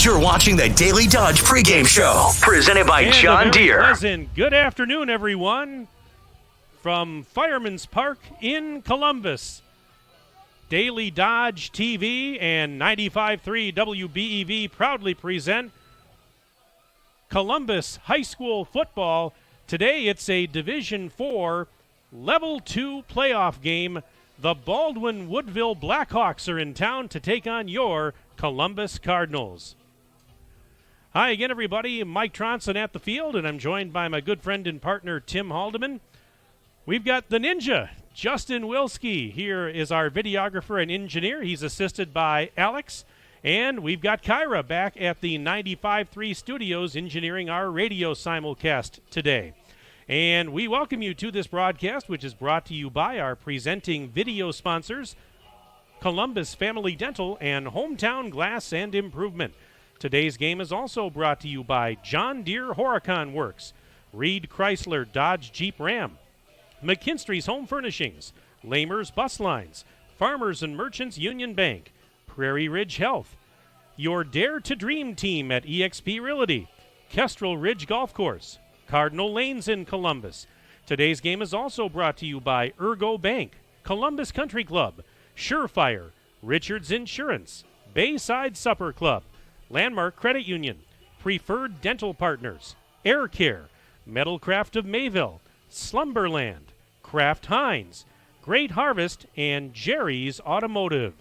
You're watching the Daily Dodge pregame show, presented by John Deere. Pleasant good afternoon, everyone, from Fireman's Park in Columbus. Daily Dodge TV and 95.3 WBEV proudly present Columbus High School football. Today it's a Division IV Level 2 playoff game. The Baldwin-Woodville Blackhawks are in town to take on your Columbus Cardinals. Hi again, everybody. Mike Tronson at the field, and I'm joined by my good friend and partner, Tim Haldeman. We've got the Ninja, Justin Wilski. Here is our videographer and engineer. He's assisted by Alex. And we've got Kyra back at the 95.3 studios engineering our radio simulcast today. And we welcome you to this broadcast, which is brought to you by our presenting video sponsors, Columbus Family Dental and Hometown Glass and Improvement. Today's game is also brought to you by John Deere Horicon Works, Reed Chrysler Dodge Jeep Ram, McKinstry's Home Furnishings, Lamer's Bus Lines, Farmers and Merchants Union Bank, Prairie Ridge Health, your Dare to Dream team at eXp Realty, Kestrel Ridge Golf Course, Cardinal Lanes in Columbus. Today's game is also brought to you by Ergo Bank, Columbus Country Club, Surefire, Richards Insurance, Bayside Supper Club, Landmark Credit Union, Preferred Dental Partners, Air Care, Metalcraft of Mayville, Slumberland, Kraft Heinz, Great Harvest, and Jerry's Automotive.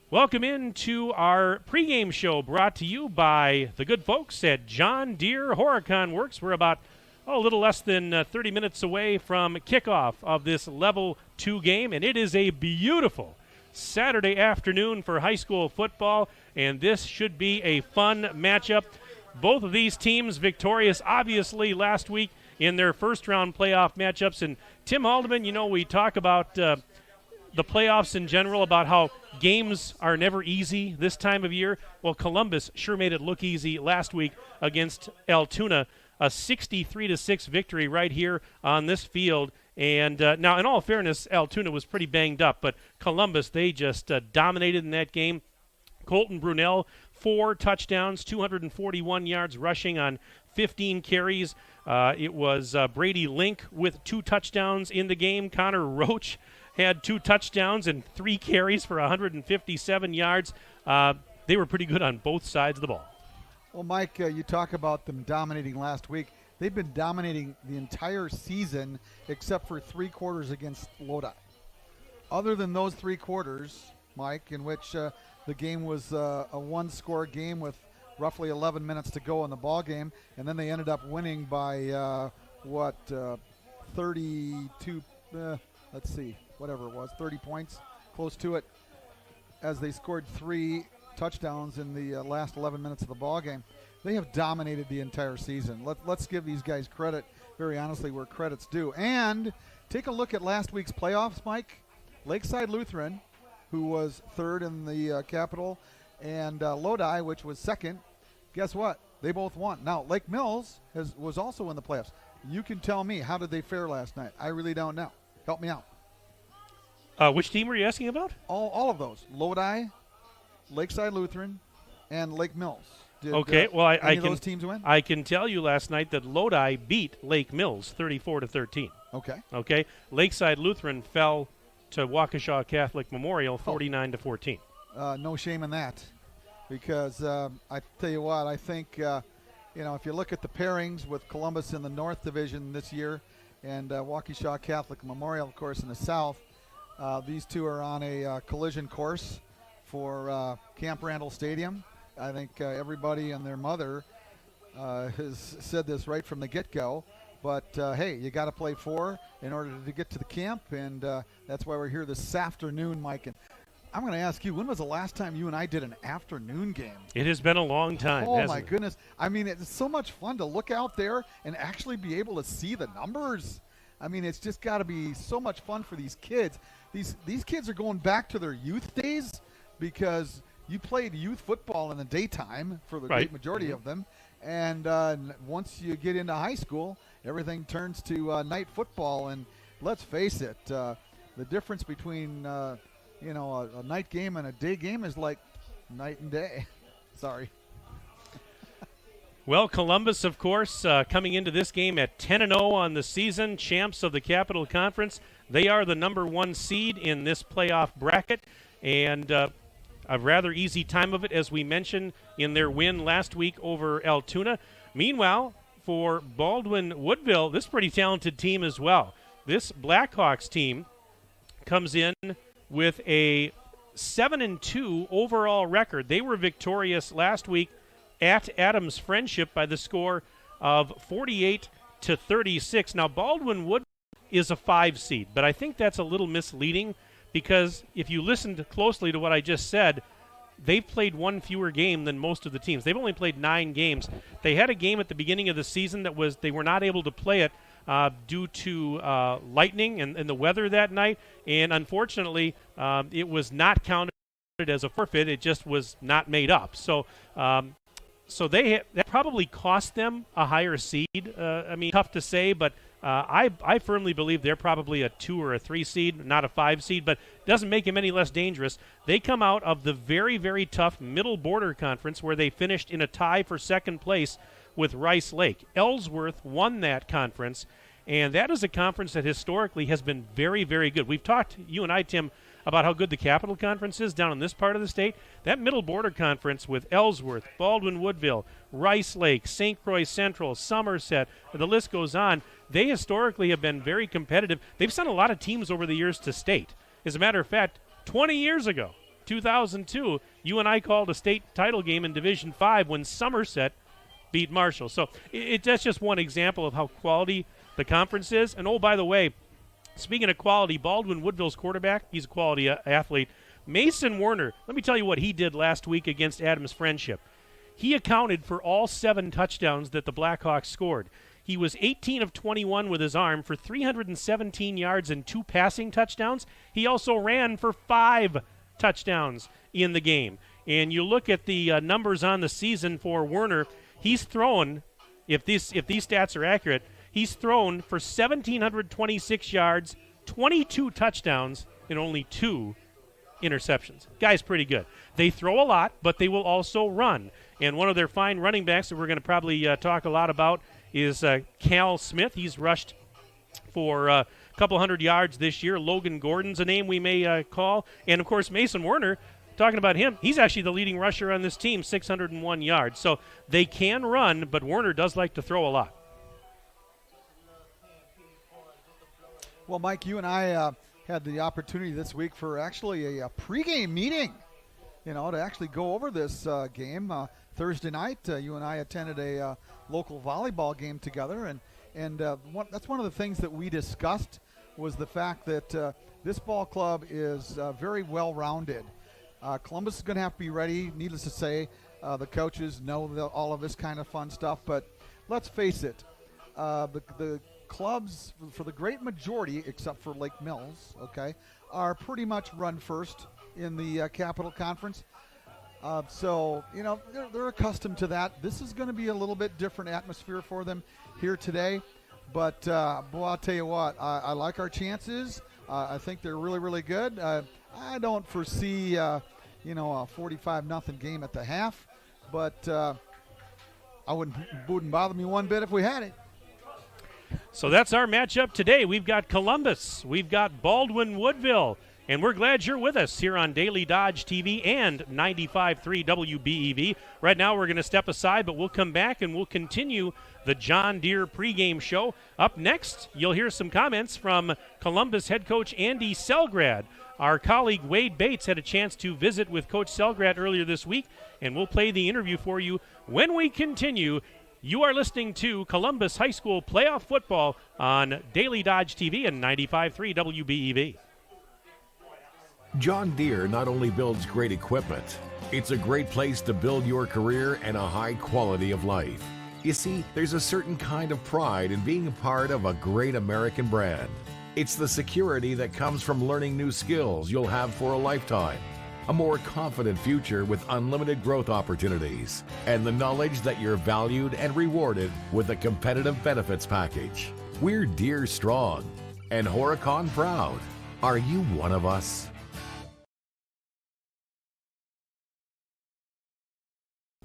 Welcome into our pregame show brought to you by the good folks at John Deere Horicon Works. We're about a little less than 30 minutes away from kickoff of this Level 2 game, and it is a beautiful Saturday afternoon for high school football, and this should be a fun matchup. Both of these teams victorious, obviously, last week in their first-round playoff matchups. And Tim Haldeman, you know, we talk about the playoffs in general, about how games are never easy this time of year. Well, Columbus sure made it look easy last week against Altoona, a 63-6 victory right here on this field. And now, in all fairness, Altoona was pretty banged up, but Columbus, they just dominated in that game. Colton Brunell, 4 touchdowns, 241 yards rushing on 15 carries. It was Brady Link with 2 touchdowns in the game. Connor Roach had 2 touchdowns and 3 carries for 157 yards. They were pretty good on both sides of the ball. Well, Mike, you talk about them dominating last week. They've been dominating the entire season except for 3 quarters against Lodi. Other than those 3 quarters, Mike, in which the game was a 1-score game with roughly 11 minutes to go in the ball game, and then they ended up winning by 32, let's see, whatever it was, 30 points, close to it, as they scored 3 touchdowns in the last 11 minutes of the ball game. They have dominated the entire season. Let's give these guys credit, very honestly, where credit's due. And take a look at last week's playoffs, Mike. Lakeside Lutheran, who was 3rd in the Capital, and Lodi, which was 2nd. Guess what? They both won. Now, Lake Mills was also in the playoffs. You can tell me, how did they fare last night? I really don't know. Help me out. Which team were you asking about? All of those. Lodi, Lakeside Lutheran, and Lake Mills. Did I can those teams win? I can tell you last night that Lodi beat Lake Mills 34-13. Okay. Lakeside Lutheran fell to Waukesha Catholic Memorial 49-14. No shame in that, because I tell you what, I think if you look at the pairings with Columbus in the North Division this year and Waukesha Catholic Memorial, of course, in the South, these two are on a collision course for Camp Randall Stadium. I think everybody and their mother has said this right from the get-go. But, hey, you got to play 4 in order to get to the camp, and that's why we're here this afternoon, Mike. And I'm going to ask you, when was the last time you and I did an afternoon game? It has been a long time, Oh, my goodness. I mean, it's so much fun to look out there and actually be able to see the numbers. I mean, it's just got to be so much fun for these kids. These kids are going back to their youth days, because you played youth football in the daytime for the great majority of them. And once you get into high school, everything turns to night football. And let's face it, the difference between a night game and a day game is like night and day. Sorry. Well, Columbus, of course, coming into this game at 10-0 on the season, champs of the Capital Conference. They are the number 1 seed in this playoff bracket, and a rather easy time of it, as we mentioned, in their win last week over Altoona. Meanwhile, for Baldwin Woodville, this pretty talented team as well. This Blackhawks team comes in with a 7-2 overall record. They were victorious last week at Adams Friendship by the score of 48-36. Now, Baldwin Wood is a 5 seed, but I think that's a little misleading because if you listened closely to what I just said, they've played one fewer game than most of the teams. They've only played 9 games. They had a game at the beginning of the season they were not able to play it due to lightning and the weather that night, and unfortunately, it was not counted as a forfeit. It just was not made up. So that probably cost them a higher seed. Tough to say, but I firmly believe they're probably a 2 or a 3 seed, not a 5 seed, but it doesn't make them any less dangerous. They come out of the very, very tough Middle Border Conference where they finished in a tie for second place with Rice Lake. Ellsworth won that conference, and that is a conference that historically has been very, very good. We've talked, you and I, Tim, about how good the Capital Conference is down in this part of the state. That Middle Border Conference with Ellsworth, Baldwin Woodville, Rice Lake, St. Croix Central, Somerset, the list goes on. They historically have been very competitive. They've sent a lot of teams over the years to state. As a matter of fact, 20 years ago, 2002, you and I called a state title game in Division 5 when Somerset beat Marshall. So that's just one example of how quality the conference is. And oh, by the way, speaking of quality, Baldwin Woodville's quarterback, he's a quality athlete. Mason Werner, let me tell you what he did last week against Adams Friendship. He accounted for all 7 touchdowns that the Blackhawks scored. He was 18 of 21 with his arm for 317 yards and 2 passing touchdowns. He also ran for 5 touchdowns in the game. And you look at the numbers on the season for Werner, he's thrown, if these stats are accurate, he's thrown for 1,726 yards, 22 touchdowns, and only 2 interceptions. Guy's pretty good. They throw a lot, but they will also run. And one of their fine running backs that we're going to probably talk a lot about is Cal Smith. He's rushed for a couple hundred yards this year. Logan Gordon's a name we may call. And, of course, Mason Werner, talking about him, he's actually the leading rusher on this team, 601 yards. So they can run, but Werner does like to throw a lot. Well, Mike, you and I had the opportunity this week for actually a pregame meeting, to actually go over this game. Thursday night, you and I attended a local volleyball game together, and that's one of the things that we discussed was the fact that this ball club is very well-rounded. Columbus is going to have to be ready. Needless to say, the coaches know all of this kind of fun stuff, but let's face it, the clubs, for the great majority, except for Lake Mills, are pretty much run first in the Capital Conference. So, they're accustomed to that. This is going to be a little bit different atmosphere for them here today. But, boy, I'll tell you what, I like our chances. I think they're really, really good. I don't foresee, a 45-0 game at the half. But wouldn't bother me one bit if we had it. So that's our matchup today. We've got Columbus. We've got Baldwin Woodville. And we're glad you're with us here on Daily Dodge TV and 95.3 WBEV. Right now we're going to step aside, but we'll come back and we'll continue the John Deere pregame show. Up next, you'll hear some comments from Columbus head coach Andy Selgrad. Our colleague Wade Bates had a chance to visit with Coach Selgrad earlier this week, and we'll play the interview for you when we continue. You are listening to Columbus High School playoff football on Daily Dodge TV and 95.3 WBEV. John Deere not only builds great equipment, it's a great place to build your career and a high quality of life. You see, there's a certain kind of pride in being a part of a great American brand. It's the security that comes from learning new skills you'll have for a lifetime, a more confident future with unlimited growth opportunities, and the knowledge that you're valued and rewarded with a competitive benefits package. We're Deere strong and Horicon proud. Are you one of us?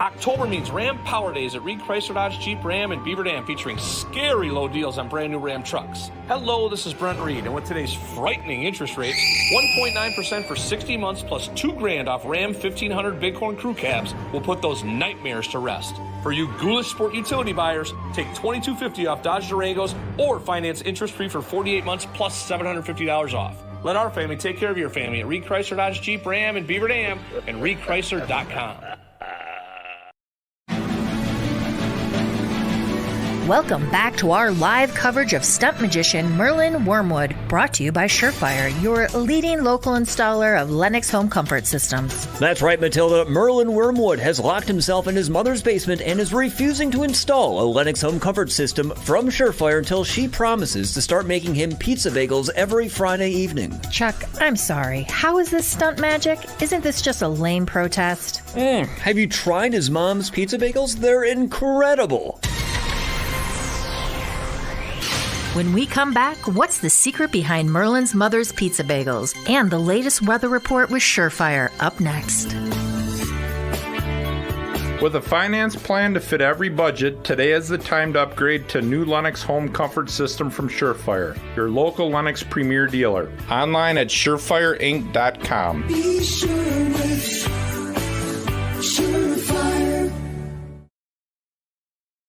October means Ram Power Days at Reed Chrysler Dodge Jeep Ram in Beaver Dam, featuring scary low deals on brand new Ram trucks. Hello, this is Brent Reed, and with today's frightening interest rates, 1.9% for 60 months plus $2,000 off Ram 1500 Bighorn crew cabs will put those nightmares to rest. For you ghoulish sport utility buyers, take $2,250 off Dodge Durangos or finance interest-free for 48 months plus $750 off. Let our family take care of your family at Reed Chrysler Dodge Jeep Ram in Beaver Dam and reedchrysler.com. Welcome back to our live coverage of stunt magician Merlin Wormwood, brought to you by Surefire, your leading local installer of Lennox home comfort systems. That's right, Matilda. Merlin Wormwood has locked himself in his mother's basement and is refusing to install a Lennox home comfort system from Surefire until she promises to start making him pizza bagels every Friday evening. Chuck, I'm sorry. How is this stunt magic? Isn't this just a lame protest? Have you tried his mom's pizza bagels? They're incredible. When we come back, what's the secret behind Merlin's mother's pizza bagels? And the latest weather report with Surefire up next. With a finance plan to fit every budget, today is the time to upgrade to new Lennox home comfort system from Surefire, your local Lennox premier dealer. Online at surefireinc.com. Be sure with Surefire.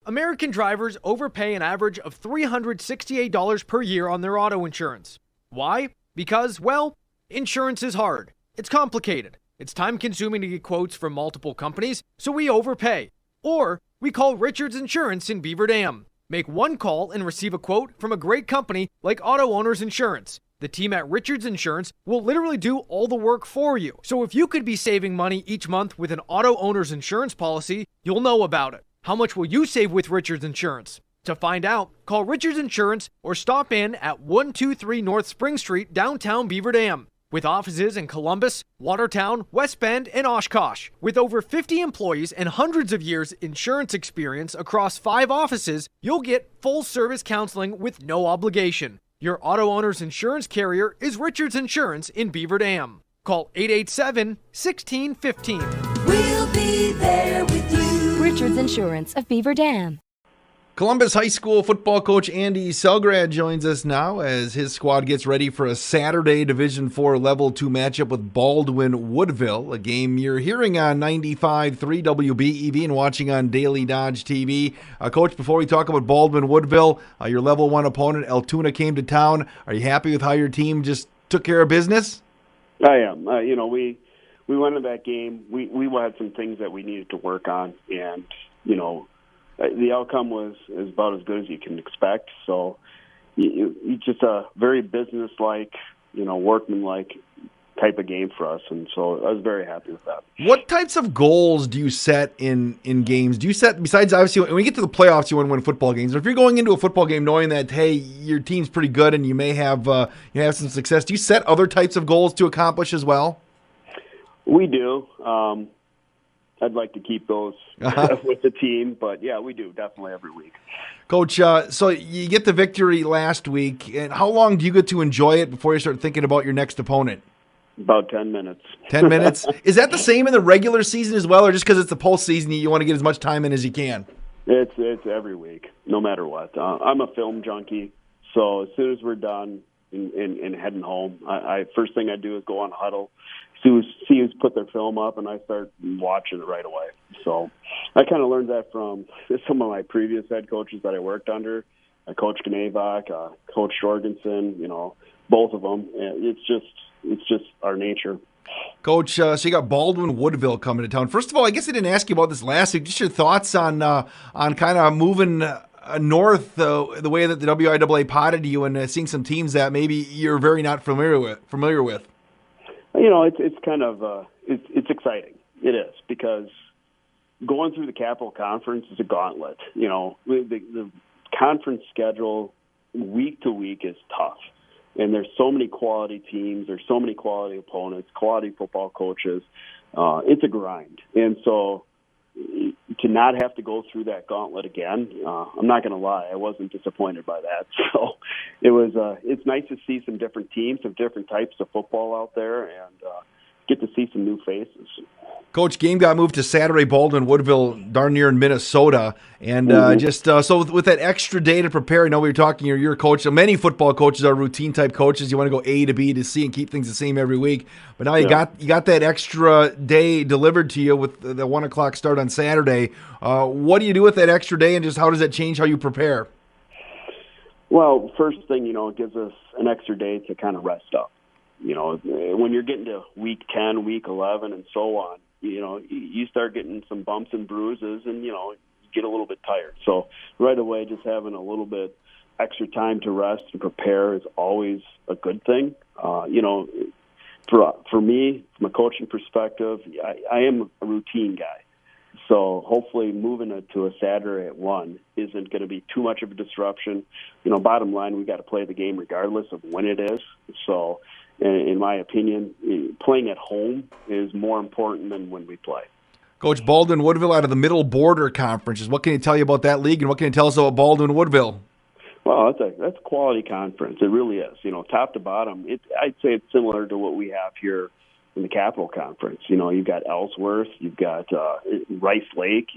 American drivers overpay an average of $368 per year on their auto insurance. Why? Because, well, insurance is hard. It's complicated. It's time-consuming to get quotes from multiple companies, so we overpay. Or we call Richards Insurance in Beaver Dam. Make one call and receive a quote from a great company like Auto Owners Insurance. The team at Richards Insurance will literally do all the work for you. So if you could be saving money each month with an Auto Owners Insurance policy, you'll know about it. How much will you save with Richards Insurance? To find out, call Richards Insurance or stop in at 123 North Spring Street, downtown Beaver Dam. With offices in Columbus, Watertown, West Bend, and Oshkosh. With over 50 employees and hundreds of years insurance experience across 5 offices, you'll get full-service counseling with no obligation. Your auto owner's insurance carrier is Richards Insurance in Beaver Dam. Call 887-1615. We'll be there with you. Richards Insurance of Beaver Dam. Columbus High School football coach Andy Selgrad joins us now as his squad gets ready for a Saturday Division IV Level 2 matchup with Baldwin Woodville, a game you're hearing on 95.3 WBEV and watching on Daily Dodge TV. Coach, before we talk about Baldwin Woodville, your Level 1 opponent, Altoona, came to town. Are you happy with how your team just took care of business? I am. We went into that game. We had some things that we needed to work on, and the outcome was about as good as you can expect. So, it's just a very business-like, workman-like type of game for us, and so I was very happy with that. What types of goals do you set in games? Do you set, besides obviously when we get to the playoffs, you want to win football games? Or if you're going into a football game knowing that, hey, your team's pretty good and you may have some success, do you set other types of goals to accomplish as well? We do. I'd like to keep those with the team, but yeah, we do definitely every week. Coach, so you get the victory last week, and how long do you get to enjoy it before you start thinking about your next opponent? About 10 minutes. 10 minutes? Is that the same in the regular season as well, or just because it's the postseason you want to get as much time in as you can? It's every week, no matter what. I'm a film junkie, so as soon as we're done and heading home, I first thing I do is go on Huddle, see who's put their film up, and I start watching it right away. So I kind of learned that from some of my previous head coaches that I worked under, Coach Gnavak, Coach Jorgensen, both of them. It's just our nature. Coach, so you got Baldwin Woodville coming to town. First of all, I guess I didn't ask you about this last week. Just your thoughts on kind of moving north the way that the WIAA potted you and seeing some teams that maybe you're very not familiar with. It's kind of it's exciting. It is, because going through the Capital Conference is a gauntlet. The conference schedule week to week is tough. And there's so many quality teams, there's so many quality opponents, quality football coaches. It's a grind. And so to not have to go through that gauntlet again, I'm not going to lie, I wasn't disappointed by that. So it's nice to see some different teams, some different types of football out there, and get to see some new faces. Coach, game got moved to Saturday, Baldwin Woodville, darn near in Minnesota. And so with that extra day to prepare, I know we were talking, you're a coach. So many football coaches are routine-type coaches. You want to go A to B to C and keep things the same every week. But now you got that extra day delivered to you with the 1 o'clock start on Saturday. What do you do with that extra day, and just how does that change how you prepare? Well, first thing, it gives us an extra day to kind of rest up. When you're getting to week 10, week 11, and so on, you start getting some bumps and bruises, and, you get a little bit tired. So right away, just having a little bit extra time to rest and prepare is always a good thing. For me, from a coaching perspective, I am a routine guy. So hopefully moving it to a Saturday at 1 isn't going to be too much of a disruption. Bottom line, we got to play the game regardless of when it is. So in my opinion, playing at home is more important than when we play. Coach, Baldwin Woodville out of the Middle Border Conferences. What can you tell you about that league, and what can you tell us about Baldwin Woodville? Well, that's a quality conference. It really is. Top to bottom, I'd say it's similar to what we have here in the Capital Conference. You've got Ellsworth, you've got Rice Lake,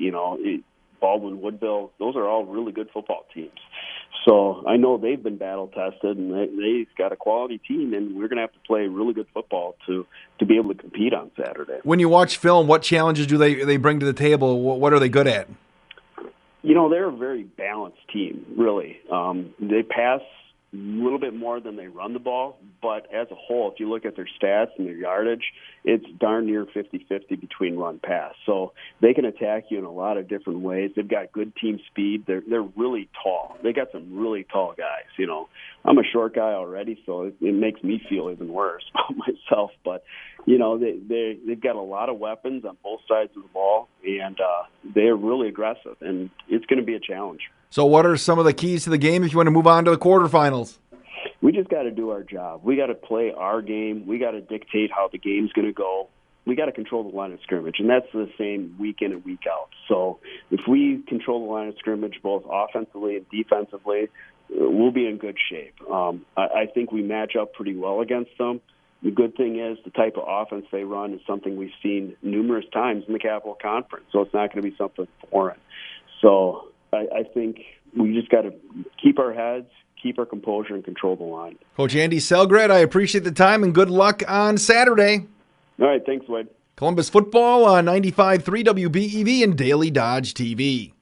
Baldwin Woodville. Those are all really good football teams. So I know they've been battle-tested, and they've got a quality team, and we're going to have to play really good football to be able to compete on Saturday. When you watch film, what challenges do they bring to the table? What are they good at? They're a very balanced team, really. They pass a little bit more than they run the ball, but as a whole, if you look at their stats and their yardage, it's darn near 50-50 between run-pass. So they can attack you in a lot of different ways. They've got good team speed. They're really tall. They got some really tall guys. I'm a short guy already, so it makes me feel even worse about myself. But they've got a lot of weapons on both sides of the ball, and they're really aggressive, and it's going to be a challenge. So what are some of the keys to the game if you want to move on to the quarterfinals? We just got to do our job. We got to play our game. We got to dictate how the game's going to go. We got to control the line of scrimmage, and that's the same week in and week out. So if we control the line of scrimmage both offensively and defensively, we'll be in good shape. I think we match up pretty well against them. The good thing is the type of offense they run is something we've seen numerous times in the Capital Conference, so it's not going to be something foreign. So I think we just got to keep our heads, keep our composure, and control the line. Coach Andy Selgrad, I appreciate the time, and good luck on Saturday. All right, thanks, Wade. Columbus football on 95.3 WBEV and Daily Dodge TV.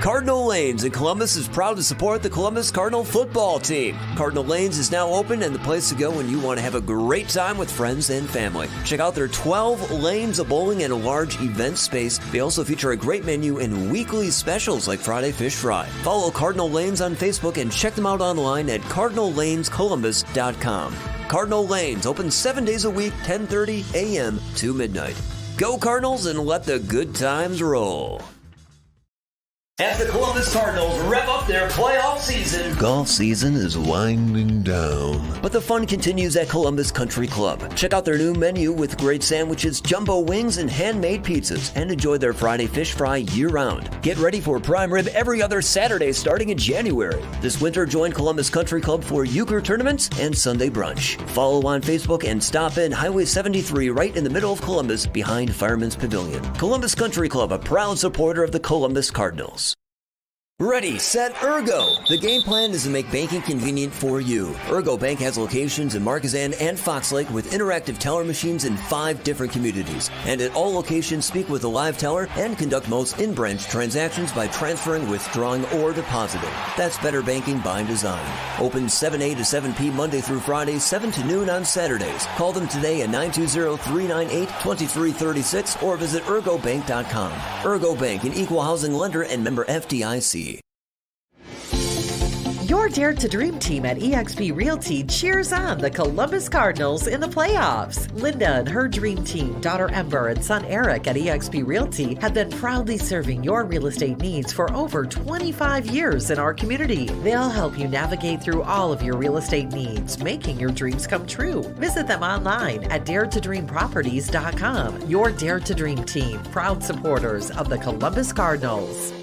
Cardinal Lanes in Columbus is proud to support the Columbus Cardinal football team. Cardinal Lanes is now open and the place to go when you want to have a great time with friends and family. Check out their 12 lanes of bowling and a large event space. They also feature a great menu and weekly specials like Friday Fish Fry. Follow Cardinal Lanes on Facebook and check them out online at cardinallanescolumbus.com. Cardinal Lanes open 7 days a week, 10:30 a.m. to midnight. Go Cardinals and let the good times roll. As the Columbus Cardinals rev up their playoff season, golf season is winding down. But the fun continues at Columbus Country Club. Check out their new menu with great sandwiches, jumbo wings, and handmade pizzas, and enjoy their Friday Fish Fry year-round. Get ready for prime rib every other Saturday starting in January. This winter, join Columbus Country Club for euchre tournaments and Sunday brunch. Follow on Facebook and stop in Highway 73 right in the middle of Columbus behind Fireman's Pavilion. Columbus Country Club, a proud supporter of the Columbus Cardinals. Ready, set, Ergo! The game plan is to make banking convenient for you. Ergo Bank has locations in Marquezan and Fox Lake with interactive teller machines in 5 different communities. And at all locations, speak with a live teller and conduct most in-branch transactions by transferring, withdrawing, or depositing. That's better banking by design. Open 7 a to 7 p. Monday through Friday, 7 to noon on Saturdays. Call them today at 920-398-2336 or visit ergobank.com. Ergo Bank, an equal housing lender and member FDIC. Your Dare to Dream team at eXp Realty cheers on the Columbus Cardinals in the playoffs. Linda and her dream team, daughter Ember and son Eric at eXp Realty, have been proudly serving your real estate needs for over 25 years in our community. They'll help you navigate through all of your real estate needs, making your dreams come true. Visit them online at daretodreamproperties.com. Your Dare to Dream team, proud supporters of the Columbus Cardinals.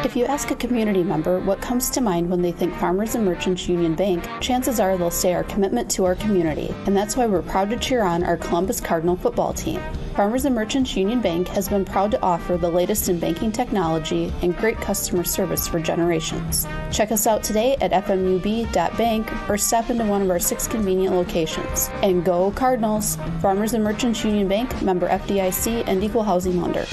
If you ask a community member what comes to mind when they think Farmers and Merchants Union Bank, chances are they'll say our commitment to our community, and that's why we're proud to cheer on our Columbus Cardinal football team. Farmers and Merchants Union Bank has been proud to offer the latest in banking technology and great customer service for generations. Check us out today at fmub.bank or stop into one of our 6 convenient locations. And go Cardinals! Farmers and Merchants Union Bank, member FDIC and equal housing lender.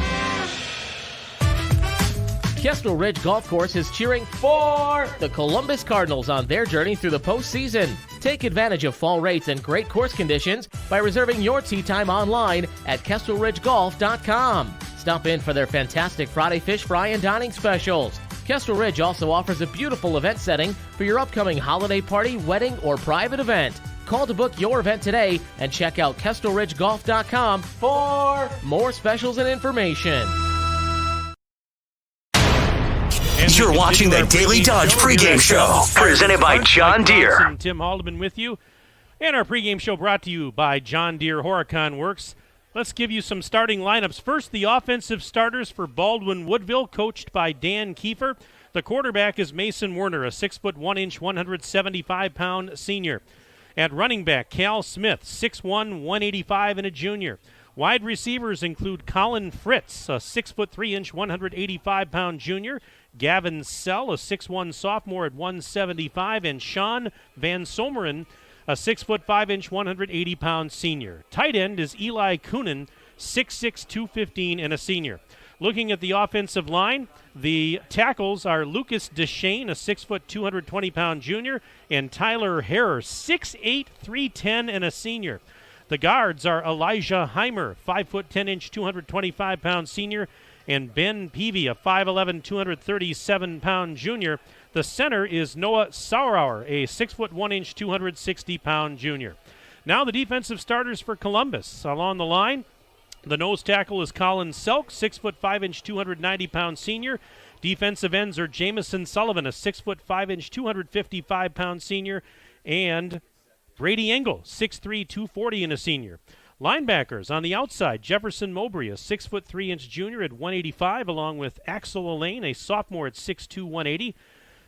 Kestrel Ridge Golf Course is cheering for the Columbus Cardinals on their journey through the postseason. Take advantage of fall rates and great course conditions by reserving your tee time online at KestrelRidgeGolf.com. Stop in for their fantastic Friday fish fry and dining specials. Kestrel Ridge also offers a beautiful event setting for your upcoming holiday party, wedding, or private event. Call to book your event today and check out KestrelRidgeGolf.com for more specials and information. You're watching the Daily Dodge pregame show, presented by John Deere. Tim Haldeman with you. And our pregame show brought to you by John Deere Horicon Works. Let's give you some starting lineups. First, the offensive starters for Baldwin Woodville, coached by Dan Kiefer. The quarterback is Mason Werner, a 6'1", 175-pound senior. At running back, Cal Smith, 6'1", 185, and a junior. Wide receivers include Colin Fritz, a 6'3", 185-pound junior. Gavin Sell, a 6'1" sophomore at 175, and Sean Van Someren, a 6'5", 180-pound senior. Tight end is Eli Coonan, 6'6", 215, and a senior. Looking at the offensive line, the tackles are Lucas Deshane, a 6', 220-pound junior, and Tyler Harrer, 6'8", 310, and a senior. The guards are Elijah Heimer, 5'10", 225-pound senior, and Ben Peavy, a 5'11", 237-pound junior. The center is Noah Sauerauer, a 6'1", 260-pound junior. Now the defensive starters for Columbus. Along the line, the nose tackle is Colin Selk, 6'5", 290-pound senior. Defensive ends are Jamison Sullivan, a 6'5", 255-pound senior, and Brady Engel, 6'3", 240, and a senior. Linebackers on the outside, Jefferson Mowbray, a 6'3" junior at 185, along with Axel Elaine, a sophomore at 6'2", 180.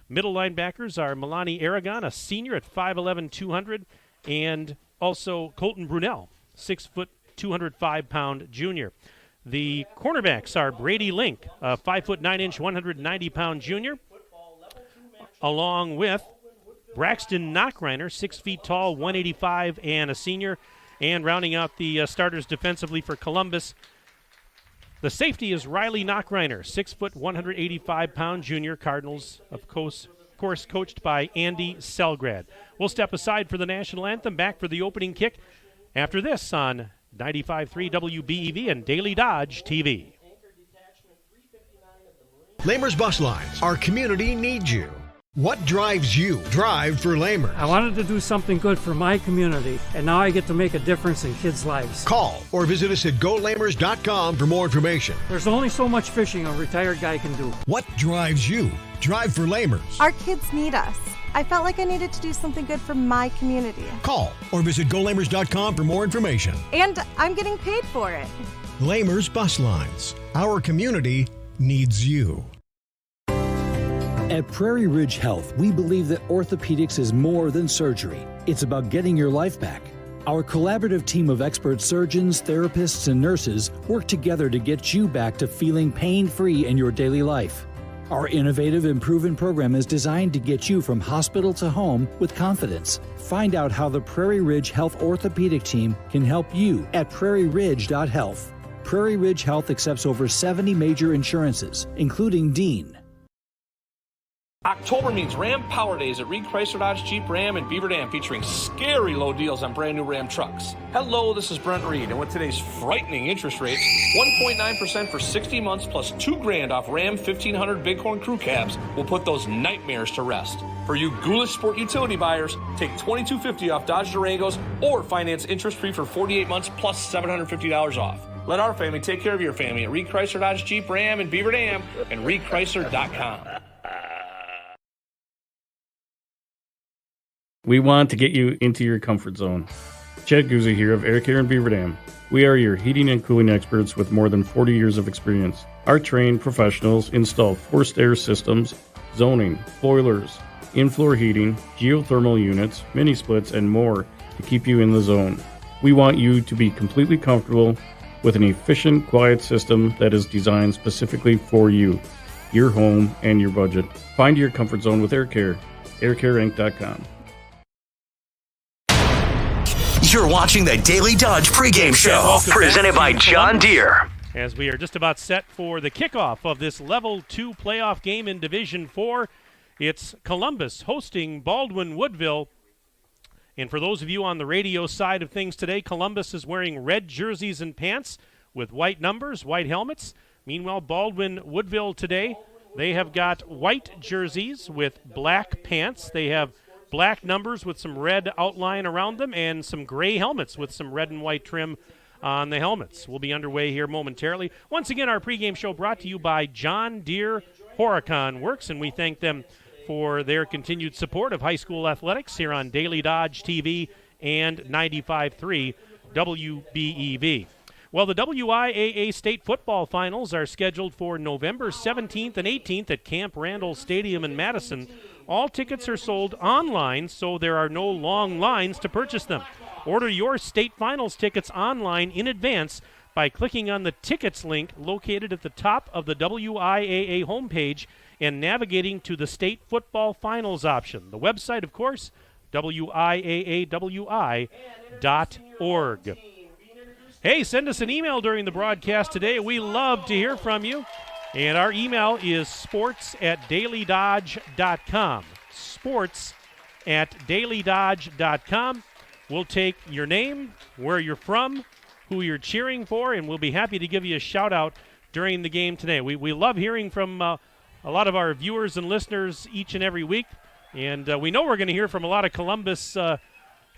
Middle linebackers are Milani Aragon, a senior at 5'11", 200, and also Colton Brunel, 6', 205-pound junior. The cornerbacks are Brady Link, a 5'9", 190-pound junior, along with Braxton Knockreiner, 6 feet tall, 185, and a senior. And rounding out the starters defensively for Columbus, the safety is Riley Knockreiner, 6', 185-pound junior. Cardinals, of course, coached by Andy Selgrad. We'll step aside for the national anthem, back for the opening kick after this on 95.3 WBEV and Daily Dodge TV. Lamers Bus Lines. Our community needs you. What drives you? Drive for Lamer. I wanted to do something good for my community, and now I get to make a difference in kids' lives. Call or visit us at GoLamers.com for more information. There's only so much fishing a retired guy can do. What drives you? Drive for Lamers. Our kids need us. I felt like I needed to do something good for my community. Call or visit GoLamers.com for more information. And I'm getting paid for it. Lamers Bus Lines. Our community needs you. At Prairie Ridge Health, we believe that orthopedics is more than surgery. It's about getting your life back. Our collaborative team of expert surgeons, therapists, and nurses work together to get you back to feeling pain-free in your daily life. Our innovative and proven program is designed to get you from hospital to home with confidence. Find out how the Prairie Ridge Health orthopedic team can help you at prairieridge.health. Prairie Ridge Health accepts over 70 major insurances, including Dean. October means Ram Power Days at Reed Chrysler Dodge Jeep Ram in Beaver Dam, featuring scary low deals on brand new Ram trucks. Hello, this is Brent Reed, and with today's frightening interest rates, 1.9% for 60 months plus $2,000 off Ram 1500 Bighorn crew cabs will put those nightmares to rest. For you ghoulish sport utility buyers, take $2,250 off Dodge Durangos or finance interest-free for 48 months plus $750 off. Let our family take care of your family at Reed Chrysler Dodge Jeep Ram in Beaver Dam and ReedChrysler.com. We want to get you into your comfort zone. Chad Guzzi here of Air Care in Beaver Dam. We are your heating and cooling experts with more than 40 years of experience. Our trained professionals install forced air systems, zoning, boilers, in-floor heating, geothermal units, mini splits, and more to keep you in the zone. We want you to be completely comfortable with an efficient, quiet system that is designed specifically for you, your home, and your budget. Find your comfort zone with Air Care. AirCareInc.com. You're watching the Daily Dodge pregame show, presented by John Deere. As we are just about set for the kickoff of this Level 2 playoff game in Division 4, it's Columbus hosting Baldwin Woodville. And for those of you on the radio side of things today, Columbus is wearing red jerseys and pants with white numbers, white helmets. Meanwhile, Baldwin Woodville today, they have got white jerseys with black pants. They have black numbers with some red outline around them and some gray helmets with some red and white trim on the helmets. We'll be underway here momentarily. Once again, our pregame show brought to you by John Deere Horicon Works, and we thank them for their continued support of high school athletics here on Daily Dodge TV and 95.3 WBEV. Well, the WIAA State Football Finals are scheduled for November 17th and 18th at Camp Randall Stadium in Madison. All tickets are sold online, so there are no long lines to purchase them. Order your state finals tickets online in advance by clicking on the tickets link located at the top of the WIAA homepage and navigating to the state football finals option. The website, of course, WIAAWI.org. Hey, send us an email during the broadcast today. We love to hear from you. And our email is sports@dailydodge.com. Sports@dailydodge.com. We'll take your name, where you're from, who you're cheering for, and we'll be happy to give you a shout-out during the game today. We love hearing from a lot of our viewers and listeners each and every week. And we know we're going to hear from a lot of Columbus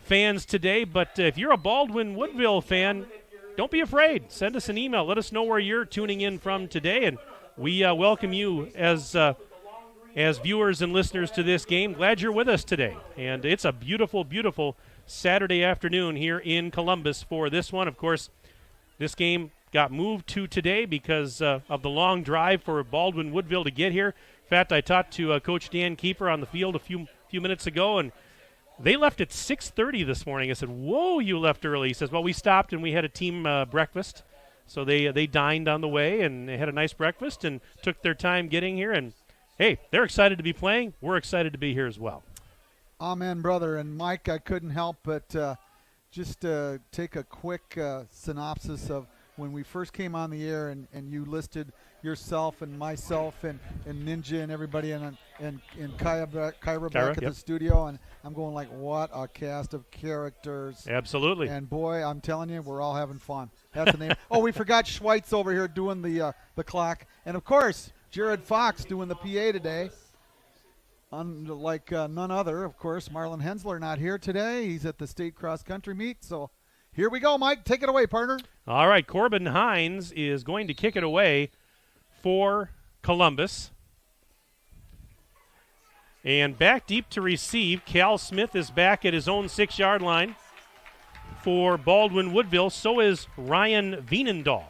fans today. But if you're a Baldwin Woodville fan, don't be afraid. Send us an email. Let us know where you're tuning in from today. And we welcome you as viewers and listeners to this game. Glad you're with us today. And it's a beautiful, beautiful Saturday afternoon here in Columbus for this one. Of course, this game got moved to today because of the long drive for Baldwin Woodville to get here. In fact, I talked to Coach Dan Kiefer on the field a few minutes ago, and they left at 6:30 this morning. I said, whoa, you left early. He says, well, we stopped and we had a team breakfast. So they dined on the way, and they had a nice breakfast and took their time getting here. And, hey, they're excited to be playing. We're excited to be here as well. Amen, brother. And, Mike, I couldn't help but just take a quick synopsis of when we first came on the air and you listed yourself and myself and Ninja and everybody and Kyra back at the studio. And I'm going like, what a cast of characters. Absolutely. And, boy, I'm telling you, we're all having fun. That's the name. Oh, we forgot Schweitz over here doing the clock. And, of course, Jared Fox doing the PA today. Unlike none other, of course, Marlon Hensler not here today. He's at the state cross-country meet. So here we go, Mike. Take it away, partner. All right, Corbin Hines is going to kick it away for Columbus. And back deep to receive, Cal Smith is back at his own 6-yard line for Baldwin Woodville. So is Ryan Veenendahl.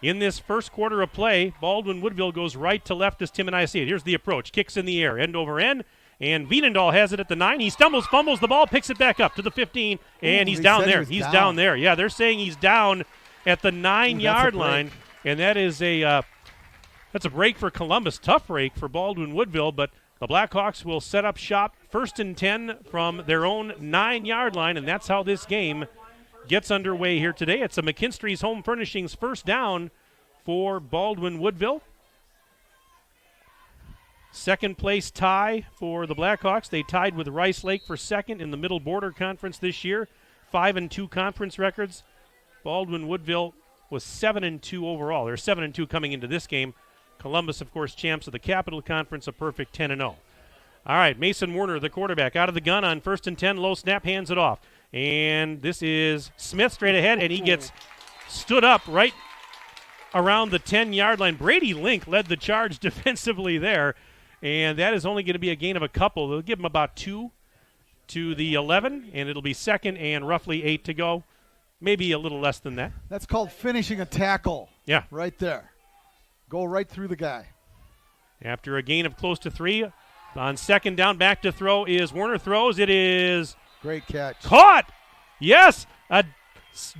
In this first quarter of play, Baldwin Woodville goes right to left as Tim and I see it. Here's the approach. Kicks in the air, end over end. And Veenendahl has it at the 9. He stumbles, fumbles the ball, picks it back up to the 15, and he's down there. He's down there. Yeah, they're saying he's down at the 9-yard line, and that is that's a break for Columbus. Tough break for Baldwin Woodville, but the Blackhawks will set up shop 1st and 10 from their own 9-yard line, and that's how this game gets underway here today. It's a McKinstry's Home Furnishings first down for Baldwin Woodville. Second place tie for the Blackhawks. They tied with Rice Lake for second in the Middle Border Conference this year. 5-2 conference records. Baldwin Woodville was 7-2 overall. They're 7-2 coming into this game. Columbus, of course, champs of the Capital Conference, a perfect 10-0. All right, Mason Werner, the quarterback, out of the gun on 1st and 10. Low snap, hands it off. And this is Smith straight ahead, and he gets stood up right around the 10-yard line. Brady Link led the charge defensively there, and that is only going to be a gain of a couple. They'll give him about 2 to the 11, and it'll be 2nd and roughly 8 to go. Maybe a little less than that. That's called finishing a tackle. Yeah. Right there. Go right through the guy. After a gain of close to 3, on 2nd down, back to throw is Werner throws. It is great catch. Caught. Yes, a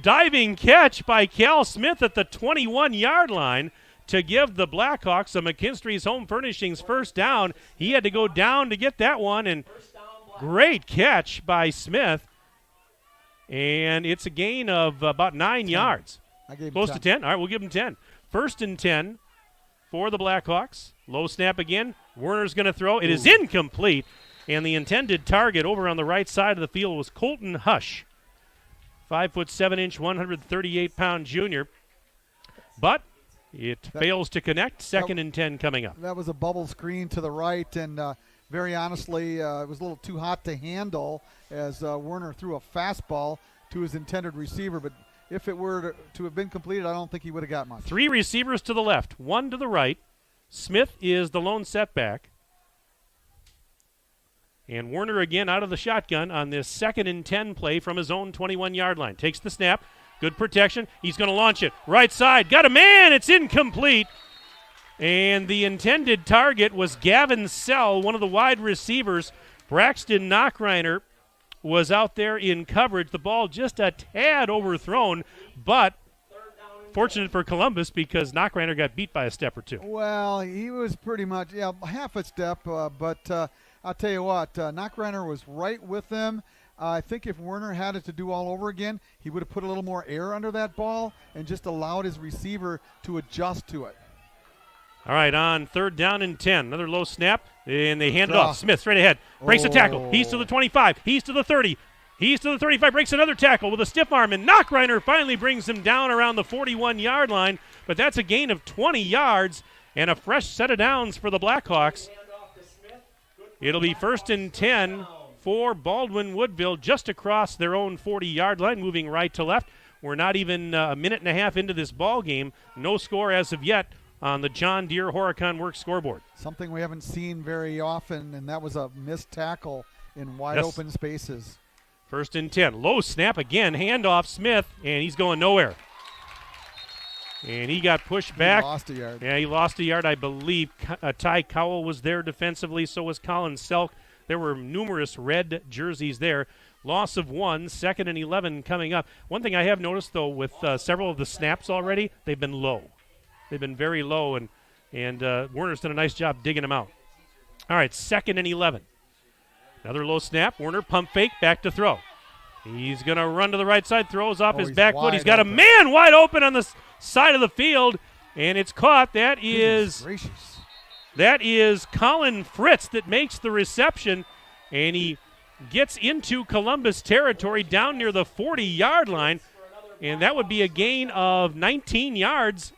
diving catch by Cal Smith at the 21-yard line to give the Blackhawks a McKinstry's Home Furnishings first down. He had to go down to get that one, and great catch by Smith. And it's a gain of about 9 yards. I gave him Close 10. to 10. All right, we'll give him 10. 1st and 10 for the Blackhawks. Low snap again. Werner's going to throw. It is incomplete. And the intended target over on the right side of the field was Colton Hush. 5'7", 138-pound junior. But it fails to connect. 2nd and 10 coming up. That was a bubble screen to the right, and very honestly, it was a little too hot to handle as Werner threw a fastball to his intended receiver. But if it were to have been completed, I don't think he would have got much. 3 receivers to the left, 1 to the right. Smith is the lone setback. And Werner again out of the shotgun on this 2nd and 10 play from his own 21-yard line. Takes the snap. Good protection. He's going to launch it. Right side. Got a man. It's incomplete. And the intended target was Gavin Sell, one of the wide receivers. Braxton Knockreiner was out there in coverage. The ball just a tad overthrown, but fortunate for Columbus because Knockreiner got beat by a step or 2. Well, he was pretty much, half a step, but I'll tell you what, Knockreiner was right with him. I think if Werner had it to do all over again, he would have put a little more air under that ball and just allowed his receiver to adjust to it. All right, on 3rd down and 10. Another low snap, and they hand it off. Smith straight ahead. Breaks a tackle. He's to the 25. He's to the 30. He's to the 35. Breaks another tackle with a stiff arm, and Knockreiner finally brings him down around the 41-yard line. But that's a gain of 20 yards and a fresh set of downs for the Blackhawks. It'll be 1st and 10 for Baldwin Woodville just across their own 40-yard line, moving right to left. We're not even a minute and a half into this ball game. No score as of yet on the John Deere Horicon Works scoreboard. Something we haven't seen very often, and that was a missed tackle in wide open spaces. 1st and 10. Low snap again. Handoff Smith, and he's going nowhere. And he got pushed back. He lost a yard. Yeah, he lost a yard, I believe. Ty Cowell was there defensively, so was Colin Selk. There were numerous red jerseys there. Loss of 1, 2nd and 11 coming up. One thing I have noticed, though, with several of the snaps already, they've been low. They've been very low, and Werner's done a nice job digging them out. All right, 2nd and 11. Another low snap. Werner pump fake, back to throw. He's going to run to the right side, throws off his back foot. He's got a man wide open on the side of the field, and it's caught. That is Colin Fritz that makes the reception, and he gets into Columbus territory down near the 40-yard line, and that would be a gain of 19 yards.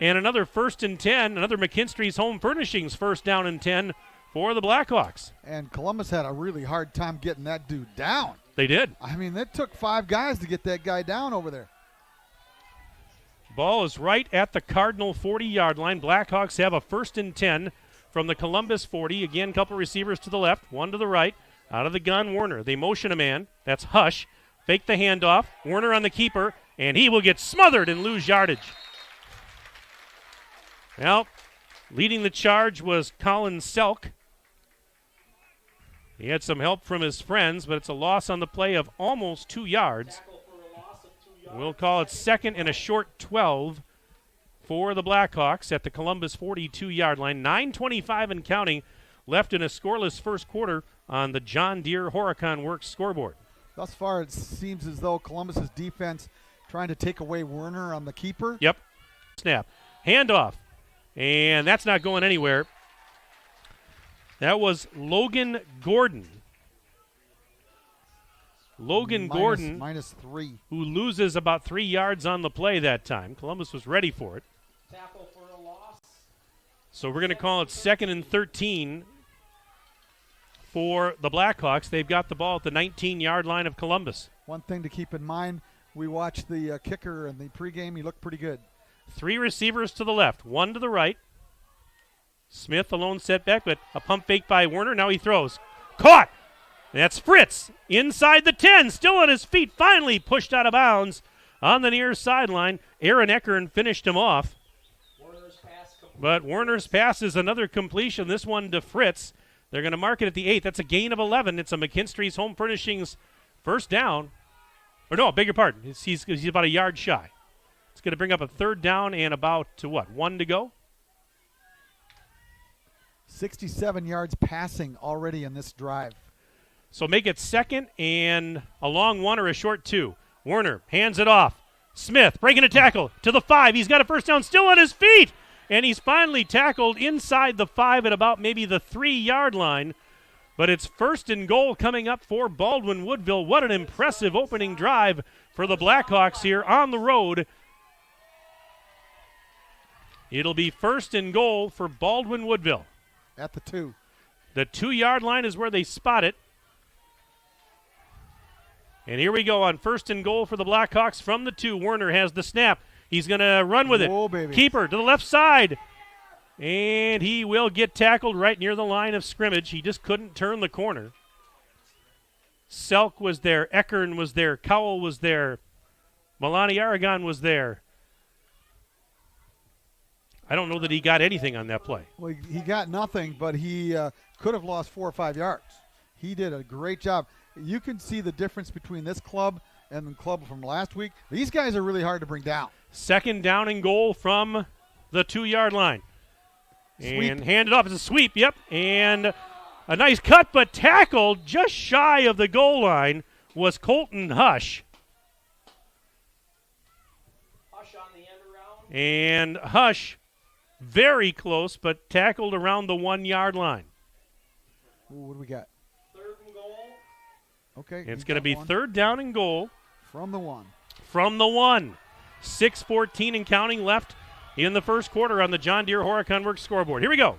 And another 1st and 10, another McKinstry's Home Furnishings 1st down and 10 for the Blackhawks. And Columbus had a really hard time getting that dude down. They did. I mean, it took 5 guys to get that guy down over there. Ball is right at the Cardinal 40-yard line. Blackhawks have a 1st and 10 from the Columbus 40. Again, couple receivers to the left, one to the right. Out of the gun, Werner. They motion a man. That's Hush. Fake the handoff. Werner on the keeper, and he will get smothered and lose yardage. Well, leading the charge was Colin Selk. He had some help from his friends, but it's a loss on the play of almost 2 yards. We'll call it 2nd and a short 12 for the Blackhawks at the Columbus 42-yard line. 9:25 and counting left in a scoreless first quarter on the John Deere Horicon Works scoreboard. Thus far, it seems as though Columbus's defense trying to take away Werner on the keeper. Yep. Snap. Handoff. And that's not going anywhere. That was Logan Gordon. Gordon. -3. Who loses about 3 yards on the play that time. Columbus was ready for it. Tackle for a loss. So we're going to call it 2nd and 13 for the Blackhawks. They've got the ball at the 19-yard line of Columbus. One thing to keep in mind, we watched the kicker in the pregame. He looked pretty good. 3 receivers to the left, 1 to the right. Smith, a lone setback, but a pump fake by Werner. Now he throws. Caught! That's Fritz inside the 10, still on his feet, finally pushed out of bounds on the near sideline. Aaron Eckern finished him off. But Werner's pass is another completion, this one to Fritz. They're going to mark it at the 8. That's a gain of 11. It's a McKinstry's Home Furnishings first down. Or no, beg your pardon. He's about a yard shy. It's going to bring up a third down and about, 1 to go? 67 yards passing already in this drive. So make it second and a long 1 or a short 2. Werner hands it off. Smith breaking a tackle to the 5. He's got a first down, still on his feet. And he's finally tackled inside the 5 at about maybe the 3-yard line. But it's first and goal coming up for Baldwin Woodville. What an impressive opening drive for the Blackhawks here on the road. It'll be first and goal for Baldwin Woodville. At the 2. The 2-yard line is where they spot it. And here we go on first and goal for the Blackhawks from the 2. Werner has the snap. He's going to run with it. Whoa, baby. Keeper to the left side. And he will get tackled right near the line of scrimmage. He just couldn't turn the corner. Selk was there. Eckern was there. Cowell was there. Milani Aragon was there. I don't know that he got anything on that play. Well, he got nothing, but he could have lost 4 or 5 yards. He did a great job. You can see the difference between this club and the club from last week. These guys are really hard to bring down. Second down and goal from the 2-yard line. Sweep. And handed off. It's a sweep, yep. And a nice cut, but tackled just shy of the goal line was Colton Hush. Hush on the end around. And Hush very close, but tackled around the 1-yard line. Ooh, what do we got? Third and goal. Okay. It's going to be third down and goal. From the 1. From the 1. 6:14 and counting left in the first quarter on the John Deere Horicon Works scoreboard. Here we go.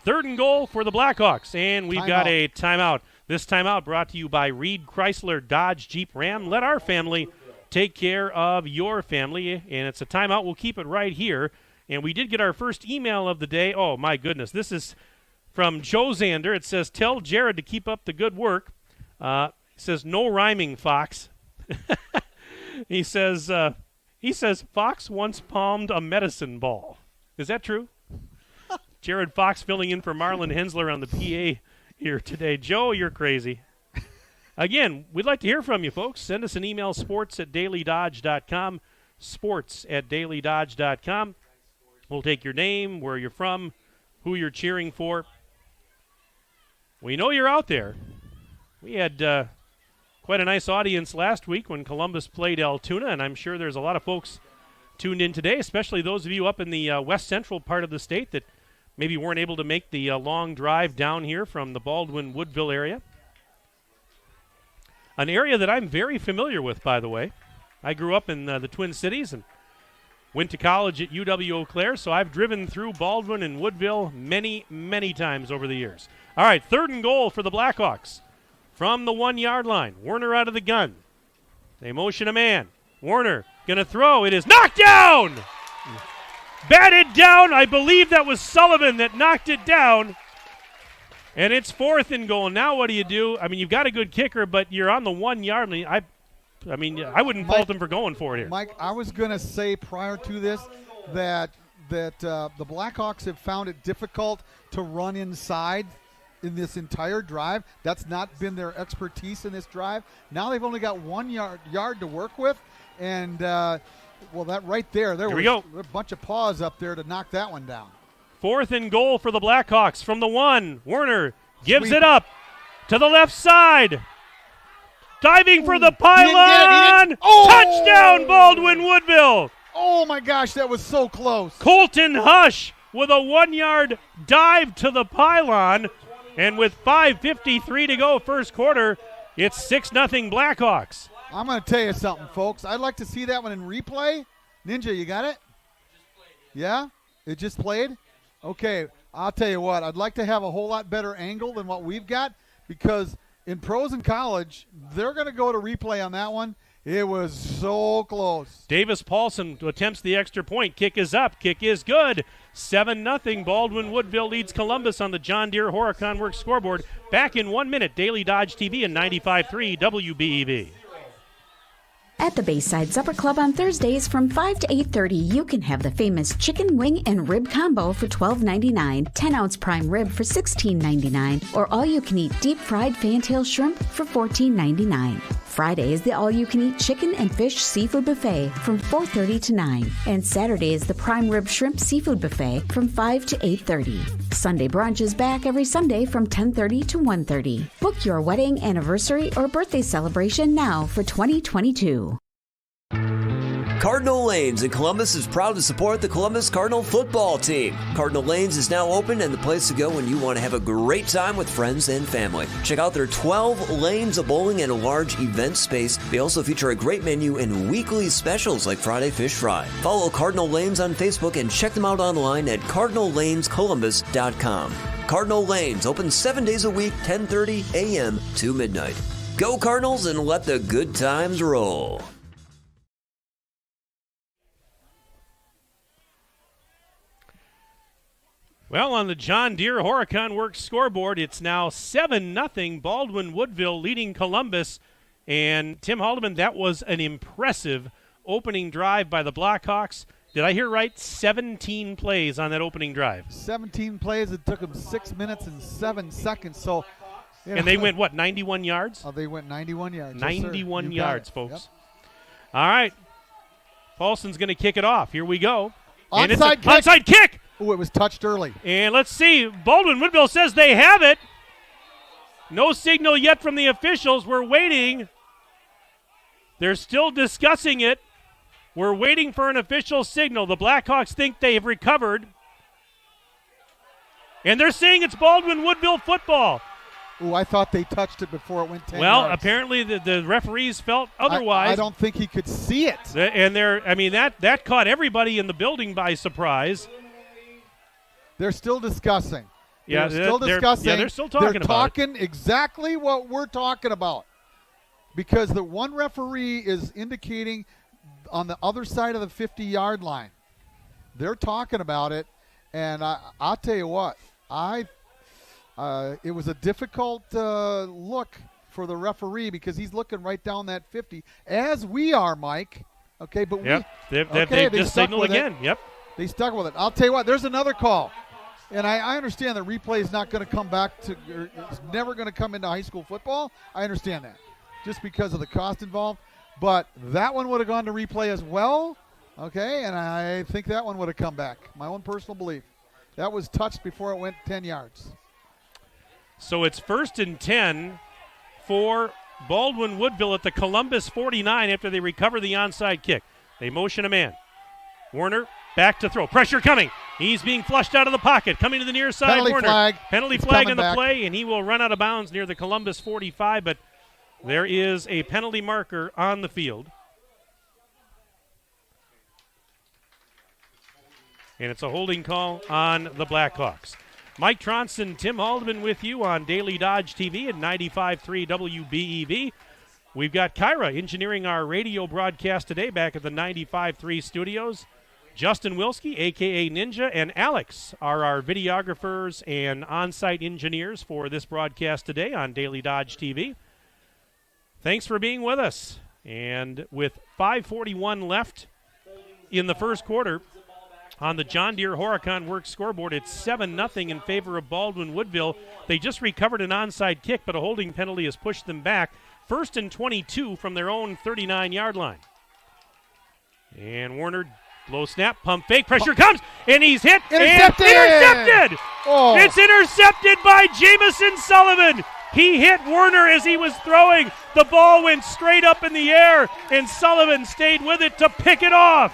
Third and goal for the Blackhawks, and we've got a timeout. This timeout brought to you by Reed Chrysler Dodge Jeep Ram. Let our family take care of your family, and it's a timeout. We'll keep it right here. And we did get our first email of the day. Oh, my goodness. This is from Joe Zander. It says, tell Jared to keep up the good work. It says, no rhyming, Fox. He says, Fox once palmed a medicine ball. Is that true? Jared Fox filling in for Marlon Hensler on the PA here today. Joe, you're crazy. Again, we'd like to hear from you, folks. Send us an email, sports@dailydodge.com, sports@dailydodge.com. We'll take your name, where you're from, who you're cheering for. We know you're out there. We had quite a nice audience last week when Columbus played Altoona, and I'm sure there's a lot of folks tuned in today, especially those of you up in the west central part of the state that maybe weren't able to make the long drive down here from the Baldwin-Woodville area. An area that I'm very familiar with, by the way. I grew up in the Twin Cities and went to college at UW-Eau Claire, so I've driven through Baldwin and Woodville many, many times over the years. All right, third and goal for the Blackhawks. From the 1-yard line, Werner out of the gun. They motion a man. Werner going to throw. It is knocked down. Batted down. I believe that was Sullivan that knocked it down. And it's fourth and goal. Now what do you do? I mean, you've got a good kicker, but you're on the 1-yard line. I mean, I wouldn't fault him for going for it here. Mike, I was going to say prior to this that the Blackhawks have found it difficult to run inside in this entire drive. That's not been their expertise in this drive. Now they've only got 1 yard to work with, and well, that right there was a bunch of paws up there to knock that one down. Fourth and goal for the Blackhawks from the 1. Werner gives it up to the left side. Diving for the pylon. Touchdown, Baldwin Woodville. Oh, my gosh, that was so close. Colton Hush with a 1-yard dive to the pylon. And with 5:53 to go first quarter, it's 6-0 Blackhawks. I'm going to tell you something, folks. I'd like to see that one in replay. Ninja, you got it? Yeah? It just played? Okay, I'll tell you what. I'd like to have a whole lot better angle than what we've got, because in pros and college, they're going to go to replay on that one. It was so close. Davis Paulson attempts the extra point. Kick is up. Kick is good. 7-0. Baldwin Woodville leads Columbus on the John Deere Horicon Works scoreboard. Back in 1 minute. Daily Dodge TV and 95.3 WBEV. At the Bayside Supper Club on Thursdays from 5 to 8:30, you can have the famous chicken wing and rib combo for $12.99, 10-ounce prime rib for $16.99, or all-you-can-eat deep-fried fantail shrimp for $14.99. Friday is the all-you-can-eat chicken and fish seafood buffet from 4:30 to 9, and Saturday is the prime rib shrimp seafood buffet from 5 to 8:30. Sunday brunch is back every Sunday from 10:30 to 1:30. Book your wedding, anniversary, or birthday celebration now for 2022. Cardinal Lanes in Columbus is proud to support the Columbus Cardinal football team. Cardinal Lanes is now open and the place to go when you want to have a great time with friends and family. Check out their 12 lanes of bowling and a large event space. They also feature a great menu and weekly specials like Friday Fish Fry. Follow Cardinal Lanes on Facebook and check them out online at cardinallanescolumbus.com. Cardinal Lanes open 7 days a week, 10:30 a.m. to midnight. Go Cardinals and let the good times roll. Well, on the John Deere Horicon Works scoreboard, it's now 7-0. Baldwin Woodville leading Columbus. And Tim Haldeman, that was an impressive opening drive by the Blackhawks. Did I hear right? 17 plays on that opening drive. 17 plays. It took them 6 minutes and 7 seconds. So, and they went, what, 91 yards? Oh, they went 91 yards. 91 yards, folks. Yep. All right. Paulson's going to kick it off. Here we go. Onside kick. Oh, it was touched early. And let's see. Baldwin Woodville says they have it. No signal yet from the officials. We're waiting. They're still discussing it. We're waiting for an official signal. The Blackhawks think they've recovered. And they're saying it's Baldwin Woodville football. Oh, I thought they touched it before it went 10 Well, yards. Apparently the referees felt otherwise. I don't think he could see it. And that caught everybody in the building by surprise. They're still discussing. Yeah, they're still discussing. They're still talking They're about talking exactly what we're talking about. Because the one referee is indicating on the other side of the 50-yard line. They're talking about it, and I'll tell you what, it was a difficult look for the referee because he's looking right down that 50, as we are, Mike. Okay, but they just signaled again. Yep, they stuck with it. I'll tell you what, there's another call. And I understand that replay is not going to come back it's never going to come into high school football. I understand that just because of the cost involved. But that one would have gone to replay as well. Okay, and I think that one would have come back. My own personal belief. That was touched before it went 10 yards. So it's 1st and 10 for Baldwin Woodville at the Columbus 49 after they recover the onside kick. They motion a man. Warner back to throw. Pressure coming. He's being flushed out of the pocket. Coming to the near side. Penalty Warner. flag. Penalty It's flag in the back. play, and he will run out of bounds near the Columbus 45, but there is a penalty marker on the field. And it's a holding call on the Blackhawks. Mike Tronson, Tim Haldeman with you on Daily Dodge TV at 95.3 WBEV. We've got Kyra engineering our radio broadcast today back at the 95.3 studios. Justin Wilski, a.k.a. Ninja, and Alex are our videographers and on-site engineers for this broadcast today on Daily Dodge TV. Thanks for being with us. And with 5:41 left in the first quarter, on the John Deere Horicon Works scoreboard, it's 7-0 in favor of Baldwin Woodville. They just recovered an onside kick, but a holding penalty has pushed them back. 1st and 22 from their own 39-yard line. And Warner, low snap, pump fake, pressure comes, and he's hit. Intercepted! And intercepted! Oh. It's intercepted by Jamison Sullivan. He hit Werner as he was throwing. The ball went straight up in the air, and Sullivan stayed with it to pick it off.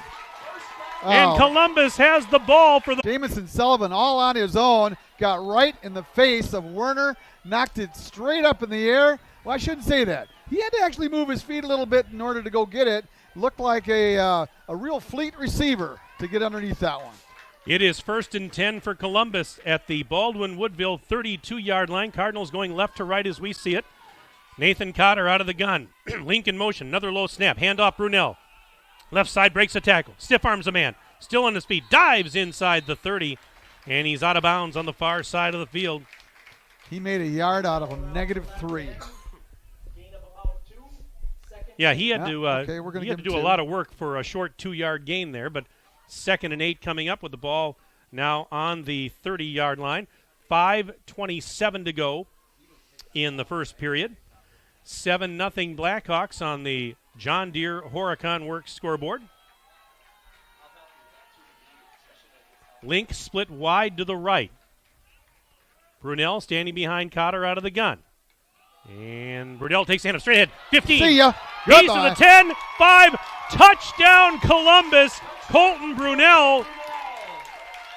Oh. And Columbus has the ball for the... Jamison Sullivan all on his own, got right in the face of Werner, knocked it straight up in the air. Well, I shouldn't say that. He had to actually move his feet a little bit in order to go get it. Looked like a real fleet receiver to get underneath that one. It is 1st and 10 for Columbus at the Baldwin Woodville 32-yard line. Cardinals going left to right as we see it. Nathan Cotter out of the gun. Link in motion. Another low snap. Handoff Brunel. Left side breaks a tackle. Stiff arms a man. Still on his feet. Dives inside the 30. And he's out of bounds on the far side of the field. He made a yard out of him, -3. Yeah, he had to do a lot of work for a short 2-yard gain there, but 2nd and 8 coming up with the ball now on the 30-yard line. 5:27 to go in the first period. 7-0 Blackhawks on the John Deere Horicon Works scoreboard. Link split wide to the right. Brunel standing behind Cotter out of the gun. And Brunel takes the hand up straight ahead. 15. See ya. He's to Goodbye. the 10. 5. Touchdown Columbus. Colton Brunel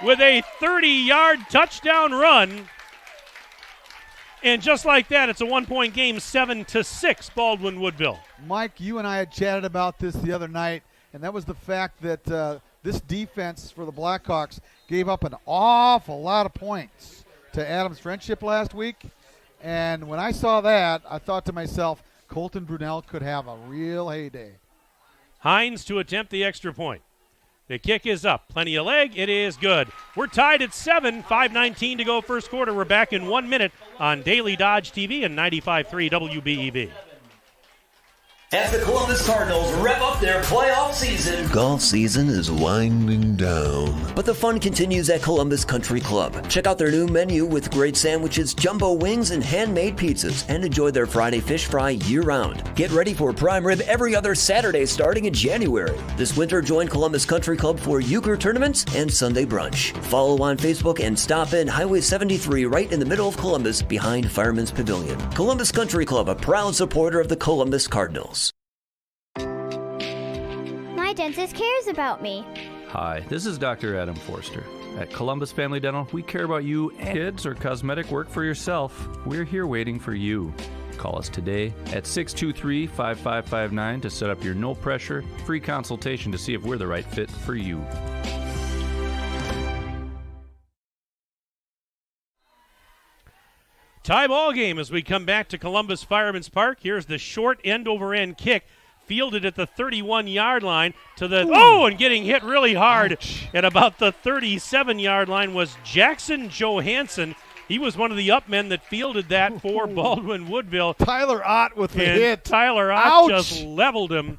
with a 30-yard touchdown run. And just like that, it's a 1-point game, 7-6, Baldwin Woodville. Mike, you and I had chatted about this the other night, and that was the fact that this defense for the Blackhawks gave up an awful lot of points to Adams Friendship last week. And when I saw that, I thought to myself, Colton Brunel could have a real heyday. Hines to attempt the extra point. The kick is up. Plenty of leg. It is good. We're tied at 7. 5:19 to go first quarter. We're back in 1 minute on Daily Dodge TV and 95.3 WBEV. As the Columbus Cardinals rev up their playoff season. Golf season is winding down. But the fun continues at Columbus Country Club. Check out their new menu with great sandwiches, jumbo wings, and handmade pizzas, and enjoy their Friday fish fry year-round. Get ready for prime rib every other Saturday starting in January. This winter, join Columbus Country Club for euchre tournaments and Sunday brunch. Follow on Facebook and stop in Highway 73 right in the middle of Columbus behind Fireman's Pavilion. Columbus Country Club, a proud supporter of the Columbus Cardinals. My dentist cares about me. Hi, this is Dr. Adam Forster. At Columbus Family Dental, we care about you and kids or cosmetic work for yourself. We're here waiting for you. Call us today at 623-5559 to set up your no-pressure, free consultation to see if we're the right fit for you. Tie ball game as we come back to Columbus Fireman's Park. Here's the short end-over-end kick. Fielded at the 31-yard line to the and getting hit really hard at about the 37-yard line was Jackson Johansson. He was one of the up men that fielded that for Baldwin Woodville. Tyler Ott with the hit. Tyler Ott just leveled him.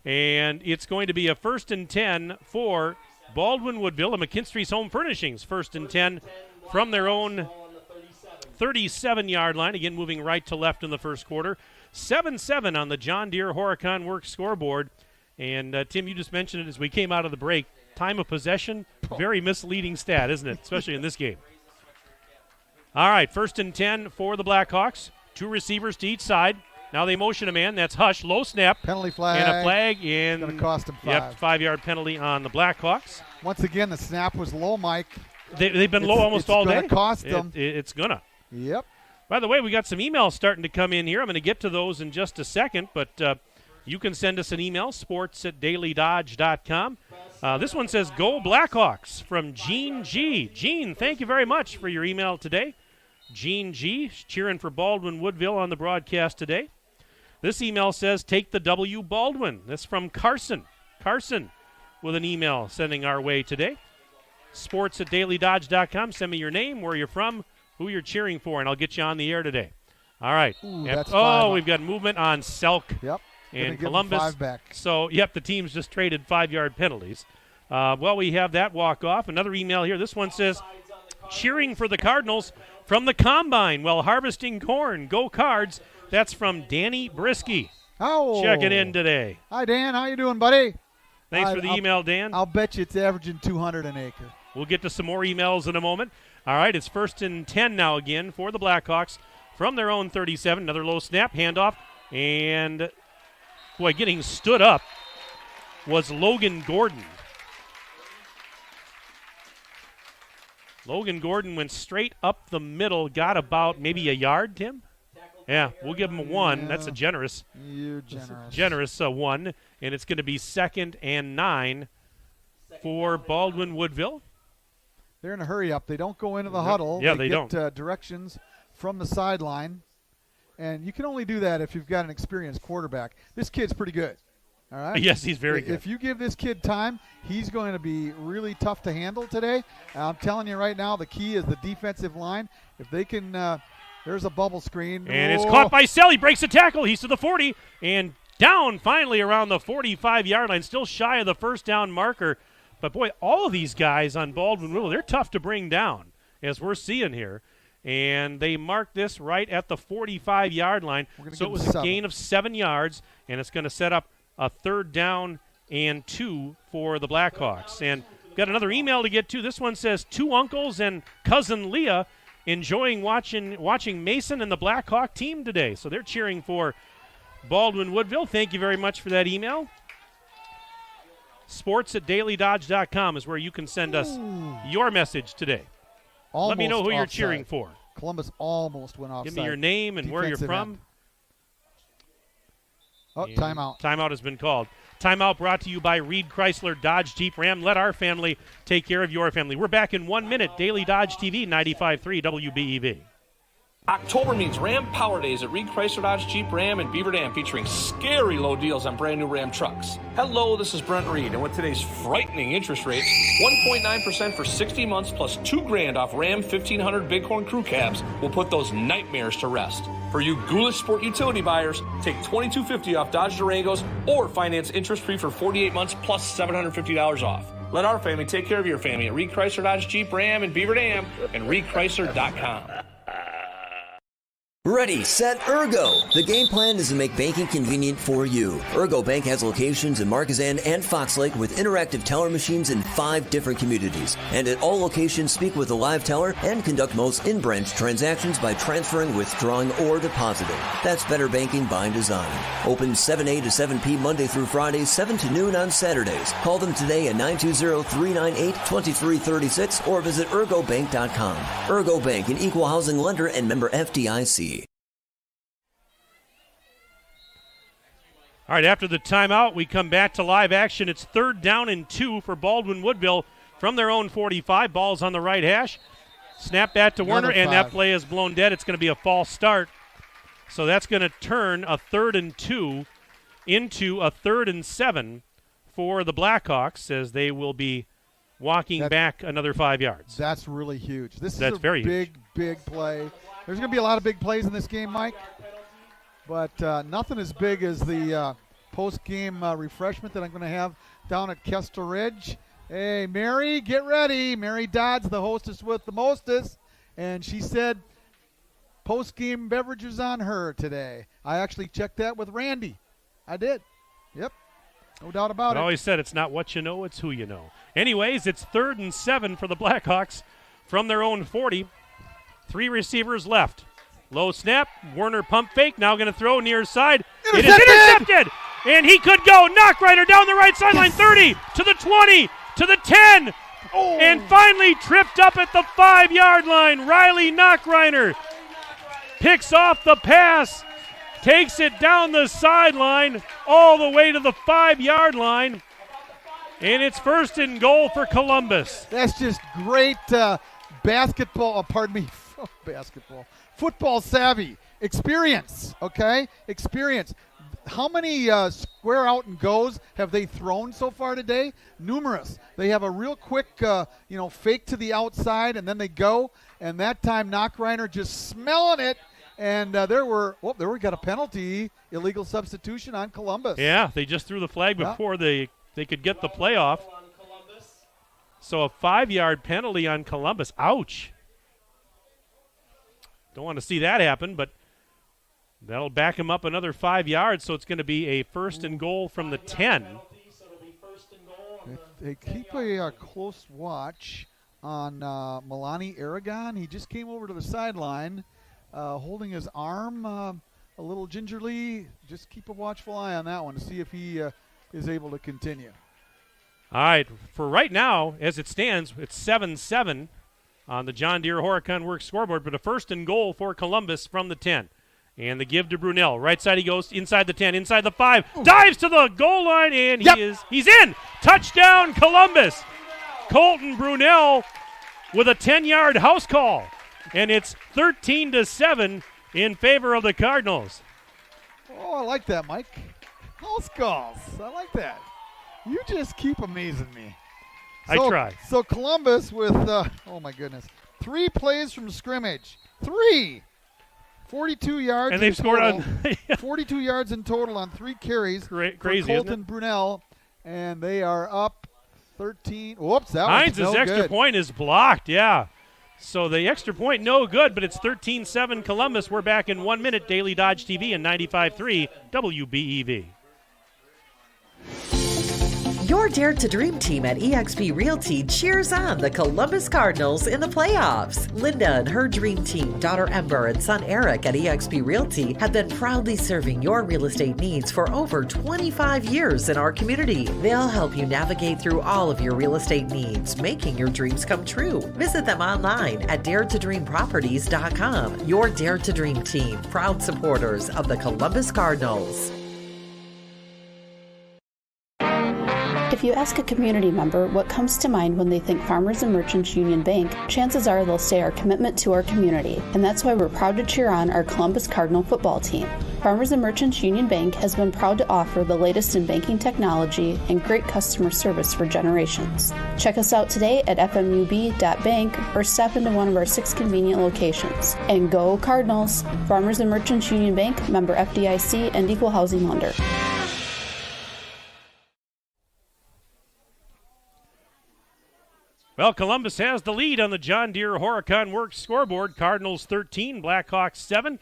And it's going to be a 1st and 10 for Baldwin Woodville and McKinstry's Home Furnishings. 1st and 10 from their own 37-yard line. Again, moving right to left in the first quarter. 7-7 on the John Deere Horicon Works scoreboard. And, Tim, you just mentioned it as we came out of the break. Time of possession, very misleading stat, isn't it? Especially in this game. All right, 1st and 10 for the Blackhawks. 2 receivers to each side. Now they motion a man. That's Hush. Low snap. Penalty flag. And a flag. And it's going to cost him 5. Yep, 5-yard penalty on the Blackhawks. Once again, the snap was low, Mike. They've been low almost all day. It's going to cost them. It's going to. Yep. By the way, we got some emails starting to come in here. I'm going to get to those in just a second, but you can send us an email, sports@dailydodge.com. This one says, Go Blackhawks from Gene G. Gene, thank you very much for your email today. Gene G, cheering for Baldwin Woodville on the broadcast today. This email says, Take the W, Baldwin. That's from Carson. Carson with an email sending our way today. Sports@dailydodge.com. Send me your name, where you're from, who you're cheering for, and I'll get you on the air today. All right. We've got movement on Selk and Columbus. 5 back. So, the teams just traded 5-yard penalties. We have that walk-off. Another email here. This one says, cheering for the Cardinals from the Combine while harvesting corn. Go Cards. That's from Danny Brisky. Checking in today. Hi, Dan. How you doing, buddy? Thanks for the email, Dan. I'll bet you it's averaging 200 an acre. We'll get to some more emails in a moment. All right, it's 1st and 10 now again for the Blackhawks from their own 37. Another low snap, handoff, and getting stood up was Logan Gordon. Logan Gordon went straight up the middle, got about maybe a yard, Tim? Yeah, we'll give him a 1. Yeah. That's a generous. You're generous. Generous 1, and it's going to be 2nd and 9 for Baldwin Woodville. They're in a hurry up. They don't go into the huddle. They get don't. Directions from the sideline, and you can only do that if you've got an experienced quarterback. This kid's pretty good. All right. Yes, he's very good. If you give this kid time, he's going to be really tough to handle today. I'm telling you right now, the key is the defensive line. If they can, there's a bubble screen. And it's caught by Sell. He breaks a tackle. He's to the 40 and down finally around the 45-yard line. Still shy of the first down marker. But, boy, all of these guys on Baldwin-Woodville, they're tough to bring down, as we're seeing here. And they marked this right at the 45-yard line. So it was a gain of 7 yards, and it's going to set up a 3rd down and 2 for the Blackhawks. And got another email to get to. This one says, 2 uncles and cousin Leah enjoying watching Mason and the Blackhawk team today. So they're cheering for Baldwin-Woodville. Thank you very much for that email. sports@dailydodge.com is where you can send us your message today. Let me know who you're cheering for. Columbus almost went offside. Give me your name and where you're from. End. Oh, timeout. Timeout has been called. Timeout brought to you by Reed Chrysler Dodge Jeep Ram. Let our family take care of your family. We're back in 1 minute. Daily Dodge TV, 95.3 WBEV. October means Ram Power Days at Reed Chrysler Dodge Jeep Ram in Beaver Dam, featuring scary low deals on brand new Ram trucks. Hello, this is Brent Reed, and with today's frightening interest rates, 1.9% for 60 months plus $2,000 off Ram 1500 Bighorn crew cabs will put those nightmares to rest. For you ghoulish sport utility buyers, take $2,250 off Dodge Durangos or finance interest-free for 48 months plus $750 off. Let our family take care of your family at Reed Chrysler Dodge Jeep Ram in Beaver Dam and ReedChrysler.com. Ready, set, Ergo. The game plan is to make banking convenient for you. Ergo Bank has locations in Marquezan and Fox Lake with interactive teller machines in 5 different communities. And at all locations, speak with a live teller and conduct most in-branch transactions by transferring, withdrawing, or depositing. That's better banking by design. Open 7 a to 7 p Monday through Friday, 7 to noon on Saturdays. Call them today at 920-398-2336 or visit ergobank.com. Ergo Bank, an equal housing lender and member FDIC. All right, after the timeout, we come back to live action. It's 3rd down and 2 for Baldwin-Woodville from their own 45. Ball's on the right hash. Snap back to Werner, and that play is blown dead. It's going to be a false start. So that's going to turn a 3rd and 2 into a 3rd and 7 for the Blackhawks, as they will be walking back another 5 yards. That's really huge. That's a very big play. There's going to be a lot of big plays in this game, Mike. But nothing as big as the post-game refreshment that I'm going to have down at Kester Ridge. Hey, Mary, get ready. Mary Dodds, the hostess with the mostest. And she said post-game beverages on her today. I actually checked that with Randy. I did. Yep. No doubt about it. I always said it's not what you know, it's who you know. Anyways, it's 3rd and 7 for the Blackhawks from their own 40. 3 receivers left. Low snap, Werner pump fake, now going to throw near side. It is intercepted! And he could go. Knockreiner down the right sideline, 30, to the 20, to the 10, and finally tripped up at the 5-yard line. Riley Knockreiner picks off the pass, takes it down the sideline all the way to the 5-yard line, and it's 1st and goal for Columbus. That's just great basketball, football savvy, experience, okay? Experience. How many square out and goes have they thrown so far today? Numerous. They have a real quick, fake to the outside, and then they go. And that time, Knockreiner just smelling it. And there we got a penalty, illegal substitution on Columbus. Yeah, they just threw the flag before they could get the play off. So a 5-yard penalty on Columbus. Ouch. Don't want to see that happen, but that'll back him up another 5 yards, so it's going to be a 1st and goal from the 10. They keep a close watch on Milani Aragon. He just came over to the sideline, holding his arm a little gingerly. Just keep a watchful eye on that one to see if he is able to continue. All right, for right now, as it stands, it's 7-7. On the John Deere Horicon Works scoreboard, but a 1st and goal for Columbus from the 10. And the give to Brunel. Right side he goes, inside the 10, inside the 5. Dives to the goal line, and he's in. Touchdown, Columbus. Colton Brunel with a 10-yard house call. And it's 13-7 in favor of the Cardinals. Oh, I like that, Mike. House calls. I like that. You just keep amazing me. I try. So Columbus with, oh my goodness, 3 plays from scrimmage. 3! 42 yards and they've scored on 42 yards in total on 3 carries crazy, for Colton Brunel, and they are up 13. Whoops, that Hines' was no extra good. point is blocked, yeah. So the extra point, no good, but it's 13-7 Columbus. We're back in 1 minute. Daily Dodge TV and 95.3 WBEV. Your Dare to Dream team at eXp Realty cheers on the Columbus Cardinals in the playoffs. Linda and her dream team, daughter Ember and son Eric at eXp Realty, have been proudly serving your real estate needs for over 25 years in our community. They'll help you navigate through all of your real estate needs, making your dreams come true. Visit them online at daretodreamproperties.com. Your Dare to Dream team, proud supporters of the Columbus Cardinals. If you ask a community member what comes to mind when they think Farmers and Merchants Union Bank, chances are they'll say our commitment to our community, and that's why we're proud to cheer on our Columbus Cardinal football team. Farmers and Merchants Union Bank has been proud to offer the latest in banking technology and great customer service for generations. Check us out today at fmub.bank or step into one of our 6 convenient locations. And go Cardinals! Farmers and Merchants Union Bank, member FDIC and equal housing lender. Well, Columbus has the lead on the John Deere Horicon Works scoreboard. Cardinals 13, Blackhawks 7.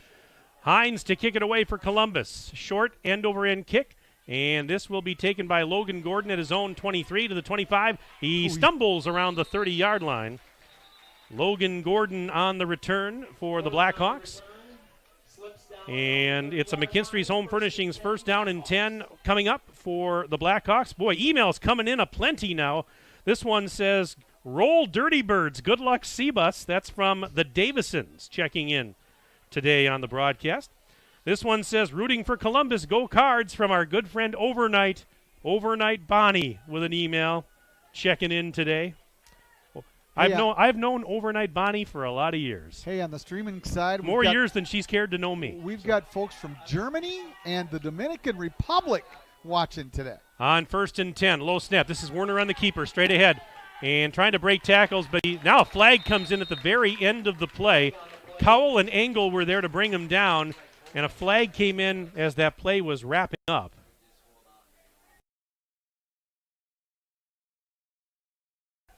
Hines to kick it away for Columbus. Short end-over-end kick, and this will be taken by Logan Gordon at his own 23 to the 25. He stumbles around the 30-yard line. Logan Gordon on the return for the Blackhawks. And it's a McKinstry's Home Furnishings first down and 10 coming up for the Blackhawks. Boy, emails coming in aplenty now. This one says, "Roll Dirty Birds. Good luck, Seabus." That's from the Davisons checking in today on the broadcast. This one says, "Rooting for Columbus. Go Cards," from our good friend Overnight Bonnie with an email checking in today. I've known Overnight Bonnie for a lot of years. Hey, on the streaming side, more years than she's cared to know me. We've got folks from Germany and the Dominican Republic watching today. On 1st and 10, low snap. This is Werner on the keeper, straight ahead, and trying to break tackles, but now a flag comes in at the very end of the play. Cowell and Engel were there to bring him down, and a flag came in as that play was wrapping up.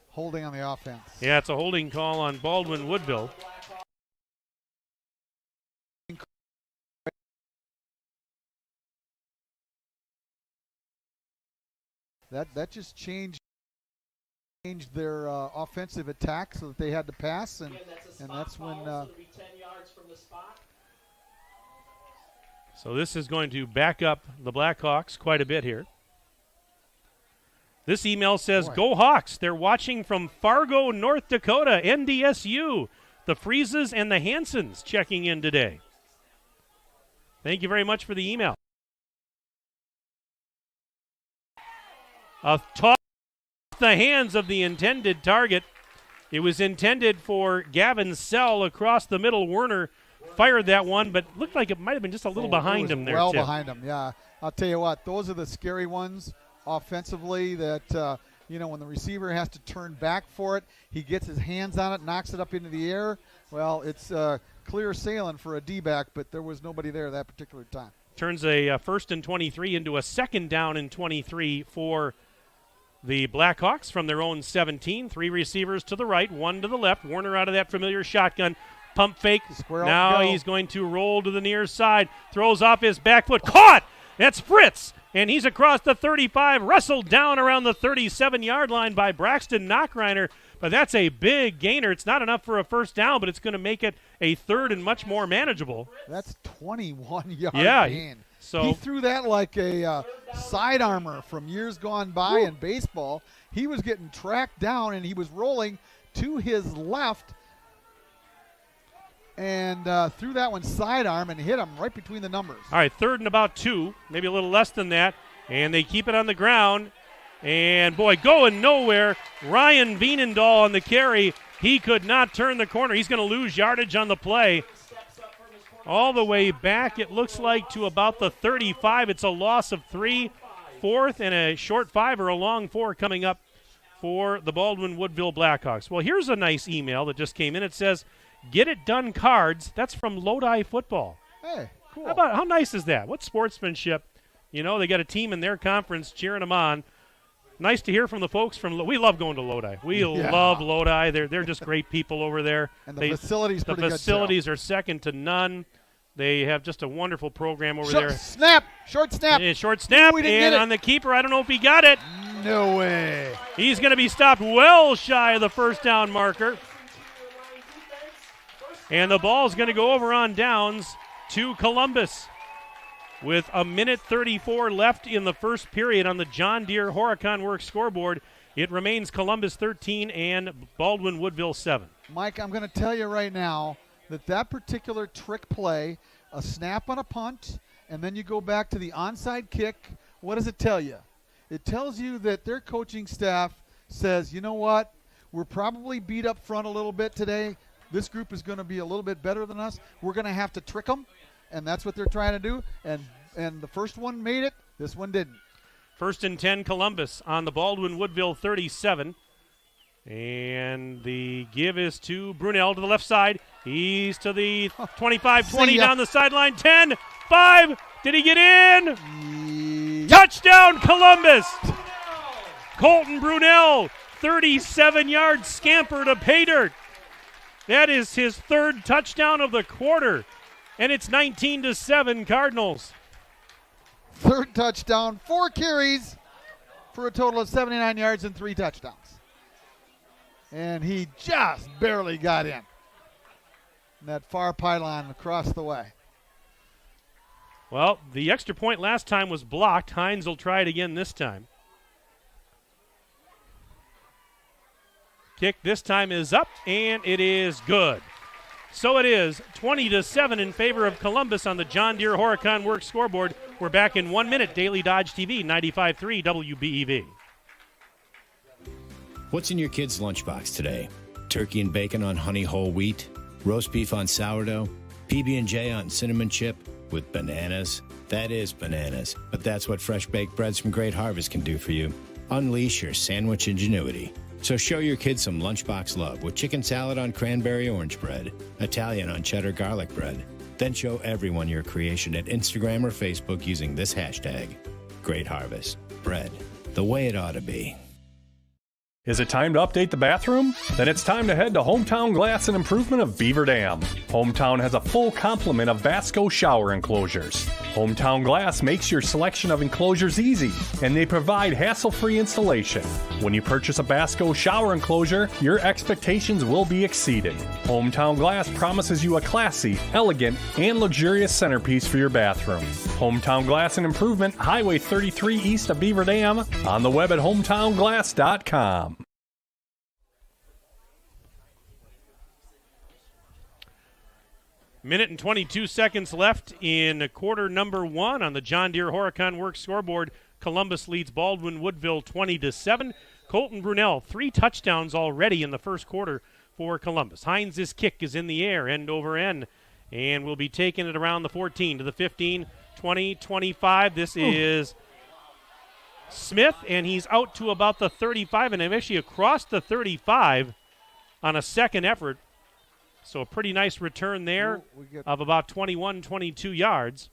Holding on the offense. Yeah, it's a holding call on Baldwin Woodville. That just changed their offensive attack so that they had to pass, and that's when. So this is going to back up the Blackhawks quite a bit here. This email says, "Go Hawks! They're watching from Fargo, North Dakota, NDSU. The Freezes and the Hansons checking in today." Thank you very much for the email. A toss off the hands of the intended target. It was intended for Gavin Sell across the middle. Werner fired that one, but looked like it might have been just a little behind him there. Well behind him, yeah. I'll tell you what, those are the scary ones offensively that, when the receiver has to turn back for it, he gets his hands on it, knocks it up into the air. Well, it's clear sailing for a D-back, but there was nobody there that particular time. Turns a 1st and 23 into a 2nd down and 23 for the Blackhawks from their own 17. 3 receivers to the right, 1 to the left. Werner out of that familiar shotgun. Pump fake. Now he's going to roll to the near side. Throws off his back foot. Caught! That's Fritz. And he's across the 35. Wrestled down around the 37-yard line by Braxton Knockreiner. But that's a big gainer. It's not enough for a first down, but it's going to make it a 3rd and much more manageable. That's 21-yard gain. So he threw that like a side armor from years gone by in baseball. He was getting tracked down, and he was rolling to his left and threw that one sidearm and hit him right between the numbers. All right, 3rd and about 2, maybe a little less than that, and they keep it on the ground. And, boy, going nowhere. Ryan Veenendahl on the carry. He could not turn the corner. He's going to lose yardage on the play. all the way back, it looks like, to about the 35. It's a loss of 3, fourth, and a short 5 or a long 4 coming up for the Baldwin Woodville Blackhawks. Well, here's a nice email that just came in. It says, "Get it done cards." That's from Lodi Football. Hey, cool. How nice is that? What sportsmanship. You know, they got a team in their conference cheering them on. Nice to hear from the folks from we love going to Lodi. We love Lodi. They're just great people over there. And the facilities pretty good, facilities are second to none. They have just a wonderful program over there. Short snap. Yeah, short snap, and on the keeper, I don't know if he got it. No way. He's going to be stopped well shy of the first down marker. And the ball's going to go over on downs to Columbus. With a minute 34 left in the first period on the John Deere Horicon Works scoreboard, it remains Columbus 13 and Baldwin Woodville 7. Mike, I'm going to tell you right now that particular trick play, a snap on a punt, and then you go back to the onside kick, what does it tell you? It tells you that their coaching staff says, you know what, we're probably beat up front a little bit today. This group is going to be a little bit better than us. We're going to have to trick them. And that's what they're trying to do. And the first one made it. This one didn't. First and 10, Columbus on the Baldwin Woodville 37. And the give is to Brunel to the left side. He's to the 25-20 down the sideline. 10, 5. Did he get in? Touchdown, Columbus! Colton Brunel, 37-yard scamper to pay dirt. That is his third touchdown of the quarter. And it's 19-7 Cardinals. Third touchdown, 4 carries for a total of 79 yards and 3 touchdowns. And he just barely got in. And that far pylon across the way. Well, the extra point last time was blocked. Hines will try it again this time. Kick this time is up, and it is good. So it is 20-7 in favor of Columbus on the John Deere Horicon Works scoreboard. We're back in 1 minute. Daily Dodge TV, 95.3 WBEV. What's in your kid's lunchbox today? Turkey and bacon on honey whole wheat? Roast beef on sourdough? PB&J on cinnamon chip? With bananas? That is bananas, but that's what fresh baked breads from Great Harvest can do for you. Unleash your sandwich ingenuity. So show your kids some lunchbox love with chicken salad on cranberry orange bread, Italian on cheddar garlic bread. Then show everyone your creation at Instagram or Facebook using this hashtag. Great Harvest. Bread. The way it ought to be. Is it time to update the bathroom? Then it's time to head to Hometown Glass and Improvement of Beaver Dam. Hometown has a full complement of Vasco shower enclosures. Hometown Glass makes your selection of enclosures easy, and they provide hassle-free installation. When you purchase a Vasco shower enclosure, your expectations will be exceeded. Hometown Glass promises you a classy, elegant, and luxurious centerpiece for your bathroom. Hometown Glass and Improvement, Highway 33 east of Beaver Dam, on the web at hometownglass.com. Minute and 22 seconds left in quarter number 1 on the John Deere Horicon Works scoreboard. Columbus leads Baldwin Woodville 20-7. Colton Brunel, 3 touchdowns already in the first quarter for Columbus. Hines' kick is in the air, end over end, and will be taking it around the 14 to the 15, 20, 25. This is Smith, and he's out to about the 35, and actually across the 35 on a second effort. So a pretty nice return there of about 21, 22 yards.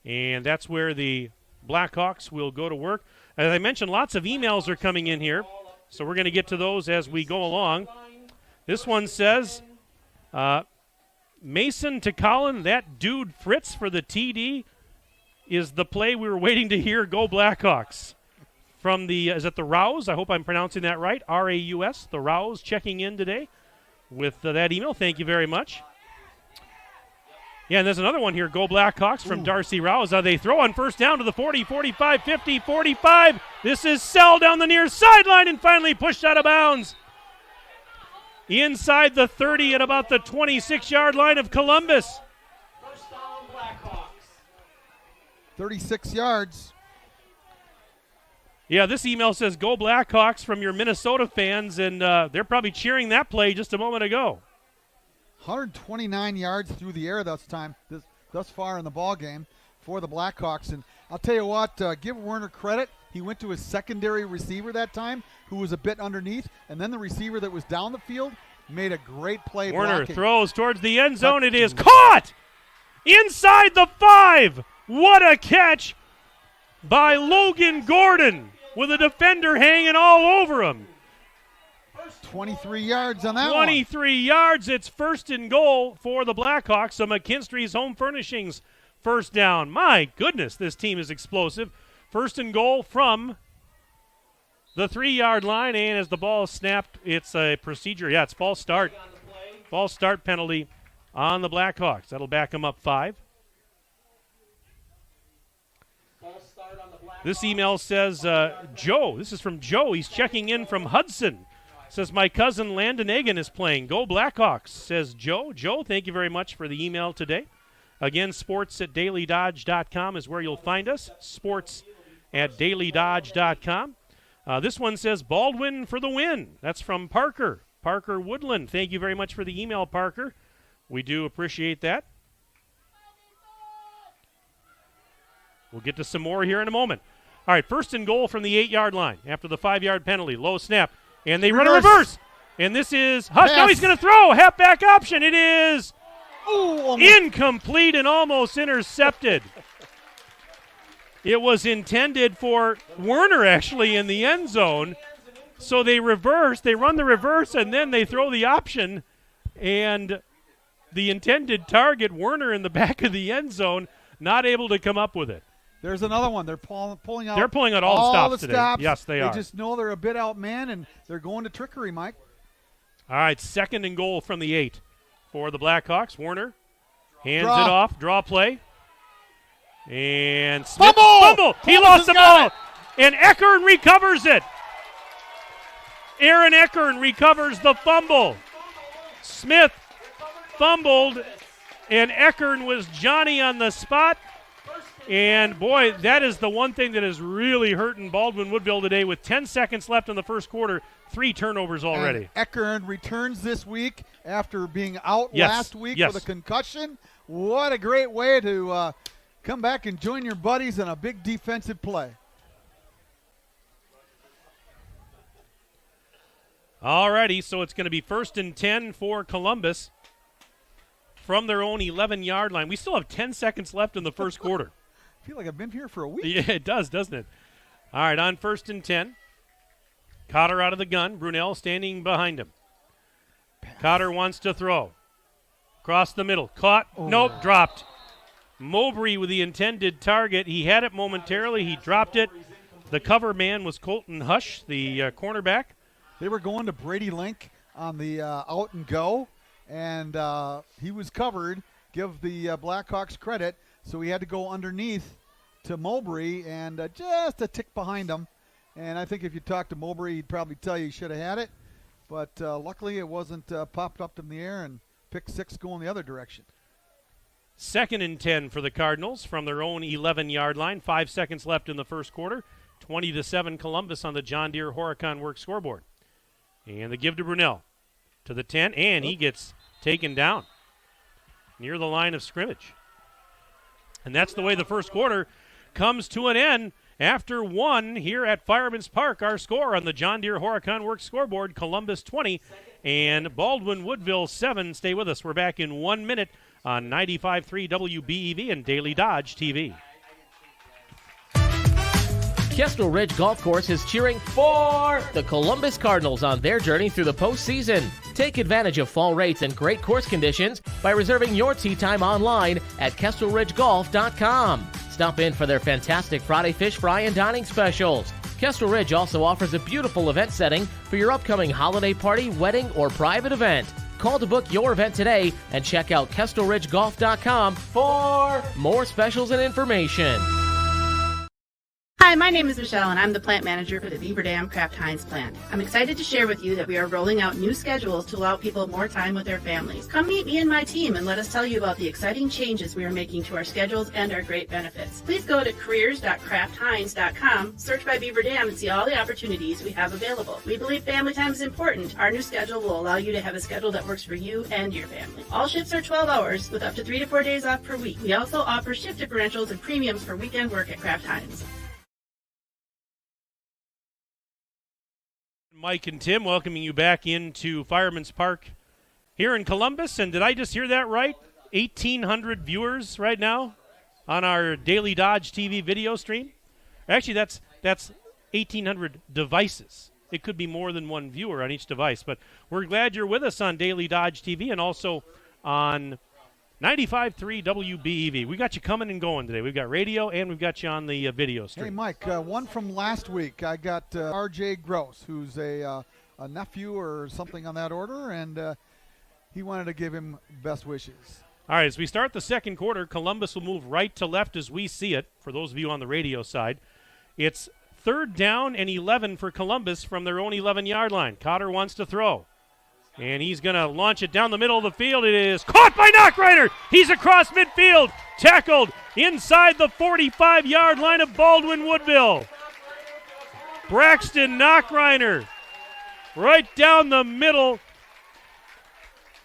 And that's where the Blackhawks will go to work. As I mentioned, lots of emails are coming in here, so we're going to get to those as we go along. This one says, Mason to Colin, that dude Fritz for the TD is the play we were waiting to hear. Go Blackhawks. From the, is it the Rouse? I hope I'm pronouncing that right. R-A-U-S, the Rouse checking in today with that email. Thank you very much. Yeah, and there's another one here. Go Blackhawks from Darcy Rouse. They throw on first down to the 40, 45, 50, 45. This is Sell down the near sideline and finally pushed out of bounds. Inside the 30 at about the 26-yard line of Columbus. First down, Blackhawks. 36 yards. Yeah, this email says, go Blackhawks from your Minnesota fans, and they're probably cheering that play just a moment ago. 129 yards through the air thus far in the ball game for the Blackhawks. And I'll tell you what, give Werner credit. He went to his secondary receiver that time, who was a bit underneath, and then the receiver that was down the field made a great play. Werner blocking. throws towards the end zone. It is caught inside the 5. What a catch by Logan Gordon with a defender hanging all over him. 23 yards on that 23 yards. It's first and goal for the Blackhawks. So McKinstry's Home Furnishings first down. My goodness, this team is explosive. First and goal from the 3-yard line, and as the ball is snapped, it's a procedure. Yeah, it's false start. False start penalty on the Blackhawks. That'll back them up 5. This email says, Joe, this is from Joe. He's checking in from Hudson. Says, my cousin Landon Egan is playing. Go Blackhawks, says Joe. Joe, thank you very much for the email today. Again, sports@dailydodge.com is where you'll find us. Sports@dailydodge.com. This one says, Baldwin for the win. That's from Parker. Parker Woodland. Thank you very much for the email, Parker. We do appreciate that. We'll get to some more here in a moment. All right, first and goal from the 8-yard line after the 5-yard penalty. Low snap. And they run a reverse. And this is Hush. Now he's going to throw. Halfback option. It is incomplete and almost intercepted. It was intended for Werner, actually, in the end zone. So they reverse. They run the reverse, and then they throw the option. And the intended target, Werner, in the back of the end zone, not able to come up with it. There's another one. They're pulling out. They're pulling out all the stops today. Yes, they are. They just know they're a bit outmanned, and they're going to trickery, Mike. All right, second and goal from the 8 for the Blackhawks. Werner hands it off. Draw play. And Smith fumble. He lost the ball. And Eckern recovers it. Aaron Eckern recovers the fumble. Smith fumbled, and Eckern was Johnny on the spot. And, boy, that is the one thing that is really hurting Baldwin Woodville today with 10 seconds left in the first quarter, 3 turnovers already. And Eckern returns this week after being out last week with a concussion. What a great way to come back and join your buddies in a big defensive play. All righty, so it's going to be 1st and 10 for Columbus from their own 11-yard line. We still have 10 seconds left in the first quarter. I feel like I've been here for a week. Yeah, it does, doesn't it? All right, on 1st and 10. Cotter out of the gun. Brunel standing behind him. Cotter wants to throw. Across the middle. Caught. Nope, dropped. Mowbray with the intended target. He had it momentarily. He dropped it. The cover man was Colton Hush, the cornerback. They were going to Brady Link on the out and go, and he was covered. Give the Blackhawks credit. So he had to go underneath to Mowbray and just a tick behind him. And I think if you talk to Mowbray, he'd probably tell you he should have had it. But luckily it wasn't popped up in the air and pick 6 going the other direction. 2nd and 10 for the Cardinals from their own 11-yard line. 5 seconds left in the first quarter. 20-7 Columbus on the John Deere Horicon Works scoreboard. And the give to Brunel to the 10, and he gets taken down near the line of scrimmage. And that's the way the first quarter comes to an end. After 1 here at Fireman's Park, our score on the John Deere Horicon Works scoreboard, Columbus 20 and Baldwin Woodville 7. Stay with us. We're back in 1 minute on 95.3 WBEV and Daily Dodge TV. Kestrel Ridge Golf Course is cheering for the Columbus Cardinals on their journey through the postseason. Take advantage of fall rates and great course conditions by reserving your tee time online at KestrelRidgeGolf.com. Stop in for their fantastic Friday fish fry and dining specials. Kestrel Ridge also offers a beautiful event setting for your upcoming holiday party, wedding, or private event. Call to book your event today and check out KestrelRidgeGolf.com for more specials and information. Hi, my name is Michelle, and I'm the plant manager for the Beaver Dam Kraft Heinz plant. I'm excited to share with you that we are rolling out new schedules to allow people more time with their families. Come meet me and my team and let us tell you about the exciting changes we are making to our schedules and our great benefits. Please go to careers.kraftheinz.com, search by Beaver Dam, and see all the opportunities we have available. We believe family time is important. Our new schedule will allow you to have a schedule that works for you and your family. All shifts are 12 hours with up to 3 to 4 days off per week. We also offer shift differentials and premiums for weekend work at Kraft Heinz. Mike and Tim welcoming you back into Fireman's Park here in Columbus. And did I just hear that right? 1,800 viewers right now on our Daily Dodge TV video stream. Actually, that's 1,800 devices. It could be more than one viewer on each device. But we're glad you're with us on Daily Dodge TV and also on 95.3 WBEV. We got you coming and going today. We've got radio and we've got you on the video stream. Hey, Mike, one from last week. I got R.J. Gross, who's a nephew or something on that order, and he wanted to give him best wishes. All right, as we start the second quarter, Columbus will move right to left as we see it, for those of you on the radio side. It's 3rd down and 11 for Columbus from their own 11-yard line. Cotter wants to throw. And he's going to launch it down the middle of the field. It is caught by Knockreiner. He's across midfield. Tackled inside the 45-yard line of Baldwin Woodville. Braxton Knockreiner right down the middle.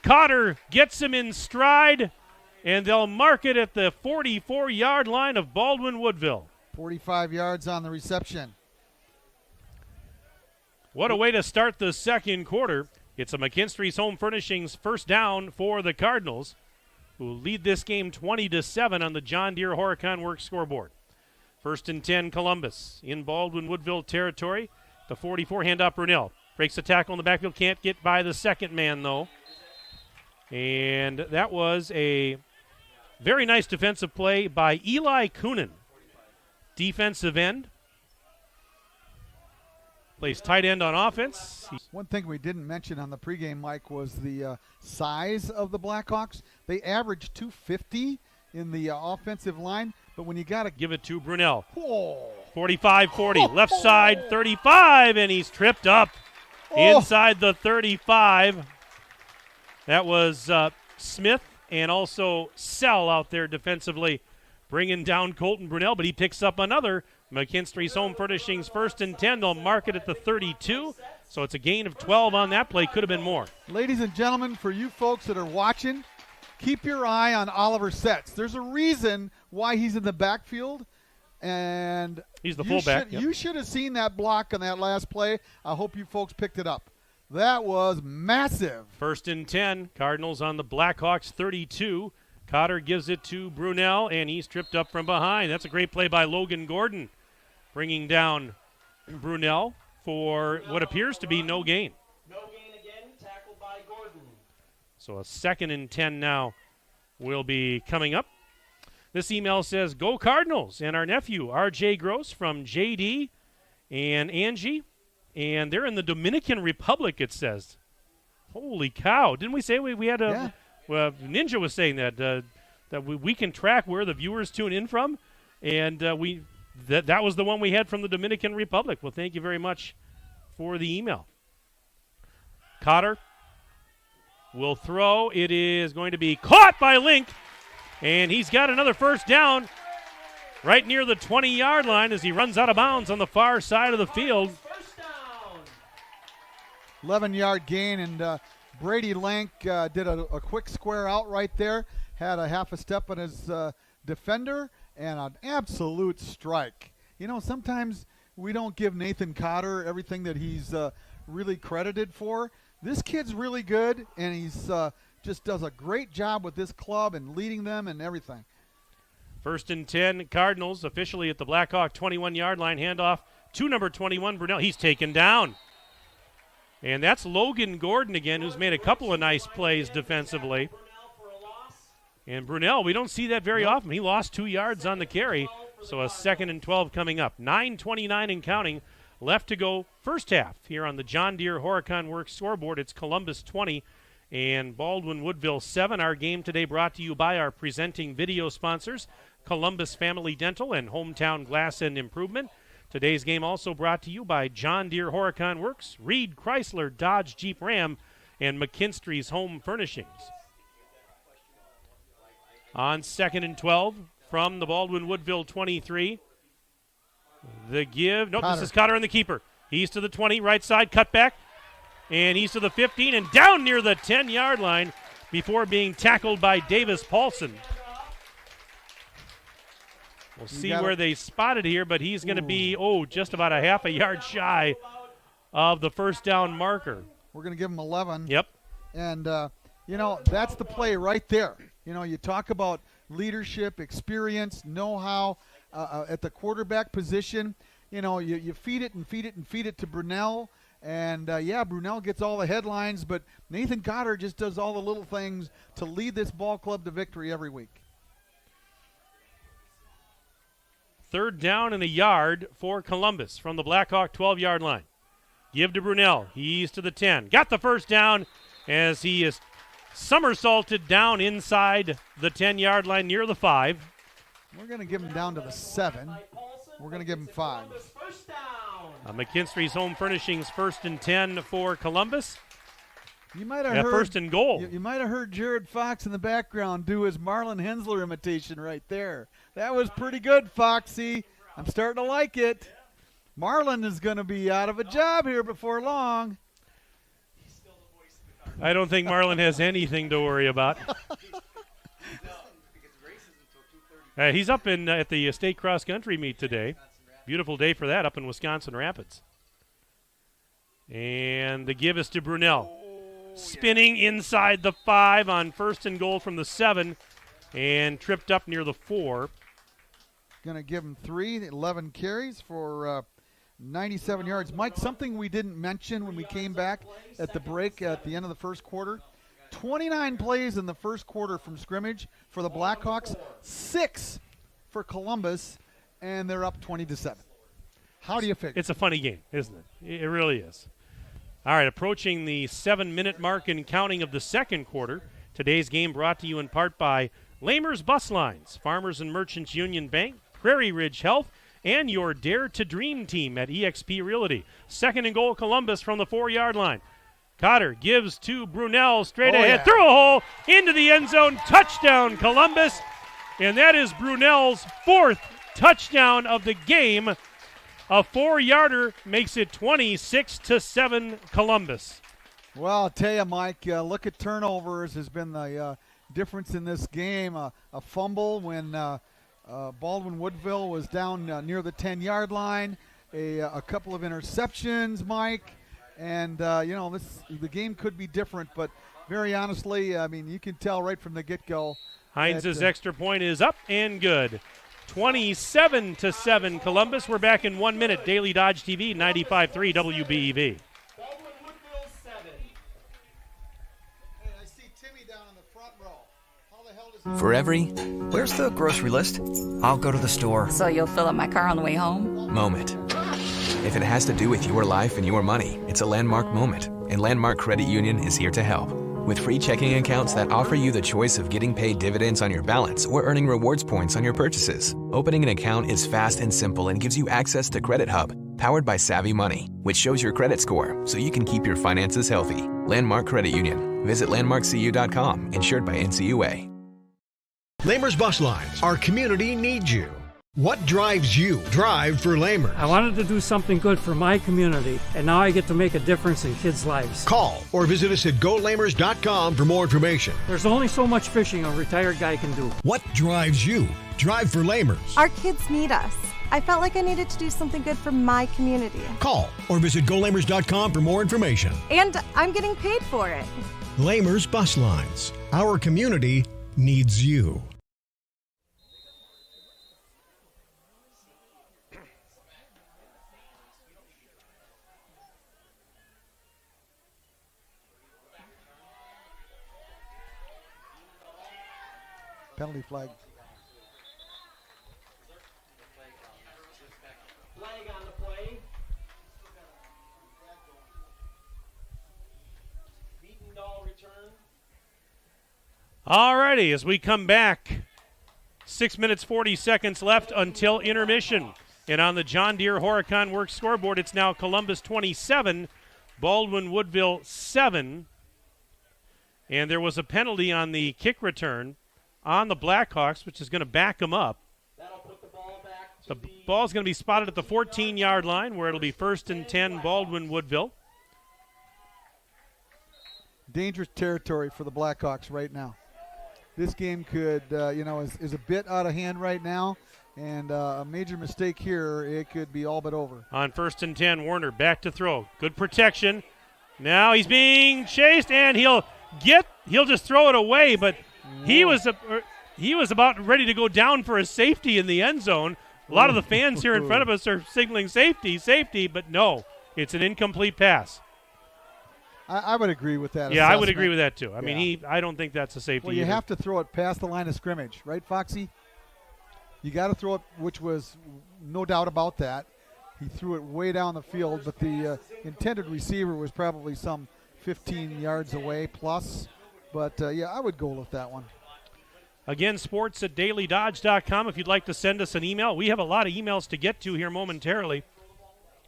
Cotter gets him in stride, and they'll mark it at the 44-yard line of Baldwin Woodville. 45 yards on the reception. What a way to start the second quarter. It's a McKinstry's Home Furnishings first down for the Cardinals, who lead this game 20-7 on the John Deere Horicon Works scoreboard. 1st and 10, Columbus in Baldwin Woodville territory. The 44 handoff Brunel. Breaks the tackle in the backfield, can't get by the second man though. And that was a very nice defensive play by Eli Coonan. Defensive end. Plays tight end on offense. One thing we didn't mention on the pregame, Mike, was the size of the Blackhawks. They average 250 in the offensive line, but when you got to give it to Brunel. 45-40, left side 35, and he's tripped up inside the 35. That was Smith and also Sell out there defensively bringing down Colton Brunel, but he picks up another. McKinstry's Home Furnishings 1st and 10. They'll mark it at the 32, so it's a gain of 12 on that play. Could have been more. Ladies and gentlemen, for you folks that are watching, keep your eye on Oliver Setz. There's a reason why he's in the backfield, and he's the fullback. You should have seen that block on that last play. I hope you folks picked it up. That was massive. 1st and 10. Cardinals on the Blackhawks 32. Cotter gives it to Brunel, and he's tripped up from behind. That's a great play by Logan Gordon, bringing down Brunel for what appears to be no gain. No gain again, tackled by Gordon. So a 2nd and 10 now will be coming up. This email says, "Go Cardinals," and our nephew, R.J. Gross from J.D. and Angie, and they're in the Dominican Republic, it says. Holy cow. Didn't we say we had a... Yeah. Well, Ninja was saying that we can track where the viewers tune in from, and that was the one we had from the Dominican Republic. Well, thank you very much for the email. Cotter will throw. It is going to be caught by Link, and he's got another first down right near the 20-yard line as he runs out of bounds on the far side of the field. 11-yard gain, and Brady Lank did a quick square out right there, had a half a step on his defender, and an absolute strike. You know, sometimes we don't give Nathan Cotter everything that he's really credited for. This kid's really good, and he's just does a great job with this club and leading them and everything. 1st and 10, Cardinals officially at the Blackhawk 21-yard line. Handoff to number 21, Brunel. He's taken down. And that's Logan Gordon again, who's made a couple of nice plays defensively. And Brunel, we don't see that very often. He lost 2 yards on the carry, so a 2nd and 12 coming up. 9:29 and counting left to go first half here on the John Deere Horicon Works scoreboard. It's Columbus 20 and Baldwin Woodville 7. Our game today brought to you by our presenting video sponsors, Columbus Family Dental and Hometown Glass and Improvement. Today's game also brought to you by John Deere Horicon Works, Reed Chrysler Dodge Jeep Ram, and McKinstry's Home Furnishings. On 2nd and 12 from the Baldwin Woodville 23. The give. Nope, this is Cotter and the keeper. He's to the 20, right side, cut back. And he's to the 15 and down near the 10-yard line before being tackled by Davis Paulson. We'll see where they spotted here, but he's going to be, just about a half a yard shy of the first down marker. We're going to give him 11. Yep. And, that's the play right there. You talk about leadership, experience, know-how at the quarterback position. You feed it and feed it and feed it to Brunell. And, Brunell gets all the headlines, but Nathan Cotter just does all the little things to lead this ball club to victory every week. 3rd down and a yard for Columbus from the Blackhawk 12-yard line. Give to Brunell. He's to the 10. Got the first down as he is somersaulted down inside the 10-yard line near the 5. We're going to give him down to the 7. We're going to give him 5. McKinstry's Home Furnishings 1st and 10 for Columbus. You might have heard 1st and goal. You might have heard Jared Fox in the background do his Marlon Hensler imitation right there. That was pretty good, Foxy. I'm starting to like it. Marlon is going to be out of a job here before long. I don't think Marlon has anything to worry about. He's up at the state cross country meet today. Beautiful day for that up in Wisconsin Rapids. And the give is to Brunell. Spinning inside the 5 on 1st and goal from the 7 and tripped up near the 4. Going to give him 11 carries for 97 yards. Mike, something we didn't mention when we came back at the break at the end of the first quarter. 29 plays in the first quarter from scrimmage for the Blackhawks, 6 for Columbus, and they're up 20-7. How do you figure? It's a funny game, isn't it? It really is. All right, approaching the 7-minute mark and counting of the second quarter. Today's game brought to you in part by Lamer's Bus Lines, Farmers and Merchants Union Bank, Prairie Ridge Health, and your Dare to Dream team at eXp Realty. 2nd and goal, Columbus from the 4-yard line. Cotter gives to Brunell straight ahead, through a hole, into the end zone, touchdown Columbus. And that is Brunell's 4th touchdown of the game. A 4-yarder makes it 26-7 Columbus. Well, I'll tell you, Mike, look at turnovers has been the difference in this game. A fumble when Baldwin Woodville was down near the 10-yard line. A couple of interceptions, Mike. And, the game could be different, but very honestly, you can tell right from the get-go. Hines' extra point is up and good. 27-7 Columbus. We're back in 1 minute. Daily Dodge TV, 95.3 WBEV. For every, where's the grocery list? I'll go to the store. So you'll fill up my car on the way home? Moment. If it has to do with your life and your money, it's a Landmark moment, and Landmark Credit Union is here to help. With free checking accounts that offer you the choice of getting paid dividends on your balance or earning rewards points on your purchases. Opening an account is fast and simple and gives you access to Credit Hub, powered by Savvy Money, which shows your credit score so you can keep your finances healthy. Landmark Credit Union. Visit landmarkcu.com, insured by NCUA. Lamer's Bus Lines. Our community needs you. What drives you? Drive for Lamer. I wanted to do something good for my community, and now I get to make a difference in kids' lives. Call or visit us at golamers.com for more information. There's only so much fishing a retired guy can do. What drives you? Drive for Lamers. Our kids need us. I felt like I needed to do something good for my community. Call or visit golamers.com for more information. And I'm getting paid for it. Lamer's Bus Lines. Our community needs you. Penalty flag. Flag on the play. Beatondahl return. All righty, as we come back, 6 minutes, 40 seconds left until intermission. And on the John Deere Horicon Works scoreboard, it's now Columbus 27, Baldwin Woodville 7. And there was a penalty on the kick return on the Blackhawks, which is going to back them up. The ball's going to be spotted at the 14-yard line, where it'll be 1st and 10, Baldwin Woodville. Dangerous territory for the Blackhawks right now. This game could, is a bit out of hand right now, and a major mistake here, it could be all but over. On 1st and 10, Warner back to throw. Good protection. Now he's being chased, and he'll just throw it away, but he was about ready to go down for a safety in the end zone. A lot of the fans here in front of us are signaling safety, but no, it's an incomplete pass. I would agree with that. Yeah, I would agree with that too. I mean, I don't think that's a safety. Well, you either. have to throw it past the line of scrimmage, right, Foxy? You got to throw it, which was no doubt about that. He threw it way down the field, but the intended receiver was probably some 15 yards away plus. But, I would go with that one. Again, sports@dailydodge.com if you'd like to send us an email. We have a lot of emails to get to here momentarily.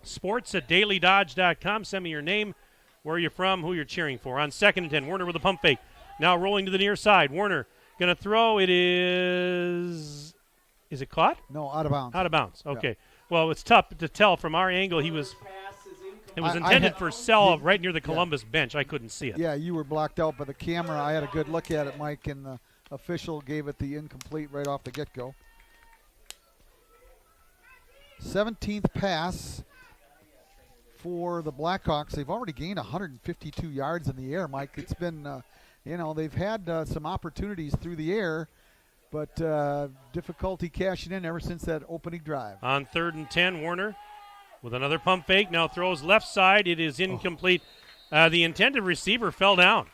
Sports@dailydodge.com. Send me your name, where you're from, who you're cheering for. On 2nd and 10, Warner with a pump fake. Now rolling to the near side. Warner going to throw. It is it caught? No, out of bounds. Out of bounds. Okay. Yeah. Well, it's tough to tell from our angle. It was intended for Sell right near the Columbus bench. I couldn't see it. Yeah, you were blocked out by the camera. I had a good look at it, Mike, and the official gave it the incomplete right off the get-go. 17th pass for the Blackhawks. They've already gained 152 yards in the air, Mike. It's been, they've had some opportunities through the air, but difficulty cashing in ever since that opening drive. On 3rd and 10, Warner with another pump fake. Now throws left side. It is incomplete. The intended receiver fell down.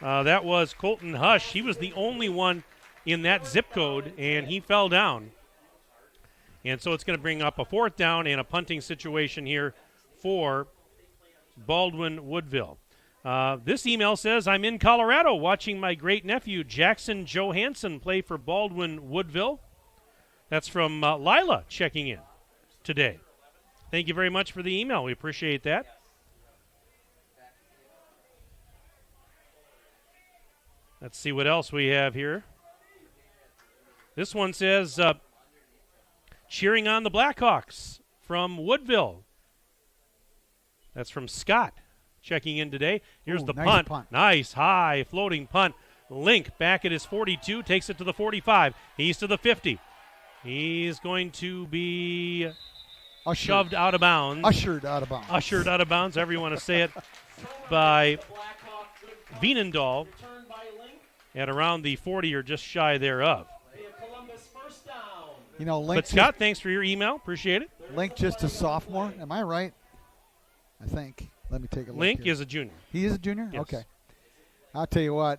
That was Colton Hush. He was the only one in that zip code, and he fell down. And so it's going to bring up a 4th down and a punting situation here for Baldwin Woodville. This email says, I'm in Colorado watching my great-nephew Jackson Johansson play for Baldwin Woodville. That's from Lila checking in today. Thank you very much for the email. We appreciate that. Let's see what else we have here. This one says, cheering on the Blackhawks from Woodville. That's from Scott checking in today. Here's the nice punt. Nice, high, floating punt. Link back at his 42, takes it to the 45. He's to the 50. He's going to be shoved out of bounds. Ushered out of bounds. Ushered out of bounds, however you want to say it, by Veenendahl at around the 40 or just shy thereof. Link. But Scott, thanks for your email. Appreciate it. Link just a sophomore. Am I right? I think. Let me take a look. Link here. is a junior. He is a junior? Yes. Okay. I'll tell you what,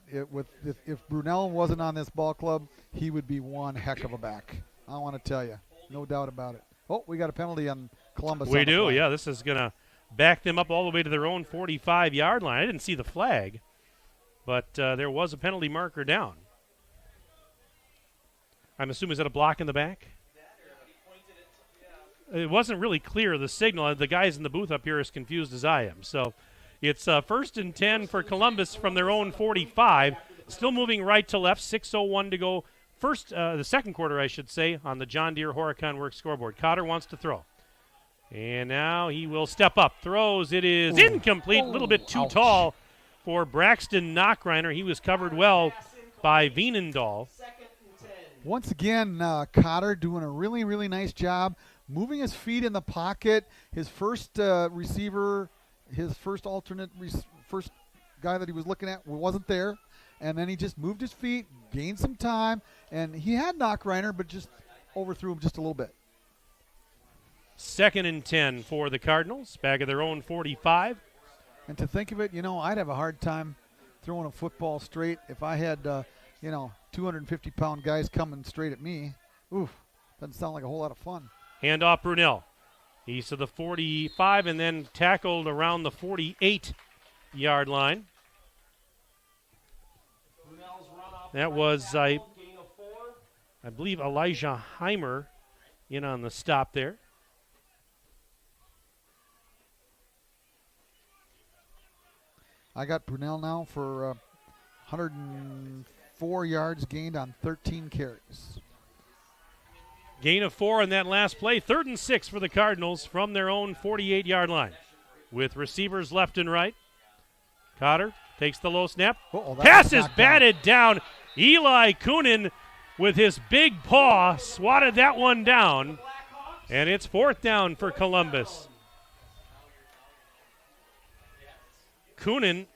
if Brunel wasn't on this ball club, he would be one heck of a back. I want to tell you. No doubt about it. Oh, we got a penalty on Columbus. We do, flag. yeah. This is going to back them up all the way to their own 45-yard line. I didn't see the flag, but there was a penalty marker down. I'm assuming, is that a block in the back? It wasn't really clear, the signal. The guys in the booth up here are as confused as I am. So it's 1st and 10 for Columbus from their own 45. Still moving right to left, 6:01 to go. The second quarter, I should say, on the John Deere Horicon Works scoreboard. Cotter wants to throw. And now he will step up. Throws. It is incomplete. A little bit too tall for Braxton Knockreiner. He was covered well by Veenendahl. Once again, Cotter doing a really, really nice job moving his feet in the pocket. His first receiver, his first alternate, first guy that he was looking at wasn't there. And then he just moved his feet, gained some time, and he had Knockreiner, but just overthrew him just a little bit. 2nd and 10 for the Cardinals, back at their own 45. And to think of it, I'd have a hard time throwing a football straight if I had, 250-pound guys coming straight at me. Oof, doesn't sound like a whole lot of fun. Handoff Brunel. He's to the 45 and then tackled around the 48-yard line. That was, I believe, Elijah Heimer in on the stop there. I got Brunel now for 104 yards gained on 13 carries. Gain of 4 on that last play. 3rd and 6 for the Cardinals from their own 48-yard line. With receivers left and right. Cotter takes the low snap. Pass is batted down. Eli Coonan with his big paw swatted that one down. And it's 4th down for Columbus. Coonan,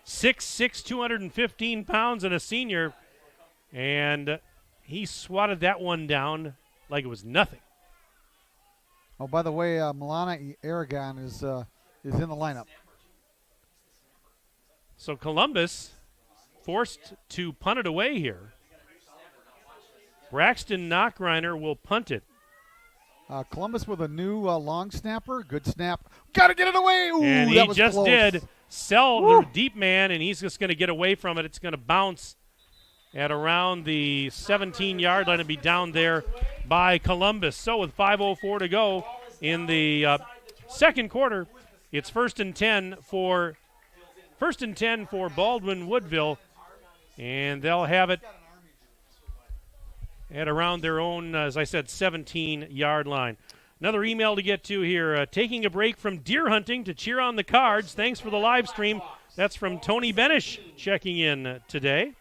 6'6", 215 pounds, and a senior. And he swatted that one down like it was nothing. Oh, by the way, Milana Aragon is in the lineup. So Columbus forced to punt it away here. Braxton Knockreiner will punt it. Columbus with a new long snapper. Good snap. Got to get it away. Ooh, and he that was just close. did. Sell the deep man, and he's just going to get away from it. It's going to bounce at around the 17-yard line and be down there by Columbus. So with 5:04 to go in the second quarter, it's 1st and 10 for Baldwin Woodville, and they'll have it at around their own, as I said, 17-yard line. Another email to get to here. Taking a break from deer hunting to cheer on the Cards. Thanks for the live stream. That's from Tony Benish checking in today.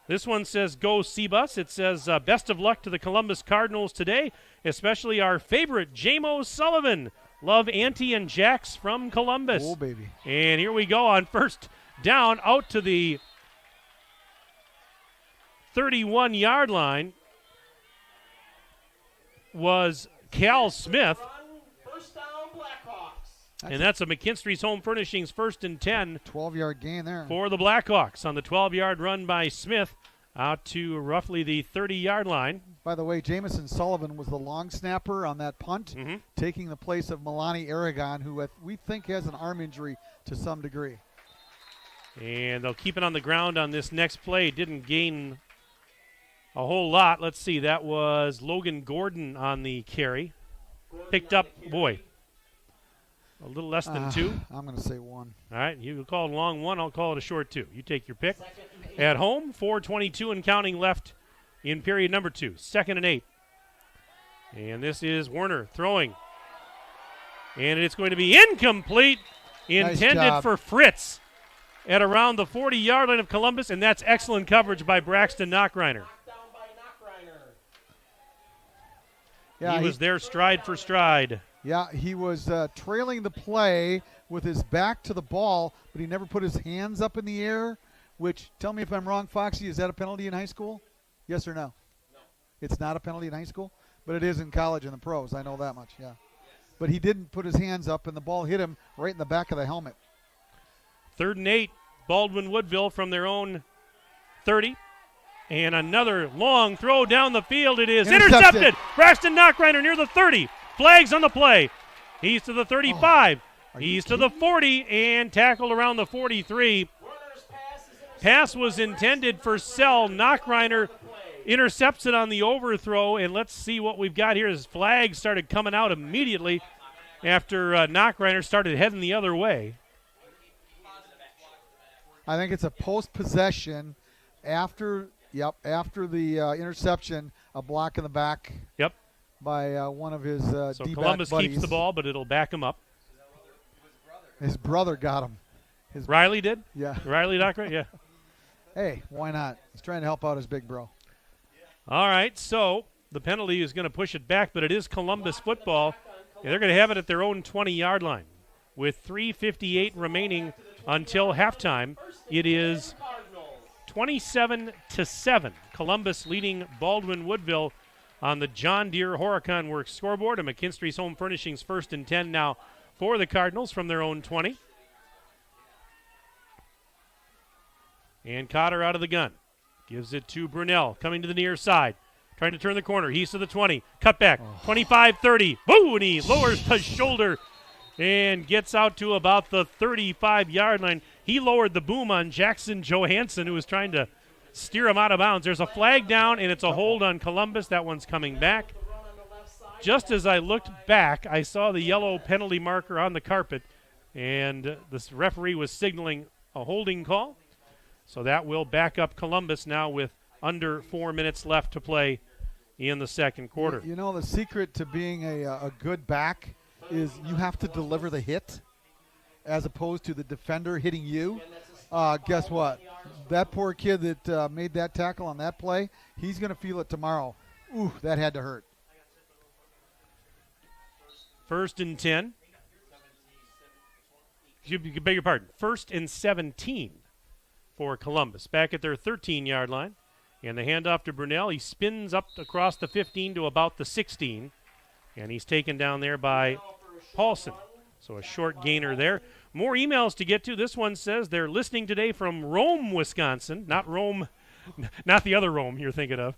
This one says, go Seabus. It says, best of luck to the Columbus Cardinals today, especially our favorite, J-Mo Sullivan. Love Auntie and Jax from Columbus. Oh, baby. And here we go on 1st down out to the 31-yard line was Cal Smith. And that's a McKinstry's Home Furnishings 1st and 10. 12-yard gain there. For the Blackhawks on the 12-yard run by Smith out to roughly the 30-yard line. By the way, Jamison Sullivan was the long snapper on that punt, taking the place of Milani Aragon, who we think has an arm injury to some degree. And they'll keep it on the ground on this next play. Didn't gain a whole lot. Let's see. That was Logan Gordon on the carry. Picked up, a little less than 2. I'm going to say 1. All right. You call it a long 1. I'll call it a short 2. You take your pick. At home, 4:22 and counting left in period number 2. 2nd and 8. And this is Werner throwing. And it's going to be incomplete. Intended for Fritz at around the 40-yard line of Columbus. And that's excellent coverage by Braxton Knockreiner. Yeah, he was there stride for stride. Yeah, he was trailing the play with his back to the ball, but he never put his hands up in the air, which, tell me if I'm wrong, Foxy, is that a penalty in high school? Yes or no? No. It's not a penalty in high school? But it is in college and the pros. I know that much, yeah. But he didn't put his hands up, and the ball hit him right in the back of the helmet. 3rd and 8, Baldwin Woodville from their own 30. And another long throw down the field. It is intercepted. Braxton Knockreiner near the 30. Flags on the play. He's to the 35. He's to the 40 and tackled around the 43. Pass was intended for Sell. Knockreiner intercepts it on the overthrow. And let's see what we've got here. His flags started coming out immediately after Knockreiner started heading the other way. I think it's a post-possession after the interception, a block in the back. Yep. By one of his so D-back Columbus buddies. keeps the ball, but it'll back him up. His brother got him. Riley did? Yeah. Riley Knockreiner? Yeah. Hey, why not? He's trying to help out his big bro. All right, so the penalty is going to push it back, but it is Columbus football. And they're going to have it at their own 20-yard line. With 3:58 remaining until halftime, it is 27-7. Columbus leading Baldwin Woodville on the John Deere Horicon Works scoreboard. And McKinstry's Home Furnishings 1st and 10 now for the Cardinals from their own 20. And Cotter out of the gun. Gives it to Brunel, coming to the near side. Trying to turn the corner. He's to the 20. Cut back. 25-30. Boo! And he lowers his shoulder and gets out to about the 35-yard line. He lowered the boom on Jackson Johansson, who was trying to steer him out of bounds. There's a flag down, and it's a hold on Columbus. That one's coming back. Just as I looked back, I saw the yellow penalty marker on the carpet, and the referee was signaling a holding call. So that will back up Columbus now with under 4 minutes left to play in the second quarter. You know, the secret to being a good back is you have to deliver the hit as opposed to the defender hitting you. Guess what? That poor kid that made that tackle on that play, he's going to feel it tomorrow. Ooh, that had to hurt. 1st and 10. You beg your pardon. 1st and 17 for Columbus. Back at their 13-yard line. And the handoff to Brunel. He spins up across the 15 to about the 16. And he's taken down there by Paulson. So a short gainer there. More emails to get to. This one says they're listening today from Rome, Wisconsin. Not Rome, not the other Rome you're thinking of.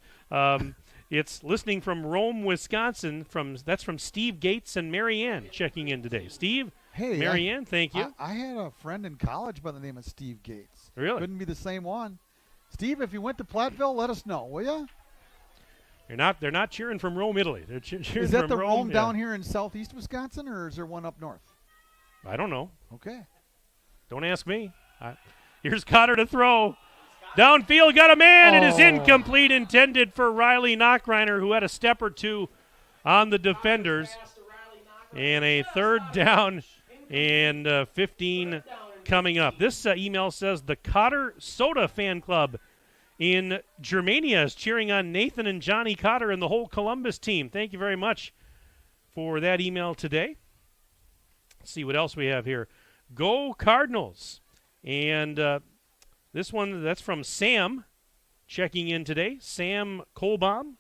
It's listening from Rome, Wisconsin. That's from Steve Gates and Marianne checking in today. Steve, hey, Marianne, thank you. I had a friend in college by the name of Steve Gates. Really? Couldn't be the same one. Steve, if you went to Platteville, let us know, will you? They're not cheering from Rome, Italy. They're cheering Is that from the Rome yeah. down here in southeast Wisconsin, or is there one up north? I don't know. Okay. Don't ask me. Here's Cotter to throw. Downfield, got a man. It is incomplete, intended for Riley Knockreiner, who had a step or two on the defenders. And a 3rd down and 15 coming up. This email says the Cotter Soda Fan Club in Germania is cheering on Nathan and Johnny Cotter and the whole Columbus team. Thank you very much for that email today. Let's see what else we have here. Go Cardinals. And this one, that's from Sam checking in today. Sam Kolbaum.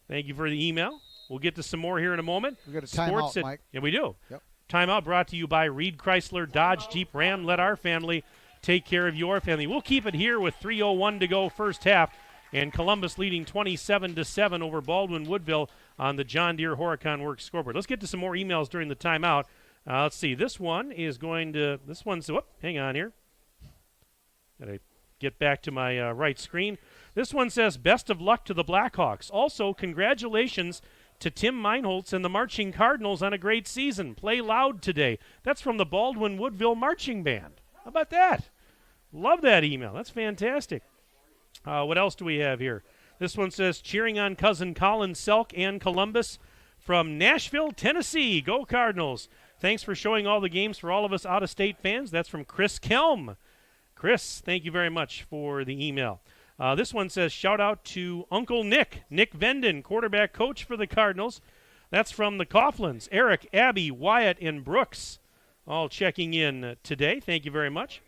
Thank you for the email. We'll get to some more here in a moment. We got a timeout, Mike. Yeah, we do. Yep. Timeout brought to you by Reed Chrysler, Dodge, Jeep, Ram. Let our family take care of your family. We'll keep it here with 3:01 to go first half, and Columbus leading 27-7 over Baldwin Woodville on the John Deere Horicon Works scoreboard. Let's get to some more emails during the timeout. Let's see. This one's hang on here. Got to get back to my right screen. This one says, best of luck to the Blackhawks. Also, congratulations to Tim Meinholtz and the Marching Cardinals on a great season. Play loud today. That's from the Baldwin Woodville Marching Band. How about that? Love that email. That's fantastic. What else do we have here? This one says, cheering on cousin Colin Selk and Columbus from Nashville, Tennessee. Go Cardinals. Thanks for showing all the games for all of us out-of-state fans. That's from Chris Kelm. Chris, thank you very much for the email. This one says, shout out to Uncle Nick Venden, quarterback coach for the Cardinals. That's from the Coughlins. Eric, Abby, Wyatt, and Brooks all checking in today. Thank you very much.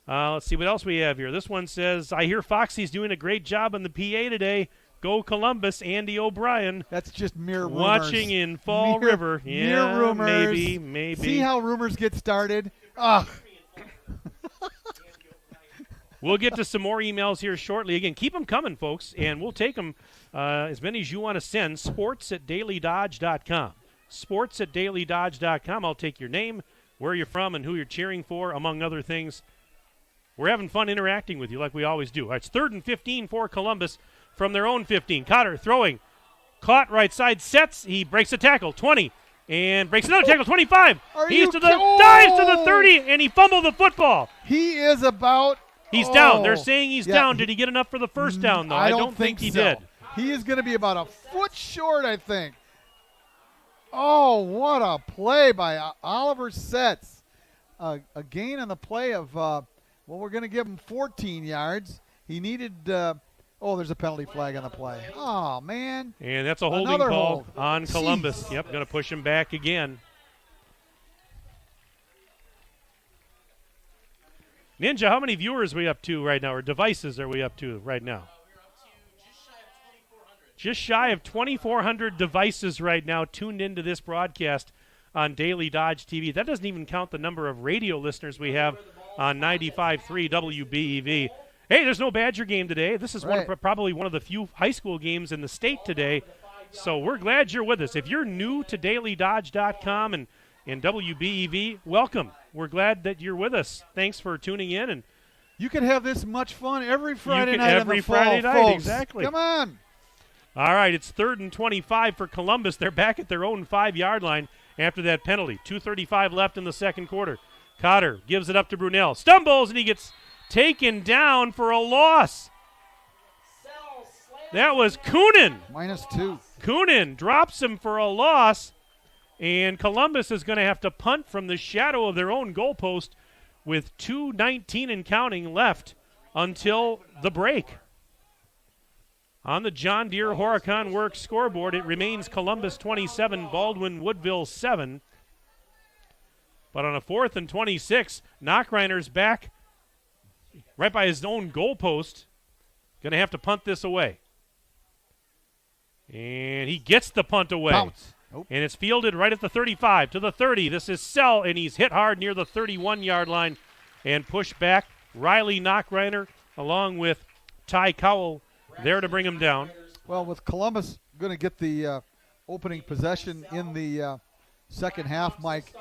Let's see what else we have here. This one says, I hear Foxy's doing a great job on the PA today. Go Columbus, Andy O'Brien. That's just mere rumors. Watching in Fall River. Yeah, mere rumors. Maybe. See how rumors get started? Ugh. We'll get to some more emails here shortly. Again, keep them coming, folks, and we'll take them as many as you want to send. sports@dailydodge.com. sports@dailydodge.com. I'll take your name, where you're from, and who you're cheering for, among other things. We're having fun interacting with you like we always do. All right, it's 3rd and 15 for Columbus from their own 15. Cotter throwing. Caught right side, sets. He breaks a tackle, 20, and breaks another tackle, 25. Dives to the 30, and he fumbled the football. He is about... He's down. They're saying he's down. Did he get enough for the first down, though? I don't think he so. did. He is going to be about a foot short, I think. Oh, what a play by Oliver Setz. A gain on the play of, we're going to give him 14 yards. He needed, there's a penalty flag on the play. Oh, man. And that's a holding call on Columbus. Jeez. Yep, going to push him back again. Ninja, how many viewers are we up to right now, or devices are we up to right now? We're up to just shy of 2,400 devices right now tuned into this broadcast on Daily Dodge TV. That doesn't even count the number of radio listeners we have on 95.3 WBEV. Hey, there's no Badger game today. This is probably one of the few high school games in the state today. So we're glad you're with us. If you're new to dailydodge.com and WBEV, welcome. We're glad that you're with us. Thanks for tuning in and You could have this much fun every Friday night every in the fall, Friday night, folks. exactly. Come on. All right, it's 3rd and 25 for Columbus. They're back at their own 5-yard line after that penalty. 2:35 left in the second quarter. Cotter gives it up to Brunel. Stumbles, and he gets taken down for a loss. That was Coonan. -2. Coonan drops him for a loss, and Columbus is going to have to punt from the shadow of their own goalpost with 2:19 and counting left until the break. On the John Deere Horicon Works scoreboard, it remains Columbus 27, Baldwin Woodville 7. But on a 4th and 26, Knockreiner's back right by his own goalpost. Going to have to punt this away. And he gets the punt away. Bounce. Nope. And it's fielded right at the 35 to the 30. This is Sell, and he's hit hard near the 31-yard line and pushed back. Riley Knockreiner along with Ty Cowell there to bring him down. Well, with Columbus going to get the opening possession in the second half, Mike,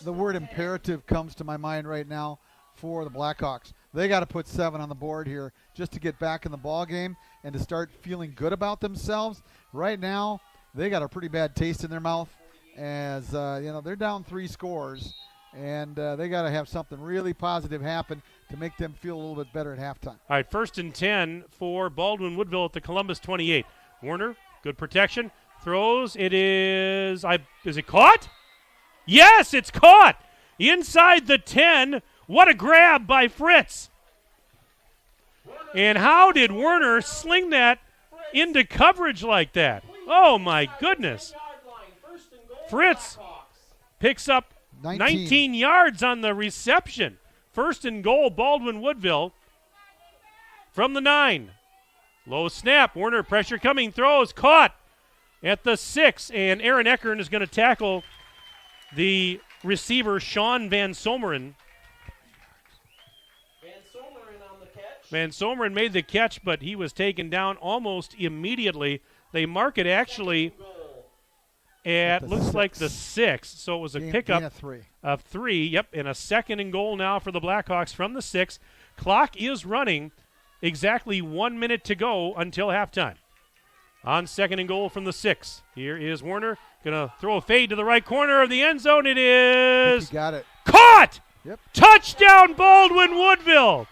the word imperative comes to my mind right now for the Blackhawks. They got to put 7 on the board here just to get back in the ball game and to start feeling good about themselves. Right now, they got a pretty bad taste in their mouth as they're down 3 scores, and they got to have something really positive happen to make them feel a little bit better at halftime. All right, 1st and 10 for Baldwin Woodville at the Columbus 28. Werner, good protection, throws. Is it caught? Yes, it's caught inside the 10. What a grab by Fritz. And how did Werner sling that into coverage like that? Oh, my goodness. Fritz picks up 19 yards on the reception. 1st and goal, Baldwin Woodville from the 9. Low snap. Werner, pressure coming, throws, caught at the 6. And Aaron Eckern is going to tackle the receiver, Sean Van Someren. Van Someren made the catch, but he was taken down almost immediately. They mark it actually at looks like the 6, so it was a pickup of 3. Yep, and a 2nd and goal now for the Blackhawks from the 6. Clock is running. Exactly 1 minute to go until halftime. On 2nd and goal from the 6. Here is Werner. Going to throw a fade to the right corner of the end zone. It is got it. Caught! Yep. Touchdown, Baldwin Woodville.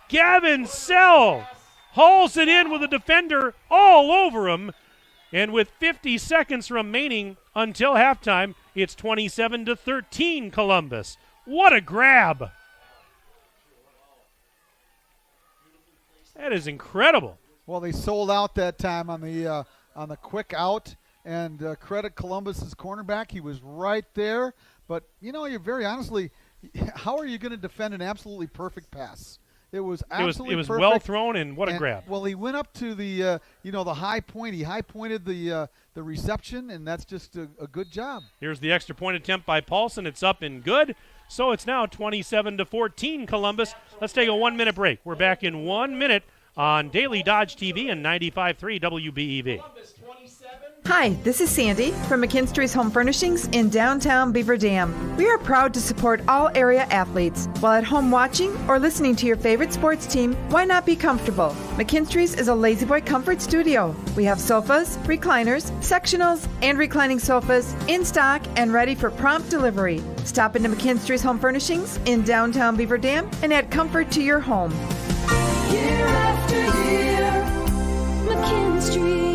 Gavin Sell hauls it in with a defender all over him. And with 50 seconds remaining until halftime, it's 27-13 Columbus. What a grab. That is incredible. Well, they sold out that time on the quick out, and credit Columbus's cornerback. He was right there. But, you're very honestly, how are you going to defend an absolutely perfect pass? It was absolutely it was perfect. well thrown, and what a grab. Well, he went up to the the high point. He high pointed the reception, and that's just a good job. Here's the extra point attempt by Paulson. It's up and good. So it's now 27-14 Columbus. Let's take a 1-minute break. We're back in 1 minute on Daily Dodge TV and 95.3 WBEV. Hi, this is Sandy from McKinstry's Home Furnishings in downtown Beaver Dam. We are proud to support all area athletes. While at home watching or listening to your favorite sports team, why not be comfortable? McKinstry's is a lazy boy comfort studio. We have sofas, recliners, sectionals, and reclining sofas in stock and ready for prompt delivery. Stop into McKinstry's Home Furnishings in downtown Beaver Dam and add comfort to your home. Year after year, McKinstry's.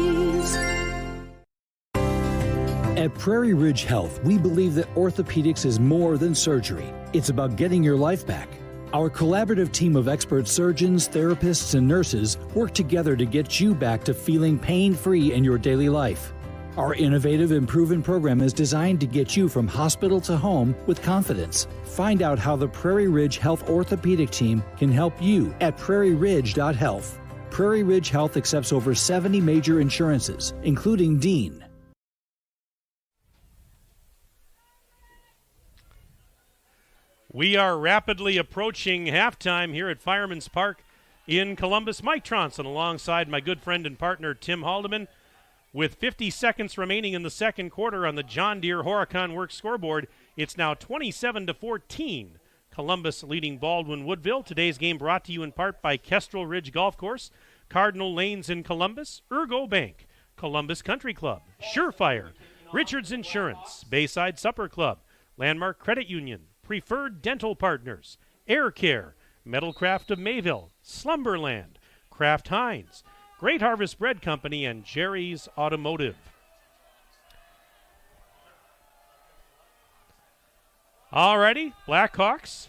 At Prairie Ridge Health, we believe that orthopedics is more than surgery. It's about getting your life back. Our collaborative team of expert surgeons, therapists, and nurses work together to get you back to feeling pain-free in your daily life. Our innovative and proven program is designed to get you from hospital to home with confidence. Find out how the Prairie Ridge Health Orthopedic Team can help you at prairieridge.health. Prairie Ridge Health accepts over 70 major insurances, including Dean. We are rapidly approaching halftime here at Fireman's Park in Columbus. Mike Tronson alongside my good friend and partner Tim Haldeman. With 50 seconds remaining in the second quarter on the John Deere Horicon Works scoreboard, it's now 27-14 Columbus leading Baldwin Woodville. Today's game brought to you in part by Kestrel Ridge Golf Course, Cardinal Lanes in Columbus, Ergo Bank, Columbus Country Club, Surefire, Richards Insurance, Bayside Supper Club, Landmark Credit Union, Preferred Dental Partners, Air Care, Metalcraft of Mayville, Slumberland, Kraft Heinz, Great Harvest Bread Company, and Jerry's Automotive. Alrighty, Blackhawks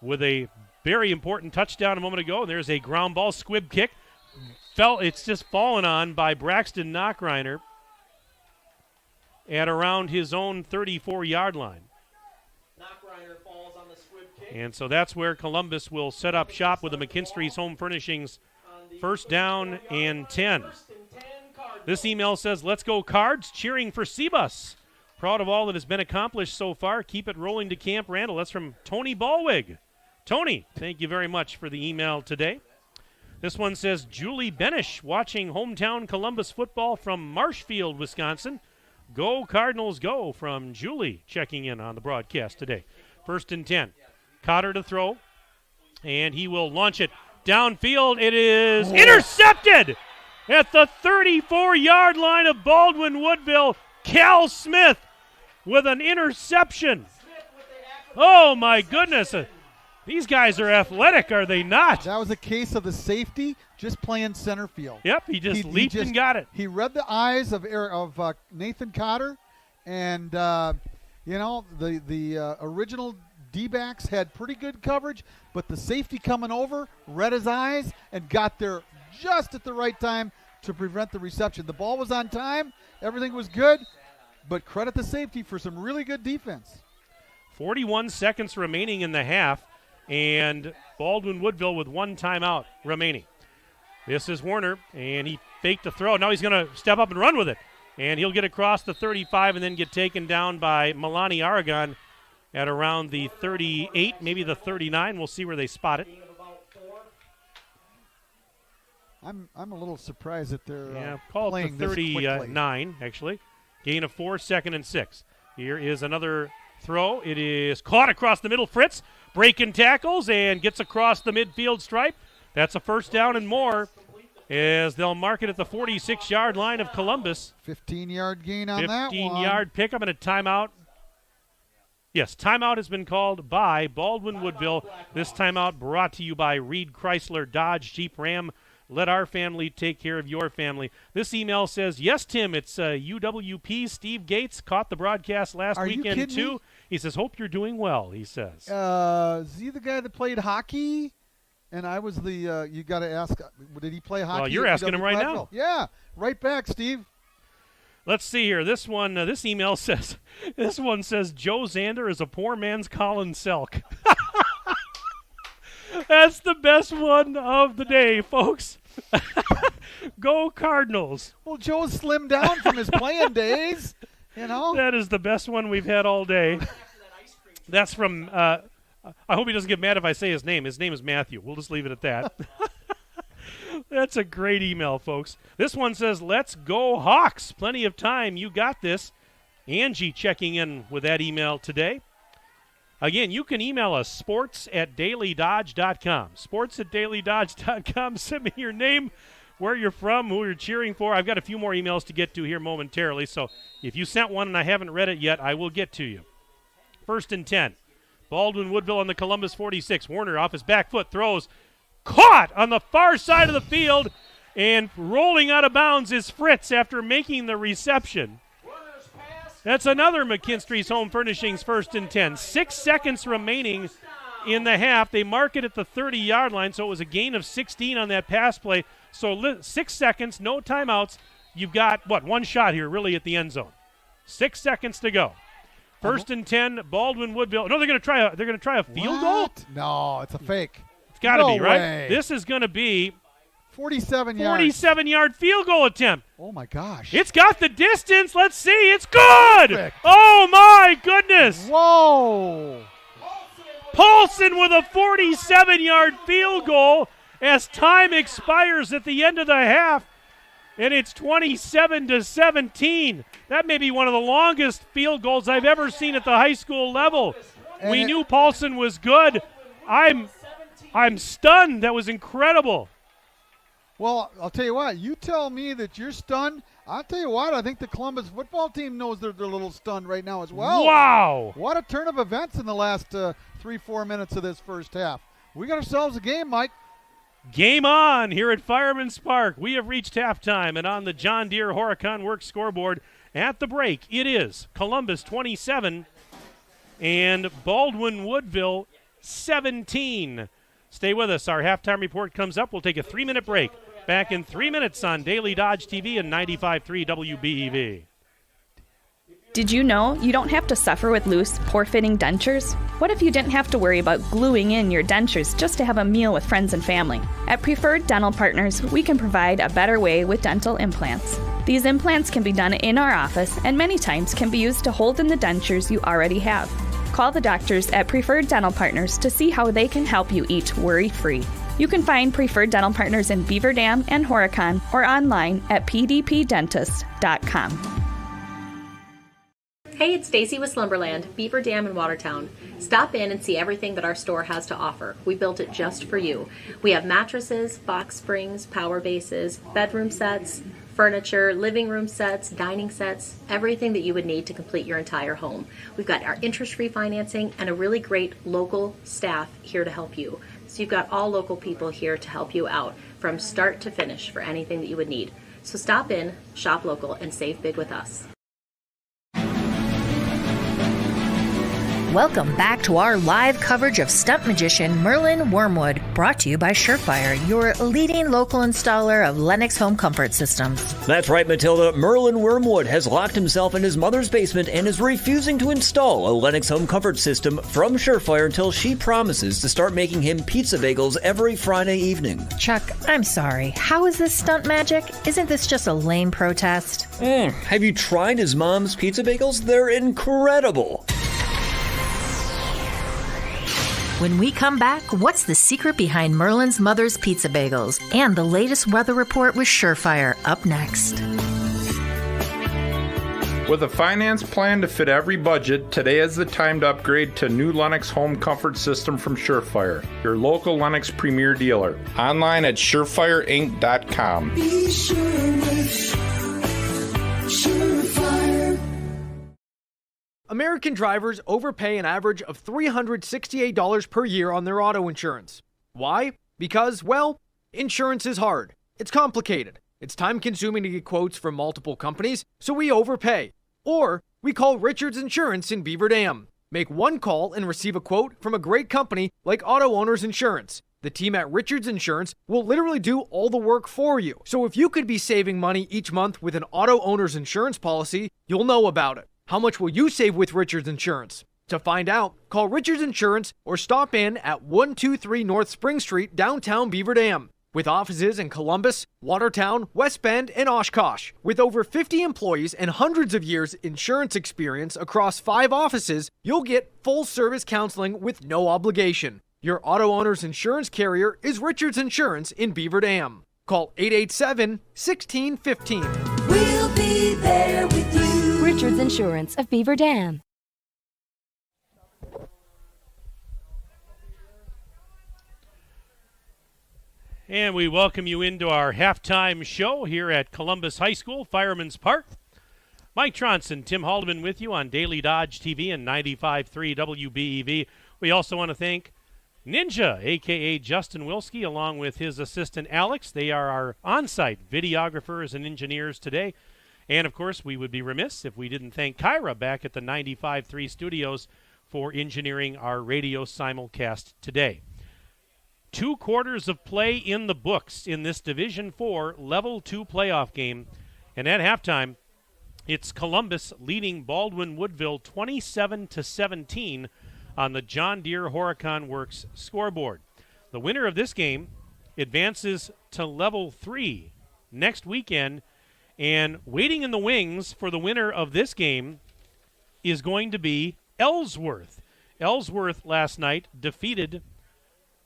with a very important touchdown a moment ago. There's a ground ball squib kick. It's just fallen on by Braxton Knockreiner at around his own 34-yard line. Knockreiner falls on the squib kick. And so that's where Columbus will set up shop with the McKinstry's Home Furnishings first down and 10. This email says, let's go Cards, cheering for Sebus. Proud of all that has been accomplished so far. Keep it rolling to Camp Randall. That's from Tony Ballwig. Tony, thank you very much for the email today. This one says, Julie Benish watching hometown Columbus football from Marshfield, Wisconsin. Go Cardinals, go, from Julie checking in on the broadcast today. First and 10. Cotter to throw, and he will launch it downfield. It is intercepted at the 34-yard line of Baldwin Woodville. Cal Smith with an interception. Oh, my goodness. These guys are athletic, are they not? That was a case of the safety just playing center field. Yep, he leaped and got it. He read the eyes of Nathan Cotter, and, the original D-backs had pretty good coverage, but the safety coming over read his eyes and got there just at the right time to prevent the reception. The ball was on time. Everything was good, but credit the safety for some really good defense. 41 seconds remaining in the half, and Baldwin Woodville with one timeout remaining. This is Warner, and he faked a throw. Now he's going to step up and run with it, and he'll get across the 35 and then get taken down by Milani Aragon at around the 38, maybe the 39. We'll see where they spot it. I'm a little surprised that they're call playing it the 39, actually. Gain of 4, 2nd and 6. Here is another throw. It is caught across the middle. Fritz breaking tackles and gets across the midfield stripe. That's a first down and more as they'll mark it at the 46-yard line of Columbus. 15-yard gain on that one. 15-yard pickup and a timeout. Yes, timeout has been called by Baldwin Woodville. This timeout brought to you by Reed Chrysler Dodge Jeep Ram. Let our family take care of your family. This email says, yes, Tim, it's UWP. Steve Gates caught the broadcast last weekend, too. Me? He says, hope you're doing well, he says. Is he the guy that played hockey? And I was the, you got to ask, did he play hockey? Well, you're asking him right now. Yeah, right back, Steve. Let's see here. This one, this email says, this one says, Joe Zander is a poor man's Colin Selk. That's the best one of the day, folks. Go Cardinals. Well, Joe slimmed down from his playing days, you know. That is the best one we've had all day. That's from, I hope he doesn't get mad if I say his name. His name is Matthew. We'll just leave it at that. That's a great email, folks. This one says, let's go Hawks. Plenty of time. You got this. Angie checking in with that email today. Again, you can email us, sports@dailydodge.com. Sports@dailydodge.com. Send me your name, where you're from, who you're cheering for. I've got a few more emails to get to here momentarily, so if you sent one and I haven't read it yet, I will get to you. First and 10. Baldwin Woodville on the Columbus 46. Warner off his back foot throws. Caught on the far side of the field, and rolling out of bounds is Fritz after making the reception. That's another McKinstry's Home Furnishings first and 10. 6 seconds remaining in the half. They mark it at the 30-yard line, so it was a gain of 16 on that pass play. So 6 seconds, no timeouts. You've got, one shot here really at the end zone. 6 seconds to go. First and 10, Baldwin Woodville. No, they're going to try a field goal? No, it's a fake. It's got to No be, right? way. This is going to be 47 yards. 47-yard field goal attempt. Oh, my gosh. It's got the distance. Let's see. It's good. Perfect. Oh, my goodness. Whoa. Paulson with a 47-yard field goal as time expires at the end of the half, and it's 27-17. That may be one of the longest field goals I've ever seen at the high school level. We knew Paulson was good. I'm stunned. That was incredible. Well, I'll tell you what. You tell me that you're stunned. I'll tell you what. I think the Columbus football team knows they're a little stunned right now as well. Wow. What a turn of events in the last 3-4 minutes of this first half. We got ourselves a game, Mike. Game on here at Fireman's Park. We have reached halftime, and on the John Deere Horicon Works scoreboard at the break, it is Columbus 27 and Baldwin Woodville 17. Stay with us. Our halftime report comes up. We'll take a 3-minute break. Back in 3 minutes on Daily Dodge TV and 95.3 WBEV. Did you know you don't have to suffer with loose, poor-fitting dentures? What if you didn't have to worry about gluing in your dentures just to have a meal with friends and family? At Preferred Dental Partners, we can provide a better way with dental implants. These implants can be done in our office and many times can be used to hold in the dentures you already have. Call the doctors at Preferred Dental Partners to see how they can help you eat worry-free. You can find Preferred Dental Partners in Beaver Dam and Horicon or online at pdpdentist.com. Hey, it's Stacy with Slumberland, Beaver Dam in Watertown. Stop in and see everything that our store has to offer. We built it just for you. We have mattresses, box springs, power bases, bedroom sets, furniture, living room sets, dining sets, everything that you would need to complete your entire home. We've got our interest-free financing and a really great local staff here to help you. So you've got all local people here to help you out from start to finish for anything that you would need. So stop in, shop local, and save big with us. Welcome back to our live coverage of stunt magician Merlin Wormwood, brought to you by Surefire, your leading local installer of Lennox home comfort systems. That's right, Matilda. Merlin Wormwood has locked himself in his mother's basement and is refusing to install a Lennox home comfort system from Surefire until she promises to start making him pizza bagels every Friday evening. Chuck, I'm sorry. How is this stunt magic? Isn't this just a lame protest? Have you tried his mom's pizza bagels? They're incredible. When we come back, what's the secret behind Merlin's mother's pizza bagels? And the latest weather report with Surefire up next. With a finance plan to fit every budget, today is the time to upgrade to new Lennox home comfort system from Surefire, your local Lennox premier dealer. Online at surefireinc.com. Be sure with Surefire. American drivers overpay an average of $368 per year on their auto insurance. Why? Because, well, insurance is hard. It's complicated. It's time-consuming to get quotes from multiple companies, so we overpay. Or we call Richards Insurance in Beaver Dam. Make one call and receive a quote from a great company like Auto Owners Insurance. The team at Richards Insurance will literally do all the work for you. So if you could be saving money each month with an Auto Owners Insurance policy, you'll know about it. How much will you save with Richards Insurance? To find out, call Richards Insurance or stop in at 123 North Spring Street, downtown Beaver Dam. With offices in Columbus, Watertown, West Bend, and Oshkosh. With over 50 employees and hundreds of years insurance experience across 5 offices, you'll get full-service counseling with no obligation. Your auto owner's insurance carrier is Richards Insurance in Beaver Dam. Call 887-1615. We'll be there with you. Richards Insurance of Beaver Dam. And we welcome you into our halftime show here at Columbus High School, Fireman's Park. Mike Tronson, Tim Haldeman with you on Daily Dodge TV and 95.3 WBEV. We also want to thank Ninja, a.k.a. Justin Wilski, along with his assistant Alex. They are our on-site videographers and engineers today. And, of course, we would be remiss if we didn't thank Kyra back at the 95.3 studios for engineering our radio simulcast today. 2 quarters of play in the books in this Division 4 Level 2 playoff game. And at halftime, it's Columbus leading Baldwin Woodville 27-17 on the John Deere Horicon Works scoreboard. The winner of this game advances to Level 3 next weekend. And waiting in the wings for the winner of this game is going to be Ellsworth. Ellsworth last night defeated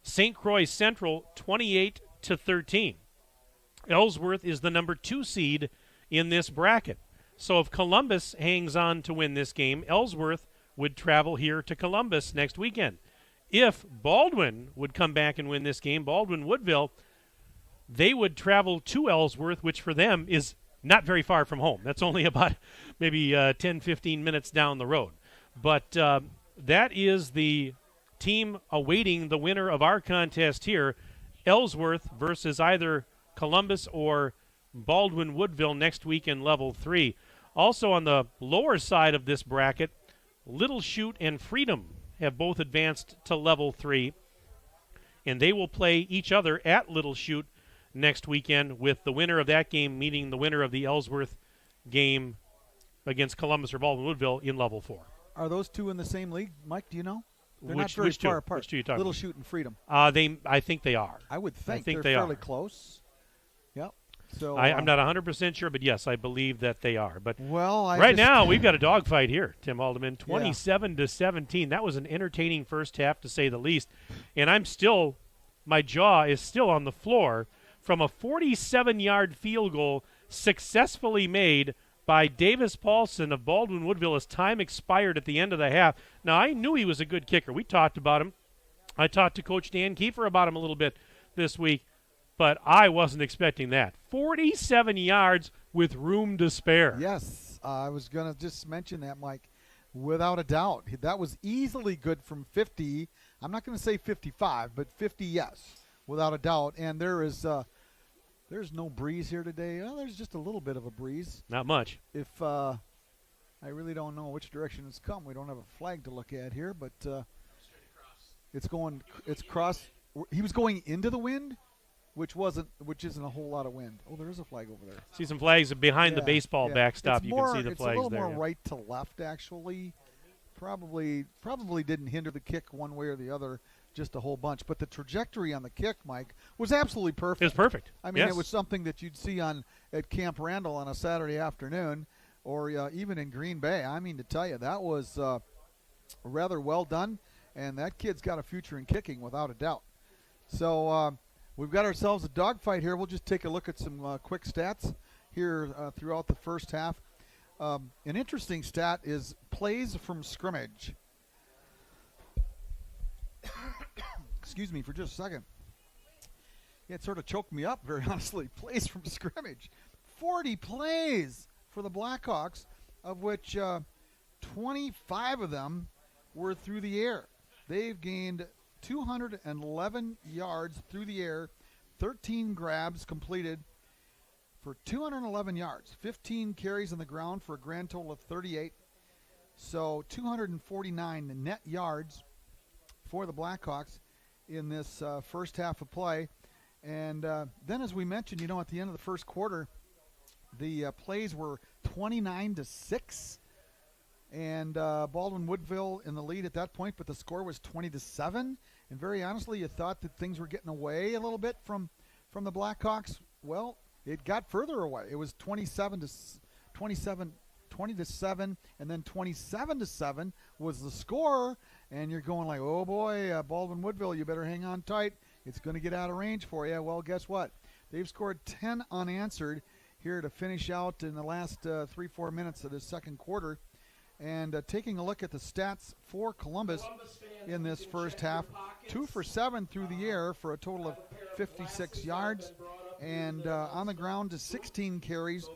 St. Croix Central 28-13. Ellsworth is the number 2 seed in this bracket. So if Columbus hangs on to win this game, Ellsworth would travel here to Columbus next weekend. If Baldwin would come back and win this game, Baldwin-Woodville, they would travel to Ellsworth, which for them is not very far from home. That's only about maybe 10, 15 minutes down the road. But that is the team awaiting the winner of our contest here, Ellsworth versus either Columbus or Baldwin-Woodville next week in Level 3. Also on the lower side of this bracket, Little Chute and Freedom have both advanced to Level 3, and they will play each other at Little Chute next weekend, with the winner of that game meeting the winner of the Ellsworth game against Columbus or Baldwin-Woodville in Level 4. Are those two in the same league, Mike? Do you know? They're Which not very two? far apart. Which two are you talking Little about? Chute and Freedom. I think they are. I would think, they're they're fairly are. close. Yep. So I'm not 100% sure, but yes, I believe that they are. But well, right now we've got a dogfight here, Tim Haldeman, 27-17. That was an entertaining first half, to say the least. And my jaw is still on the floor from a 47-yard field goal successfully made by Davis Paulson of Baldwin-Woodville as time expired at the end of the half. Now, I knew he was a good kicker. We talked about him. I talked to Coach Dan Kiefer about him a little bit this week, but I wasn't expecting that. 47 yards with room to spare. Yes, I was going to just mention that, Mike. Without a doubt. That was easily good from 50. I'm not going to say 55, but 50, yes, without a doubt. And there's no breeze here today. Well, there's just a little bit of a breeze. Not much. If I really don't know which direction it's come. We don't have a flag to look at here, but it's cross. He was going into the wind, which isn't a whole lot of wind. Oh, there is a flag over there. See some flags behind the baseball backstop. You can see the flags there. It's a little more right to left, actually. Probably didn't hinder the kick one way or the other just a whole bunch. But the trajectory on the kick, Mike, was absolutely perfect. It was perfect. I mean, It was something that you'd see at Camp Randall on a Saturday afternoon, or even in Green Bay. I mean, to tell you, that was rather well done, and that kid's got a future in kicking without a doubt. So we've got ourselves a dogfight here. We'll just take a look at some quick stats here throughout the first half. An interesting stat is plays from scrimmage. Excuse me for just a second. It sort of choked me up, very honestly. Plays from scrimmage. 40 plays for the Blackhawks, of which 25 of them were through the air. They've gained 211 yards through the air, 13 grabs completed for 211 yards, 15 carries on the ground for a grand total of 38. So 249 net yards for the Blackhawks in this first half of play. And then, as we mentioned, at the end of the first quarter, the plays were 29-6. And Baldwin-Woodville in the lead at that point, but the score was 20-7. And very honestly, you thought that things were getting away a little bit from the Blackhawks. Well, it got further away. It was 20-7, and then 27-7 was the score. And you're going like, oh boy, Baldwin-Woodville, you better hang on tight. It's going to get out of range for you. Well, guess what? They've scored 10 unanswered here to finish out in the last 3-4 minutes of the second quarter. And taking a look at the stats for Columbus in this first half, 2 for 7 through the air for a total of 56 yards. And on the ground to 16 carries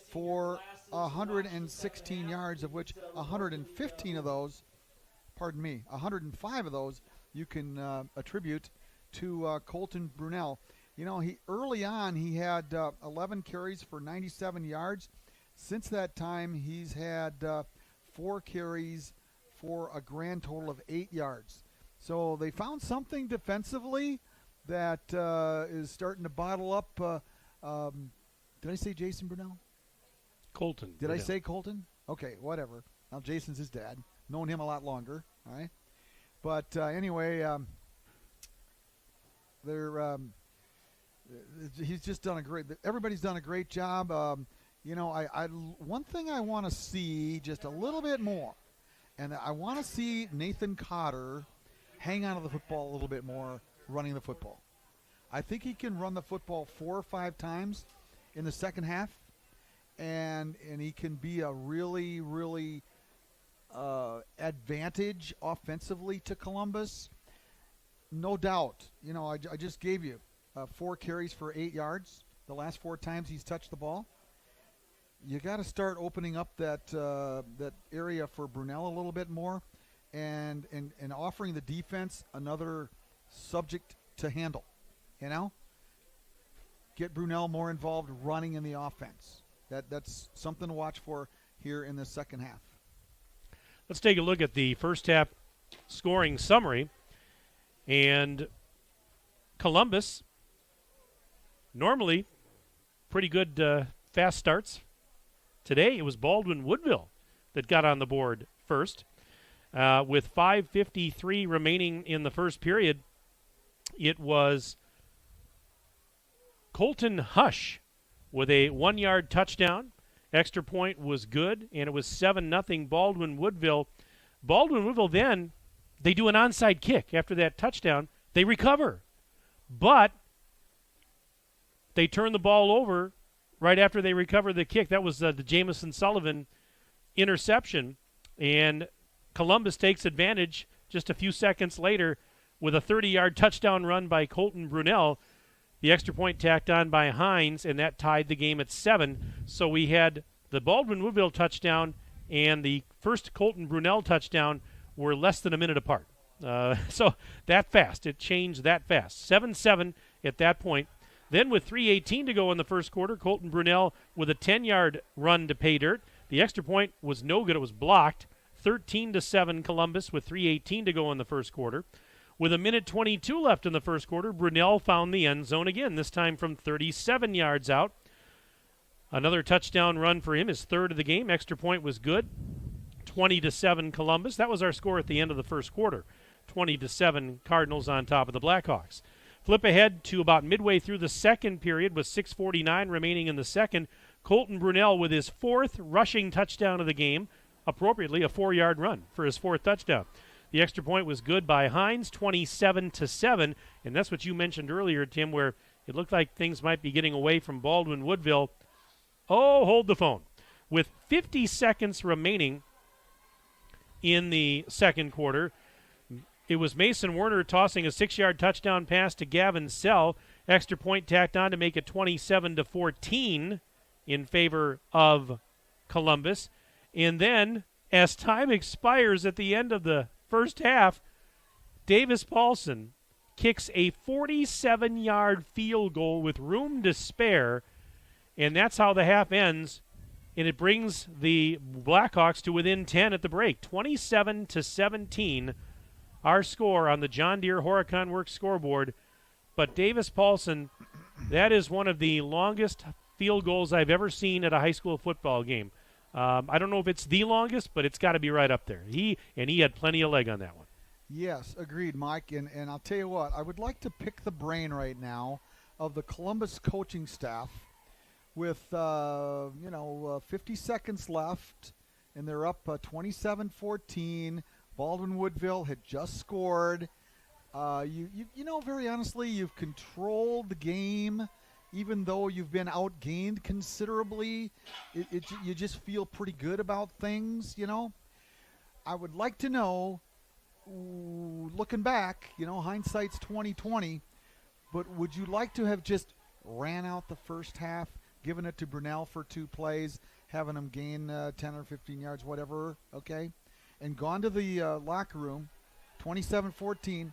for 116 yards, of which 105 of those you can attribute to Colton Brunel. Early on he had 11 carries for 97 yards. Since that time, he's had 4 carries for a grand total of 8 yards. So they found something defensively that is starting to bottle up. Did I say Jason Brunel? Colton. Did I say Colton? Okay, whatever. Now, Jason's his dad. Known him a lot longer, all right? But anyway, he's just done everybody's done a great job. One thing I want to see just a little bit more, and I want to see Nathan Cotter hang on to the football a little bit more running the football. I think he can run the football 4 or 5 times in the second half, and he can be a really, really advantage offensively to Columbus? No doubt. I just gave you 4 carries for 8 yards the last 4 times he's touched the ball. You got to start opening up that area for Brunel a little bit more, and offering the defense another subject to handle. Get Brunel more involved running in the offense. That's something to watch for here in the second half. Let's take a look at the first half scoring summary. And Columbus, normally pretty good fast starts. Today it was Baldwin Woodville that got on the board first. With 5:53 remaining in the first period, it was Colton Hush with a 1-yard touchdown. Extra point was good, and it was 7-0 Baldwin Woodville. Baldwin Woodville then, they do an onside kick after that touchdown. They recover, but they turn the ball over right after they recover the kick. That was the Jamison Sullivan interception, and Columbus takes advantage just a few seconds later with a 30-yard touchdown run by Colton Brunel. The extra point tacked on by Hines, and that tied the game at 7. So we had the Baldwin Woodville touchdown and the first Colton Brunel touchdown were less than a minute apart. So that fast. It changed that fast. 7-7 at that point. Then with 3:18 to go in the first quarter, Colton Brunel with a 10-yard run to pay dirt. The extra point was no good. It was blocked. 13-7 Columbus with 3:18 to go in the first quarter. With a minute 22 left in the first quarter, Brunel found the end zone again, this time from 37 yards out. Another touchdown run for him, his third of the game. Extra point was good. 20-7 Columbus. That was our score at the end of the first quarter. 20-7 Cardinals on top of the Blackhawks. Flip ahead to about midway through the second period with 6:49 remaining in the second. Colton Brunel with his 4th rushing touchdown of the game, appropriately a 4-yard run for his 4th touchdown. The extra point was good by Hines, 27-7, and that's what you mentioned earlier, Tim, where it looked like things might be getting away from Baldwin Woodville. Oh, hold the phone. With 50 seconds remaining in the second quarter, it was Mason Werner tossing a 6-yard touchdown pass to Gavin Sell. Extra point tacked on to make it 27-14 in favor of Columbus. And then, as time expires at the end of the first half, Davis Paulson kicks a 47-yard field goal with room to spare, and that's how the half ends, and it brings the Blackhawks to within 10 at the break. 27-17, our score on the John Deere Horicon Works scoreboard. But Davis Paulson, that is one of the longest field goals I've ever seen at a high school football game. I don't know if it's the longest, but it's got to be right up there. He had plenty of leg on that one. Yes, agreed, Mike. And I'll tell you what, I would like to pick the brain right now of the Columbus coaching staff with 50 seconds left, and they're up 27-14. Baldwin Woodville had just scored. Very honestly, you've controlled the game. Even though you've been outgained considerably, you just feel pretty good about things, I would like to know, looking back, hindsight's 20/20, but would you like to have just ran out the first half, given it to Brunel for 2 plays, having him gain 10 or 15 yards, whatever, okay, and gone to the locker room, 27-14,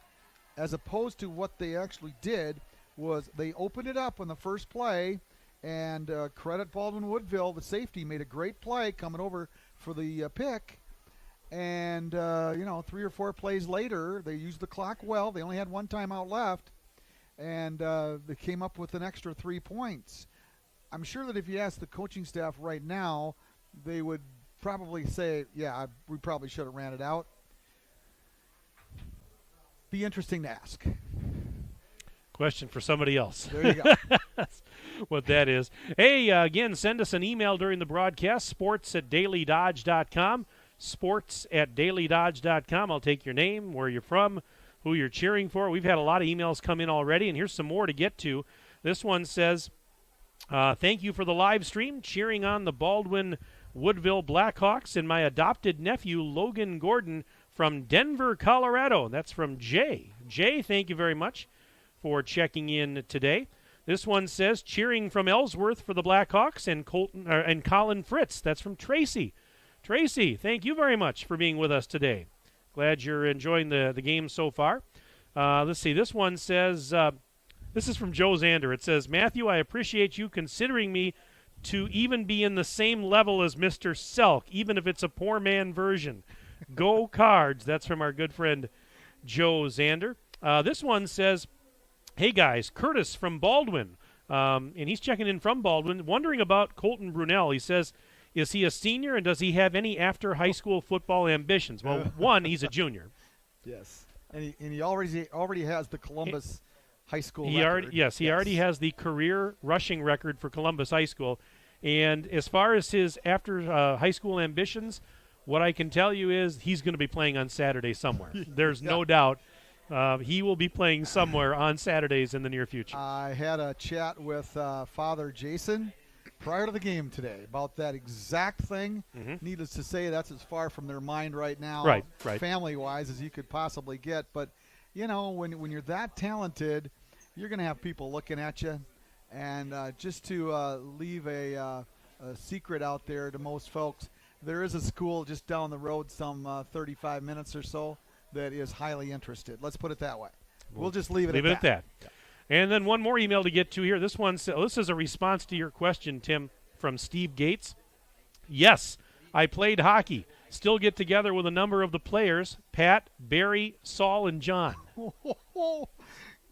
as opposed to what they actually did, was they opened it up on the first play, and credit Baldwin Woodville, the safety, made a great play coming over for the pick. And, 3 or 4 plays later, they used the clock well. They only had 1 timeout left, and they came up with an extra 3 points. I'm sure that if you ask the coaching staff right now, they would probably say, yeah, we probably should have ran it out. Be interesting to ask. Question for somebody else. There you go. That's what that is. Hey, again, send us an email during the broadcast, sports@dailydodge.com, sports@dailydodge.com. I'll take your name, where you're from, who you're cheering for. We've had a lot of emails come in already, and here's some more to get to. This one says, thank you for the live stream, cheering on the Baldwin Woodville Blackhawks, and my adopted nephew, Logan Gordon, from Denver, Colorado. That's from Jay. Jay, thank you very much for checking in today. This one says, cheering from Ellsworth for the Blackhawks and Colin Fritz. That's from Tracy. Tracy, thank you very much for being with us today. Glad you're enjoying the game so far. Let's see. This one says, this is from Joe Zander. It says, Matthew, I appreciate you considering me to even be in the same level as Mr. Selk, even if it's a poor man version. Go Cards. That's from our good friend Joe Zander. This one says, hey guys, Curtis from Baldwin, and he's checking in from Baldwin, wondering about Colton Brunel. He says, is he a senior, and does he have any after high school football ambitions? Well, one, he's a junior. Yes, and he already has the Columbus high school record. He already has the career rushing record for Columbus High School. And as far as his after high school ambitions, what I can tell you is he's going to be playing on Saturday somewhere. There's no doubt he will be playing somewhere on Saturdays in the near future. I had a chat with Father Jason prior to the game today about that exact thing. Needless to say, that's as far from their mind right now, right. family-wise, as you could possibly get. But, you know, when you're that talented, you're going to have people looking at you. And just to leave a secret out there to most folks, there is a school just down the road, some 35 minutes or so, that is highly interested. Let's put it that way. We'll just leave it at that. And then one more email to get to here. This one, this is a response to your question, Tim, from Steve Gates. Yes, I played hockey. Still get together with a number of the players, Pat, Barry, Saul, and John.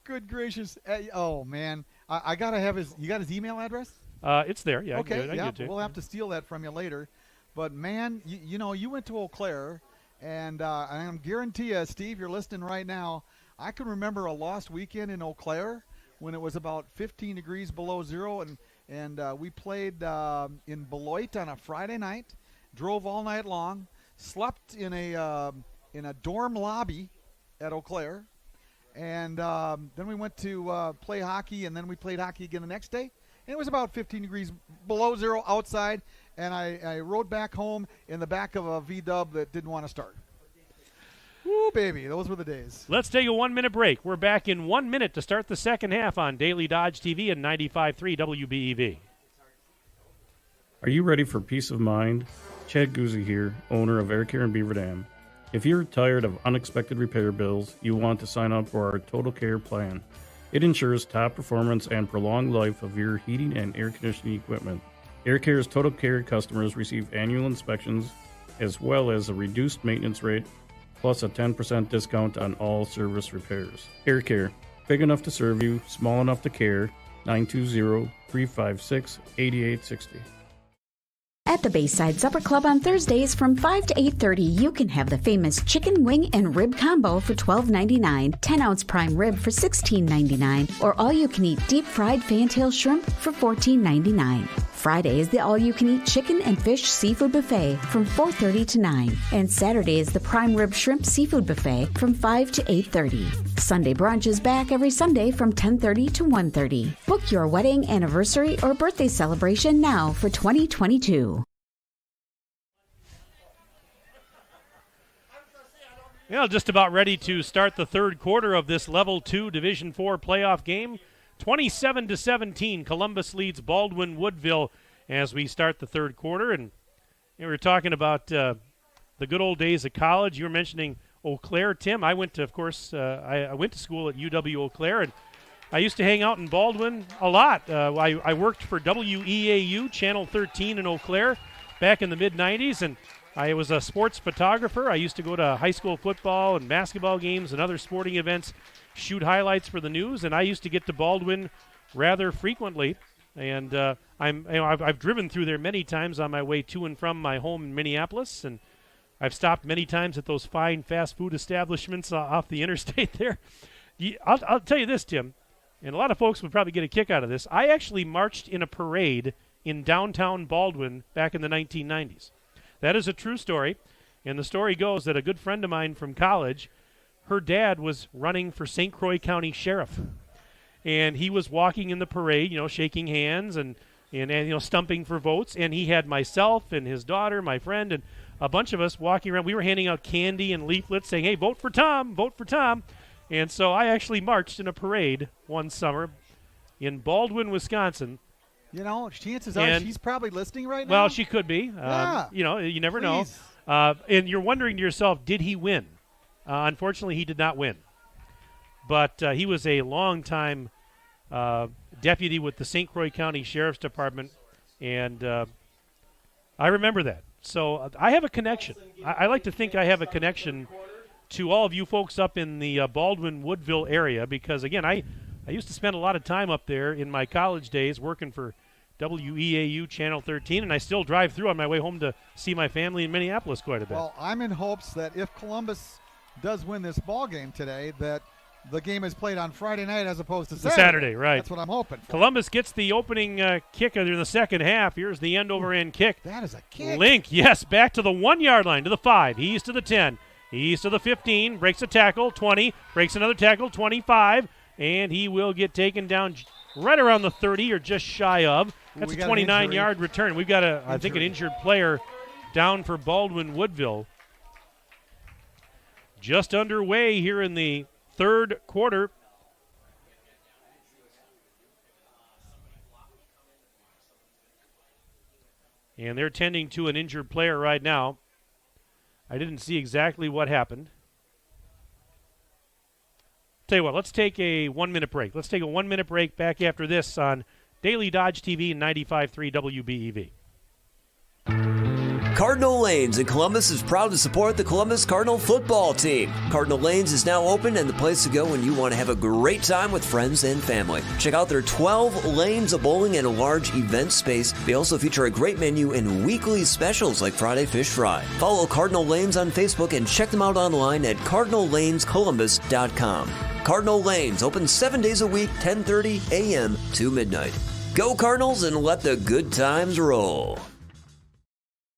Good gracious. Oh, man. I got to have you got his email address? It's there, yeah. Okay, we'll have to steal that from you later. But, man, you know, you went to Eau Claire, and I guarantee you, Steve, you're listening right now, I can remember a lost weekend in Eau Claire when it was about 15 degrees below zero, and we played in Beloit on a Friday night, drove all night long, slept in a dorm lobby at Eau Claire, and then we went to play hockey, and then we played hockey again the next day. And it was about 15 degrees below zero outside, and I rode back home in the back of a V-dub that didn't want to start. Woo, baby, those were the days. Let's take a 1-minute break. We're back in 1 minute to start the second half on Daily Dodge TV and 95.3 WBEV. Are you ready for peace of mind? Chad Guzzi here, owner of Air Care in Beaver Dam. If you're tired of unexpected repair bills, you want to sign up for our Total Care plan. It ensures top performance and prolonged life of your heating and air conditioning equipment. Air Care's Total Care customers receive annual inspections as well as a reduced maintenance rate plus a 10% discount on all service repairs. Air Care, big enough to serve you, small enough to care. 920-356-8860. At the Bayside Supper Club on Thursdays from 5 to 8:30, you can have the famous chicken wing and rib combo for $12.99, 10-ounce prime rib for $16.99, or all-you-can-eat deep-fried fantail shrimp for $14.99. Friday is the all-you-can-eat chicken and fish seafood buffet from 4:30 to 9, and Saturday is the prime rib shrimp seafood buffet from 5 to 8:30. Sunday brunch is back every Sunday from 10:30 to 1:30. Book your wedding, anniversary, or birthday celebration now for 2022. Yeah, just about ready to start the third quarter of this Level 2 Division IV playoff game. 27-17, Columbus leads Baldwin Woodville as we start the third quarter. And we were talking about the good old days of college. You were mentioning Eau Claire, Tim. I went to, of course, I went to school at UW Eau Claire, and I used to hang out in Baldwin a lot. I worked for WIAA, Channel 13 in Eau Claire back in the mid-'90s, and I was a sports photographer. I used to go to high school football and basketball games and other sporting events, shoot highlights for the news, and I used to get to Baldwin rather frequently. And I've driven through there many times on my way to and from my home in Minneapolis, and I've stopped many times at those fine fast food establishments off the interstate there. I'll tell you this, Tim, and a lot of folks would probably get a kick out of this. I actually marched in a parade in downtown Baldwin back in the 1990s. That is a true story, and the story goes that a good friend of mine from college, her dad was running for St. Croix County Sheriff, and he was walking in the parade, shaking hands and and stumping for votes. And he had myself and his daughter, my friend, and a bunch of us walking around. We were handing out candy and leaflets saying, hey, vote for Tom, vote for Tom. And so I actually marched in a parade one summer in Baldwin, Wisconsin. Chances are she's probably listening right now. Well, she could be. Yeah. You never Please. know. And you're wondering to yourself, did he win? Unfortunately, he did not win. But he was a long-time deputy with the St. Croix County Sheriff's Department, and I remember that. So I have a connection. I like to think I have a connection to all of you folks up in the Baldwin-Woodville area because, again, I used to spend a lot of time up there in my college days working for WEAU Channel 13, and I still drive through on my way home to see my family in Minneapolis quite a bit. Well, I'm in hopes that if Columbus does win this ball game today, that the game is played on Friday night as opposed to Saturday, right. That's what I'm hoping for. Columbus gets the opening kick in the second half. Here's the end-over-end kick. That is a kick. Link, yes, back to the 1-yard line, to the 5. He's to the 10. He's to the 15. Breaks a tackle, 20. Breaks another tackle, 25. And he will get taken down right around the 30 or just shy of. That's a 29-yard return. We've got, I think, an injured player down for Baldwin-Woodville. Just underway here in the third quarter. And they're tending to an injured player right now. I didn't see exactly what happened. Tell you what, let's take a 1-minute break. Let's take a 1-minute break back after this on Daily Dodge TV and 95.3 WBEV. Cardinal Lanes in Columbus is proud to support the Columbus Cardinal football team. Cardinal Lanes is now open and the place to go when you want to have a great time with friends and family. Check out their 12 lanes of bowling and a large event space. They also feature a great menu and weekly specials like Friday Fish Fry. Follow Cardinal Lanes on Facebook and check them out online at cardinallanescolumbus.com. Cardinal Lanes open 7 days a week, 10:30 a.m. to midnight. Go Cardinals and let the good times roll.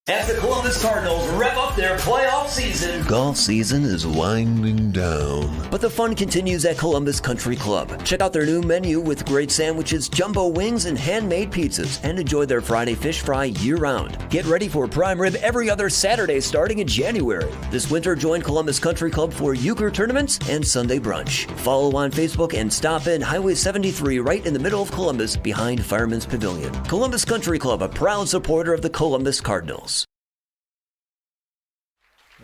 As the Columbus Cardinals rev up their playoff season, golf season is winding down. But the fun continues at Columbus Country Club. Check out their new menu with great sandwiches, jumbo wings, and handmade pizzas, and enjoy their Friday Fish Fry year-round. Get ready for prime rib every other Saturday starting in January. This winter, join Columbus Country Club for euchre tournaments and Sunday brunch. Follow on Facebook and stop in Highway 73 right in the middle of Columbus behind Fireman's Pavilion. Columbus Country Club, a proud supporter of the Columbus Cardinals.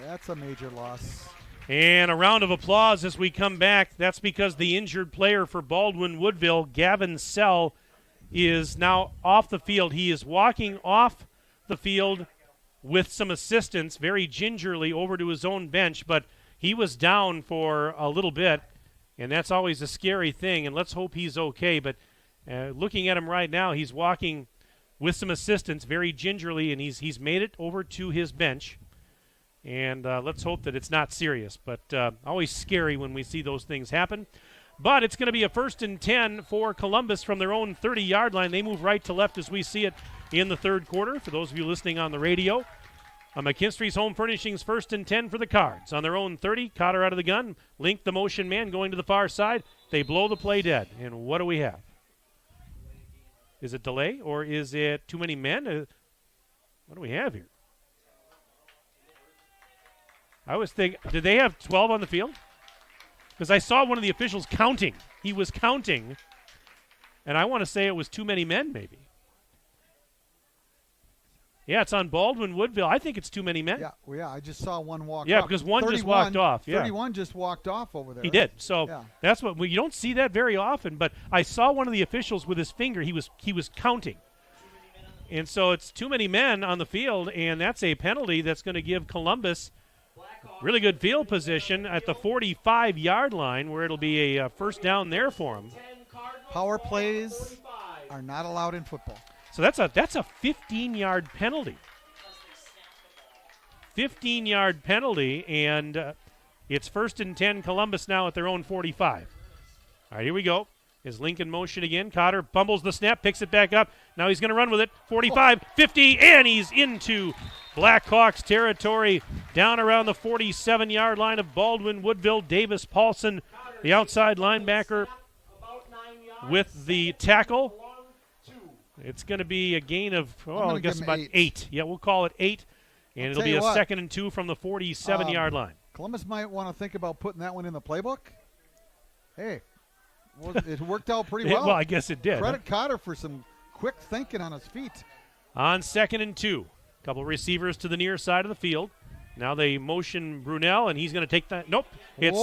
That's a major loss. And a round of applause as we come back. That's because the injured player for Baldwin-Woodville, Gavin Sell, is now off the field. He is walking off the field with some assistance very gingerly over to his own bench, but he was down for a little bit, and that's always a scary thing, and let's hope he's okay. But looking at him right now, he's walking with some assistance very gingerly, and he's made it over to his bench. And let's hope that it's not serious. But always scary when we see those things happen. But it's going to be a 1st and 10 for Columbus from their own 30-yard line. They move right to left as we see it in the third quarter. For those of you listening on the radio, McKinstry's Home Furnishings 1st and 10 for the Cards. On their own 30, Cotter out of the gun. Link the motion man going to the far side. They blow the play dead. And what do we have? Is it delay or is it too many men? What do we have here? I was thinking, did they have 12 on the field? Because I saw one of the officials counting. He was counting, and I want to say it was too many men, maybe. Yeah, it's on Baldwin-Woodville. I think it's too many men. Yeah, I just saw one walk off. Yeah, because one just walked off. Yeah. 31 just walked off over there. He did. So that's what you don't see that very often. But I saw one of the officials with his finger. He was counting. And so it's too many men on the field, and that's a penalty that's going to give Columbus really good field position at the 45-yard line, where it'll be a first down there for them. Power plays are not allowed in football. So that's a 15-yard penalty. 15-yard penalty, and it's 1st and 10 Columbus now at their own 45. All right, here we go. Is Lincoln motion again. Cotter fumbles the snap, picks it back up. Now he's going to run with it. 45, 50, and he's into Blackhawks territory down around the 47-yard line of Baldwin-Woodville. Davis Paulson, the outside linebacker, with the tackle. It's going to be a gain of, I guess give him about 8. Yeah, we'll call it 8. And I'll it'll tell be you a what, 2nd and 2 from the 47-yard line. Columbus might want to think about putting that one in the playbook. Hey, well, it worked out pretty well. Well, I guess it did. Credit Cotter for some quick thinking on his feet. On 2nd and 2, a couple receivers to the near side of the field. Now they motion Brunel, and he's going to take that. Nope. It's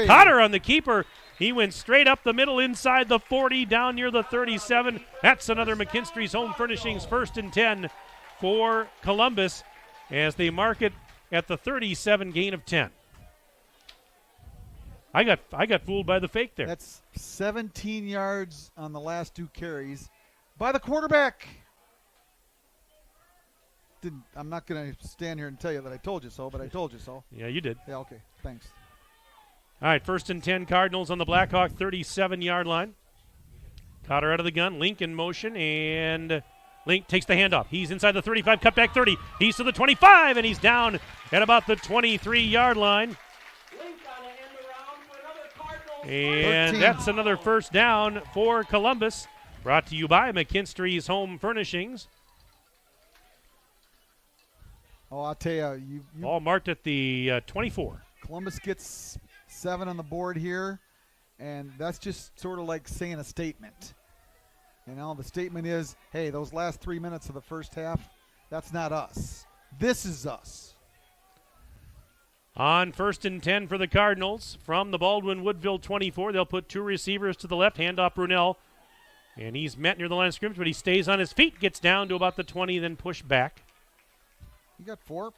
Cotter on the keeper. He went straight up the middle inside the 40, down near the 37. That's another McKinstry's Home Furnishings 1st and 10 for Columbus as they mark it at the 37, gain of 10. I got fooled by the fake there. That's 17 yards on the last 2 carries by the quarterback. I'm not going to stand here and tell you that I told you so, but I told you so. Yeah, you did. Yeah, okay. Thanks. All right, 1st and 10 Cardinals on the Blackhawk 37-yard line. Cotter out of the gun, Link in motion, and Link takes the handoff. He's inside the 35, cut back 30. He's to the 25, and he's down at about the 23-yard line. And 13. That's another first down for Columbus. Brought to you by McKinstry's Home Furnishings. Oh, I'll tell you. Ball marked at the 24. Columbus gets 7 on the board here, and that's just sort of like saying a statement. You know, the statement is, hey, those last 3 minutes of the first half, that's not us. This is us. On 1st and 10 for the Cardinals from the Baldwin-Woodville 24. They'll put 2 receivers to the left, handoff Brunel. And he's met near the line of scrimmage, but he stays on his feet, gets down to about the 20, then pushed back. You got 4?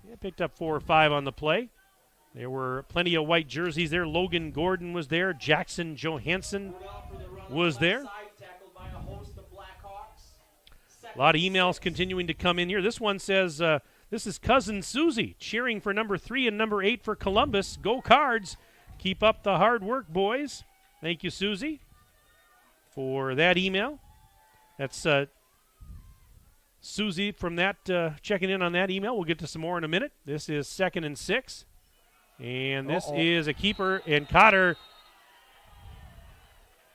Yeah, picked up 4 or 5 on the play. There were plenty of white jerseys there. Logan Gordon was there. Jackson Johansson was there. A lot of emails continuing to come in here. This one says, this is Cousin Susie cheering for number 3 and number 8 for Columbus. Go Cards. Keep up the hard work, boys. Thank you, Susie, for that email. That's Susie from that checking in on that email. We'll get to some more in a minute. This is 2nd and 6. And this is a keeper, and Cotter.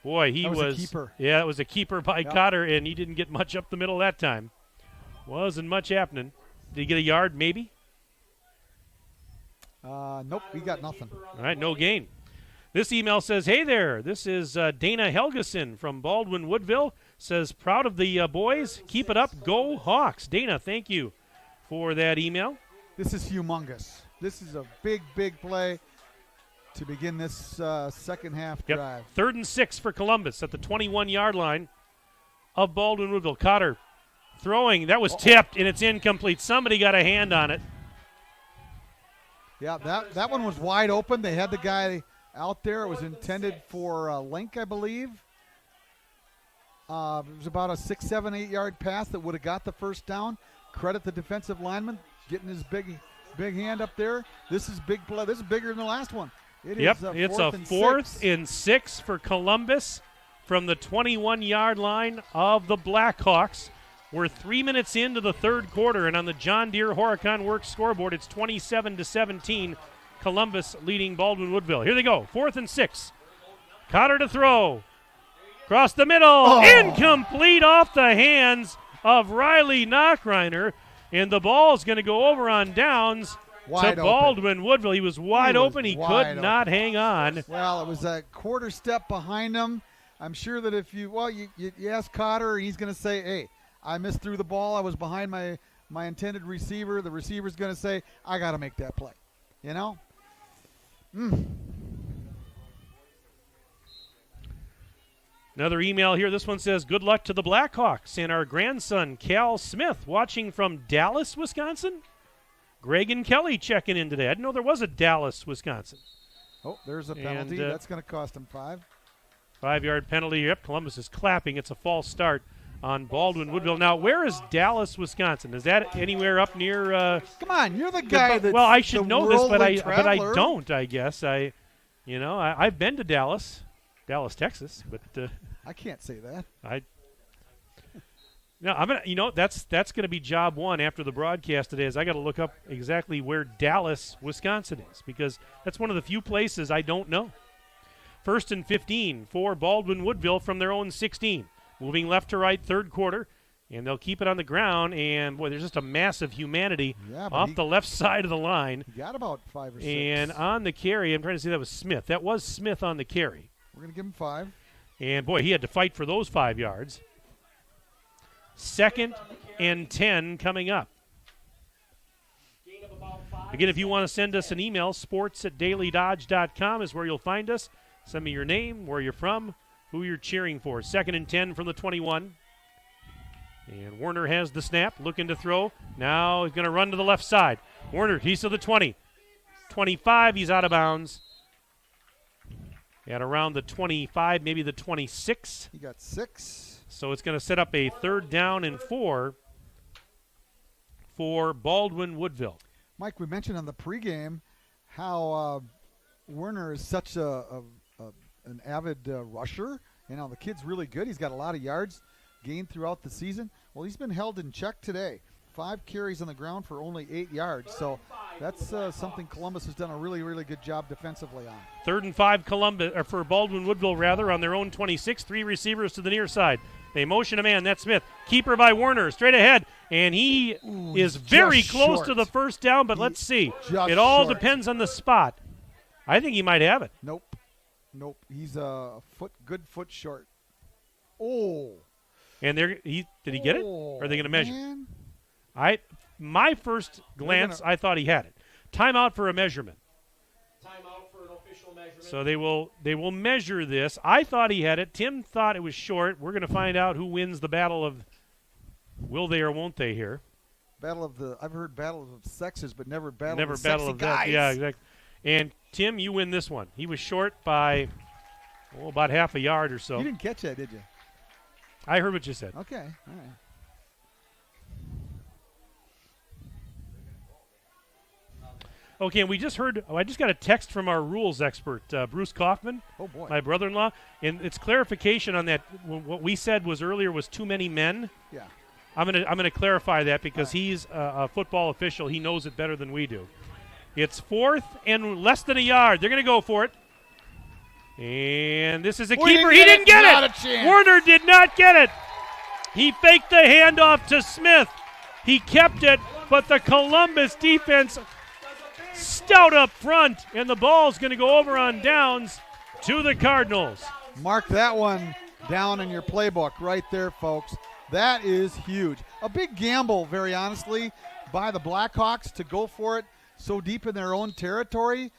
Boy, he was a keeper. Yeah, it was a keeper by Cotter, and he didn't get much up the middle that time. Wasn't much happening. Did he get a yard, maybe? Nope, he got nothing. All right, no gain. This email says, hey there, this is Dana Helgeson from Baldwin-Woodville. Says, proud of the boys. Keep it up. Go Hawks. Dana, thank you for that email. This is humongous. This is a big, big play to begin this second half drive. 3rd and 6 for Columbus at the 21-yard line of Baldwin-Woodville. Cotter throwing. That was tipped, and it's incomplete. Somebody got a hand on it. Yeah, that one was wide open. They had the guy out there. It was intended for Link, I believe. It was about a 6, 7, 8-yard pass that would have got the first down. Credit the defensive lineman getting his big hand up there. This is big play. This is bigger than the last one. It's a 4th and 6 for Columbus from the 21-yard line of the Blackhawks. We're 3 minutes into the third quarter, and on the John Deere Horicon Works scoreboard, it's 27-17. Columbus leading Baldwin-Woodville. Here they go. 4th and 6. Cotter to throw. Across the middle. Incomplete off the hands of Riley Knockreiner. And the ball is going to go over on downs to Baldwin-Woodville. He was wide open. He could not hang on. Well, it was a quarter step behind him. I'm sure that if you ask Cotter, he's going to say, hey, I missed through the ball. I was behind my intended receiver. The receiver's going to say, I got to make that play. You know? Another email here. This one says, good luck to the Blackhawks and our grandson, Cal Smith, watching from Dallas, Wisconsin. Greg and Kelly checking in today. I didn't know there was a Dallas, Wisconsin. Oh, there's a penalty. That's going to cost him 5. 5-yard penalty. Yep, Columbus is clapping. It's a false start on Baldwin-Woodville. Now, where is Dallas, Wisconsin? Is that anywhere up near? Come on, you're the guy that's well, I should know this, but I traveler. don't. I guess I've been to Dallas, Texas, but I can't say that. I'm gonna. That's gonna be job one after the broadcast today. Is I got to look up exactly where Dallas, Wisconsin is, because that's one of the few places I don't know. 1st and 15 for Baldwin-Woodville from their own 16. moving left to right, third quarter, and they'll keep it on the ground. And, boy, there's just a massive humanity off the left side of the line. He got about 5 or 6. And on the carry, I'm trying to see, that was Smith. That was Smith on the carry. We're going to give him 5. And, boy, he had to fight for those 5 yards. 2nd and 10 coming up. Again, if you want to send us an email, sports@dailydodge.com is where you'll find us. Send me your name, where you're from, who you're cheering for. 2nd and 10 from the 21. And Werner has the snap, looking to throw. Now he's going to run to the left side. Werner, he's to the 20. 25, he's out of bounds. At around the 25, maybe the 26. He got 6. So it's going to set up a 3rd down and 4 for Baldwin Woodville. Mike, we mentioned on the pregame how Werner is such an avid rusher. You know, the kid's really good. He's got a lot of yards gained throughout the season. Well, he's been held in check today. 5 carries on the ground for only 8 yards. So that's something Columbus has done a really, really good job defensively on. 3rd and 5 for Baldwin Woodville, rather, on their own 26. 3 receivers to the near side. They motion a man. That's Smith. Keeper by Werner. Straight ahead. And he is very close to the first down, but let's see. It all depends on the spot. I think he might have it. Nope. He's a good foot short. Oh. And did he get it? Or are they going to measure? Man. My first glance, I thought he had it. Timeout for a measurement. Timeout for an official measurement. So they will measure this. I thought he had it. Tim thought it was short. We're going to find out who wins the battle of will they or won't they here. I've heard battle of sexes, but never battle of battle sexy of guys. that. Yeah, exactly. And Tim, you win this one. He was short by about half a yard or so. You didn't catch that, did you? I heard what you said. Okay, all right. Okay, and we just heard, I just got a text from our rules expert, Bruce Kaufman, my brother-in-law, and it's clarification on that. What we said was earlier was too many men. Yeah. I'm gonna clarify that because he's a football official. He knows it better than we do. It's 4th and less than a yard. They're going to go for it. And this is a keeper. He didn't get it. Not a chance. Werner did not get it. He faked the handoff to Smith. He kept it, but the Columbus defense stout up front, and the ball's going to go over on downs to the Cardinals. Mark that one down in your playbook right there, folks. That is huge. A big gamble, very honestly, by the Blackhawks to go for it so deep in their own territory.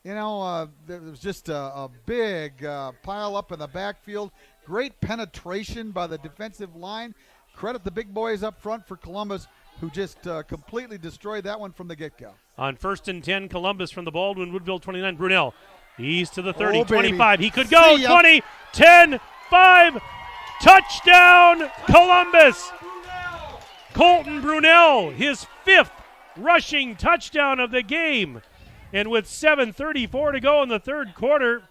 You know, there was just a big pile up in the backfield. Great penetration by the defensive line. Credit the big boys up front for Columbus, who just completely destroyed that one from the get-go. On 1st and 10, Columbus from the Baldwin Woodville 29. Brunel, he's to the 30, Oh, 25. He could go. 20, 10, 5. Touchdown, Columbus. Colton Brunel, his 5th rushing touchdown of the game. And with 7:34 to go in the third quarter,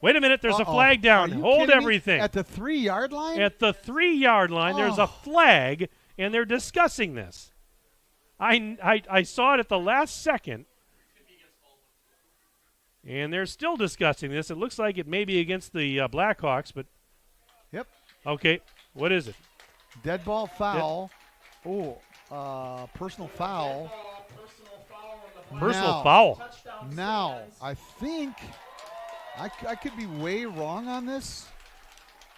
wait a minute, there's a flag down. Hold everything. At the 3-yard line? At the 3-yard line, there's a flag, and they're discussing this. I saw it at the last second, and they're still discussing this. It looks like it may be against the Blackhawks, but Yep. Okay, what is it? Dead ball foul. Personal foul. Personal foul. Now, I think I could be way wrong on this,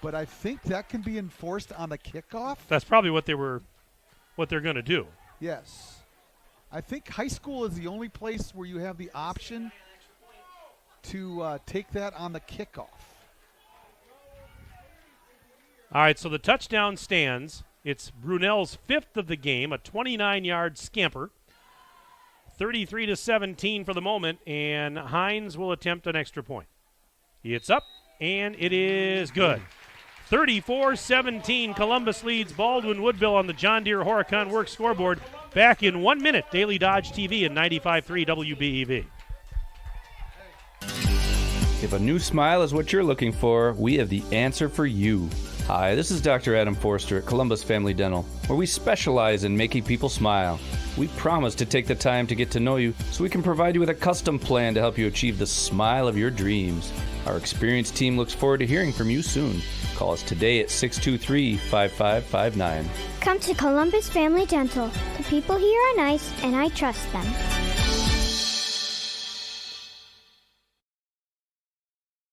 but I think that can be enforced on the kickoff. That's probably what they're going to do. Yes. I think high school is the only place where you have the option to take that on the kickoff. All right, so the touchdown stands. It's Brunel's 5th of the game, a 29-yard scamper. 33-17 for the moment, and Hines will attempt an extra point. It's up, and it is good. 34-17, Columbus leads Baldwin Woodville on the John Deere Horicon Works scoreboard. Back in 1 minute, Daily Dodge TV and 95.3 WBEV. If a new smile is what you're looking for, we have the answer for you. Hi, this is Dr. Adam Forster at Columbus Family Dental, where we specialize in making people smile. We promise to take the time to get to know you so we can provide you with a custom plan to help you achieve the smile of your dreams. Our experienced team looks forward to hearing from you soon. Call us today at 623-5559. Come to Columbus Family Dental. The people here are nice, and I trust them.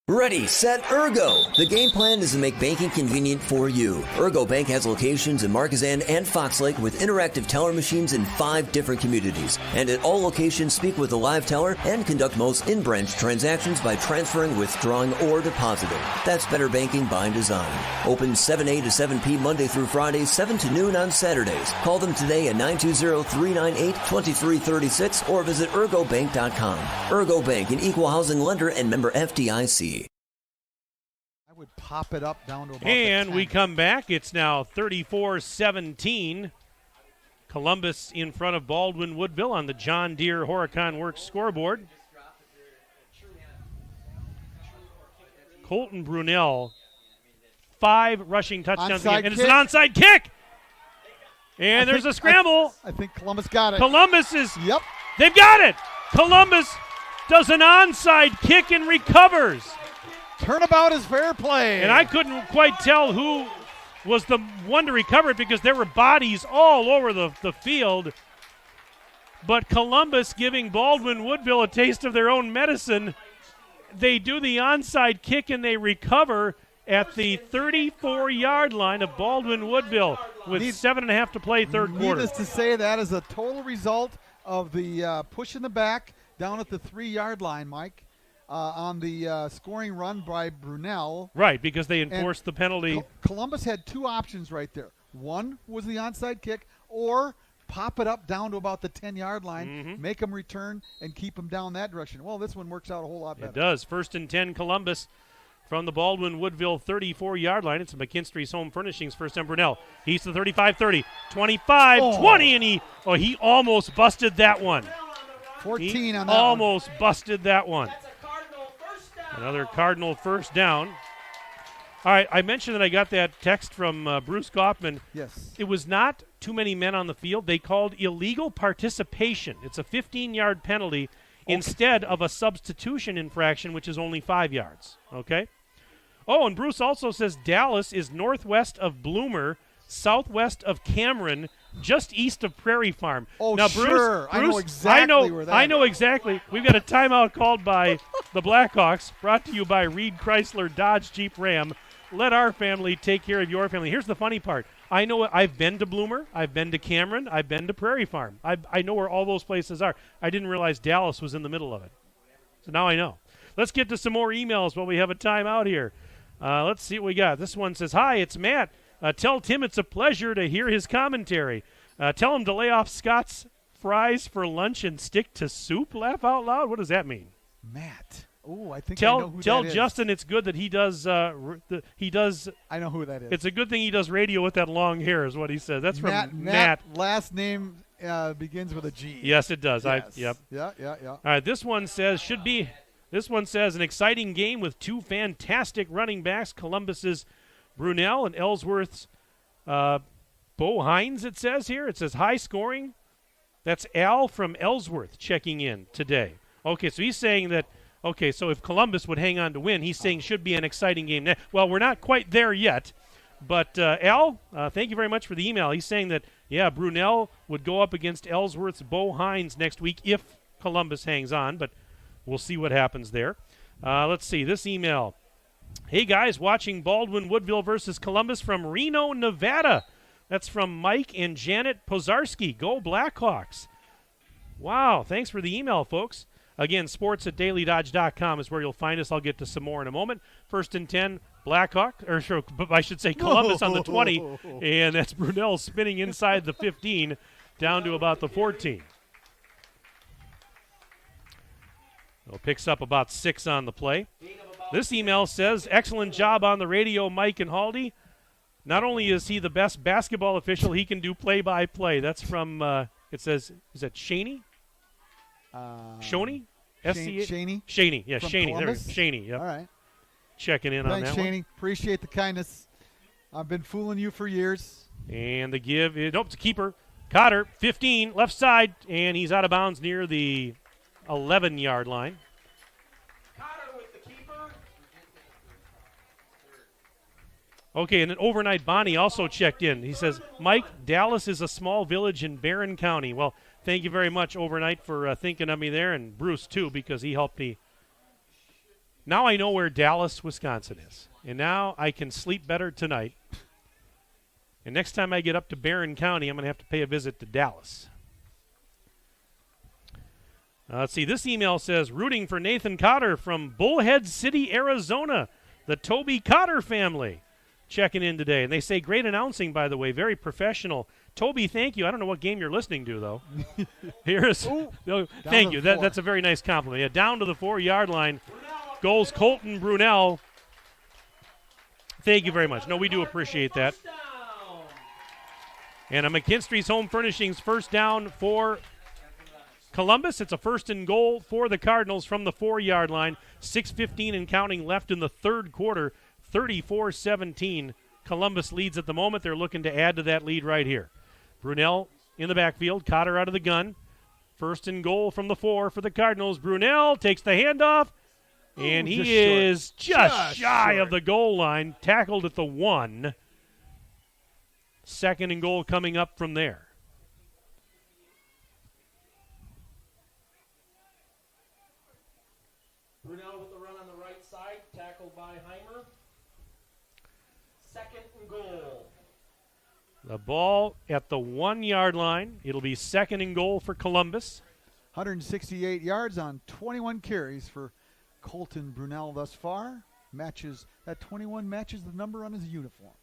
Ready, set, Ergo! The game plan is to make banking convenient for you. Ergo Bank has locations in Marquezan and Fox Lake with interactive teller machines in 5 different communities. And at all locations, speak with a live teller and conduct most in-branch transactions by transferring, withdrawing, or depositing. That's better banking by design. Open 7 a to 7 p Monday through Friday, 7 to noon on Saturdays. Call them today at 920-398-2336 or visit ergobank.com. Ergo Bank, an equal housing lender and member FDIC. Would pop it up down to about and we come back. It's now 34-17. Columbus in front of Baldwin Woodville on the John Deere Horicon Works scoreboard. Colton Brunell, 5 rushing touchdowns again, and it's an onside kick. And there's a scramble. I think Columbus got it. Columbus is. Yep. They've got it. Columbus does an onside kick and recovers. Turnabout is fair play. And I couldn't quite tell who was the one to recover it because there were bodies all over the field. But Columbus giving Baldwin Woodville a taste of their own medicine. They do the onside kick and they recover at the 34-yard line of Baldwin Woodville with 7.5 to play third quarter. Needless to say, that is a total result of the push in the back down at the 3-yard line, Mike. On the scoring run by Brunell. Right, because they enforced the penalty. Columbus had 2 options right there. One was the onside kick, or pop it up down to about the 10-yard line, make them return, and keep them down that direction. Well, this one works out a whole lot better. It does. 1st and 10, Columbus from the Baldwin Woodville 34-yard line. It's McKinstry's Home Furnishings. First time Brunell. He's the 35-30, 25-20, and he almost busted that one. 14 on that almost busted that one. Another Cardinal first down. All right, I mentioned that I got that text from Bruce Kaufman. Yes. It was not too many men on the field. They called illegal participation. It's a 15-yard penalty instead of a substitution infraction, which is only 5 yards. Okay? Oh, and Bruce also says Dallas is northwest of Bloomer, southwest of Cameron, just east of Prairie Farm. Oh, now, sure. Bruce, I know exactly where that is. I know exactly. We've got a timeout called by the Blackhawks, brought to you by Reed Chrysler Dodge Jeep Ram. Let our family take care of your family. Here's the funny part. I know I've been to Bloomer. I've been to Cameron. I've been to Prairie Farm. I know where all those places are. I didn't realize Dallas was in the middle of it. So now I know. Let's get to some more emails while we have a timeout here. Let's see what we got. This one says, hi, it's Matt. Tell Tim it's a pleasure to hear his commentary. Tell him to lay off Scott's fries for lunch and stick to soup. Laugh out loud. What does that mean? Matt. Oh, I think I know who tell that is. Justin it's good that he does. He does. I know who that is. It's a good thing he does radio with that long hair, is what he says. That's Matt, from Matt. Last name begins with a G. Yes, it does. Yes. Yep. Yeah. All right. This one says This one says an exciting game with 2 fantastic running backs. Columbus's Brunell and Ellsworth's Bo Hines, it says here. It says high scoring. That's Al from Ellsworth checking in today. Okay, so he's saying that, so if Columbus would hang on to win, he's saying should be an exciting game. Well, we're not quite there yet, but Al, thank you very much for the email. He's saying that, Brunell would go up against Ellsworth's Bo Hines next week if Columbus hangs on, but we'll see what happens there. Let's see, this email. Hey, guys, watching Baldwin Woodville versus Columbus from Reno, Nevada. That's from Mike and Janet Pozarski. Go Blackhawks. Wow, thanks for the email, folks. Again, sports@dailydodge.com is where you'll find us. I'll get to some more in a moment. 1st and 10, I should say Columbus on the 20, and that's Brunell spinning inside the 15 down to about the 14. It picks up about 6 on the play. This email says, excellent job on the radio, Mike and Haldy. Not only is he the best basketball official, he can do play-by-play. That's from, it says, is that Shaney? Shoney? Shaney? Shaney, yeah, From Shaney. Columbus? There, Shaney, yep. All right. Checking in on that Shaney. one. Appreciate the kindness. I've been fooling you for years. And the give, it's a keeper. Cotter, 15, left side, and he's out of bounds near the 11-yard line. Okay, and then overnight Bonnie also checked in. He says, Mike, Dallas is a small village in Barron County. Well, thank you very much, overnight, for thinking of me there, and Bruce, too, because he helped me. Now I know where Dallas, Wisconsin is, and now I can sleep better tonight. And next time I get up to Barron County, I'm going to have to pay a visit to Dallas. Let's see, this email says, rooting for Nathan Cotter from Bullhead City, Arizona, the Toby Cotter family. Checking in today. And they say, great announcing, by the way, very professional. Toby, thank you. I don't know what game you're listening to, though. Here's, thank you. That's a very nice compliment. Yeah, down to the 4-yard line goes Colton Brunell. Thank you very much. No, we do appreciate that. And a McKinstry's Home Furnishings first down for Columbus. It's a 1st and goal for the Cardinals from the 4-yard line. 6:15 and counting left in the third quarter. 34-17. Columbus leads at the moment. They're looking to add to that lead right here. Brunell in the backfield. Cotter out of the gun. 1st and goal from the 4 for the Cardinals. Brunell takes the handoff, and he is just shy of the goal line. Tackled at the 1. 2nd and goal coming up from there. Brunell with the run on the right side, tackled by Heimer. 2nd and goal. The ball at the 1-yard line. It'll be 2nd and goal for Columbus. 168 yards on 21 carries for Colton Brunell thus far. That 21 matches the number on his uniform.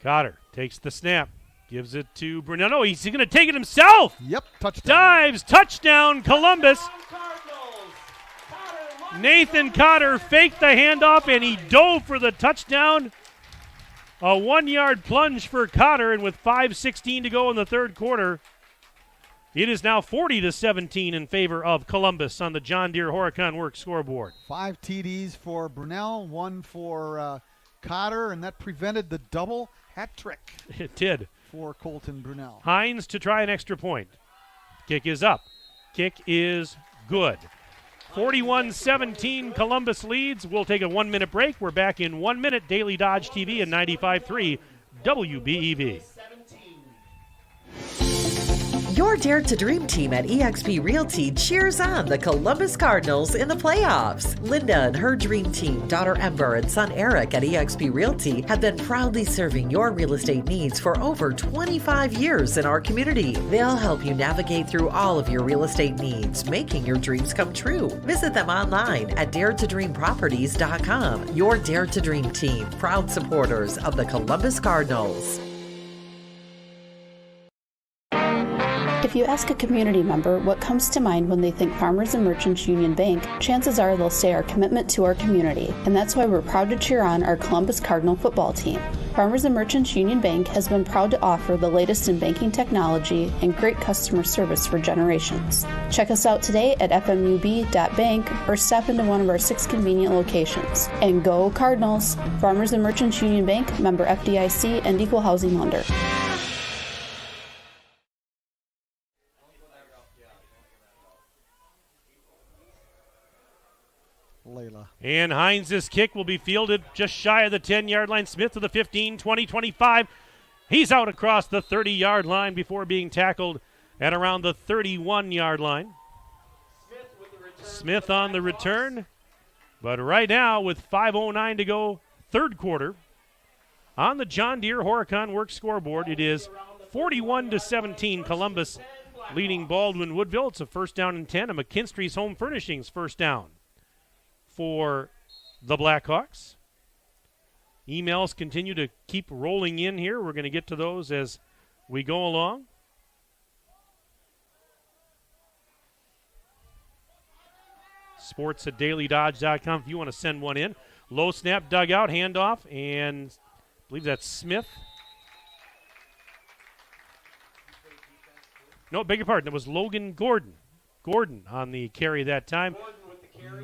Cotter takes the snap. Gives it to Brunell. No, he's going to take it himself. Yep, touchdown. Dives, touchdown, Columbus. Nathan Cotter faked the handoff, and he dove for the touchdown. A 1-yard plunge for Cotter, and with 5:16 to go in the third quarter, it is now 40-17 in favor of Columbus on the John Deere Horicon Works scoreboard. 5 TDs for Brunell, 1 for Cotter, and that prevented the double hat trick. It did. For Colton Brunell. Hines to try an extra point. Kick is up. Kick is good. 41-17, Columbus leads. We'll take a 1-minute break. We're back in 1 minute. Daily Dodge TV and 95.3 WBEV. Your Dare to Dream team at eXp Realty cheers on the Columbus Cardinals in the playoffs. Linda and her dream team, daughter Ember and son Eric at eXp Realty, have been proudly serving your real estate needs for over 25 years in our community. They'll help you navigate through all of your real estate needs, making your dreams come true. Visit them online at daretodreamproperties.com. Your Dare to Dream team, proud supporters of the Columbus Cardinals. If you ask a community member what comes to mind when they think Farmers and Merchants Union Bank, chances are they'll say our commitment to our community, and that's why we're proud to cheer on our Columbus Cardinal football team. Farmers and Merchants Union Bank has been proud to offer the latest in banking technology and great customer service for generations. Check us out today at fmub.bank or step into one of our 6 convenient locations. And go Cardinals! Farmers and Merchants Union Bank, member FDIC and equal housing lender. And Hines' kick will be fielded just shy of the 10-yard line. Smith to the 15, 20, 25. He's out across the 30-yard line before being tackled at around the 31-yard line. Smith on the return. But right now, with 5:09 to go, third quarter, on the John Deere Horicon Works scoreboard, it is 41-17. Columbus leading Baldwin Woodville. It's a 1st down and 10. A McKinstry's Home Furnishings 1st down for the Blackhawks. Emails continue to keep rolling in here. We're going to get to those as we go along. sports@dailydodge.com if you want to send one in. Low snap, dugout, handoff, and I believe that's Smith. No, beg your pardon. It was Logan Gordon. Gordon on the carry that time.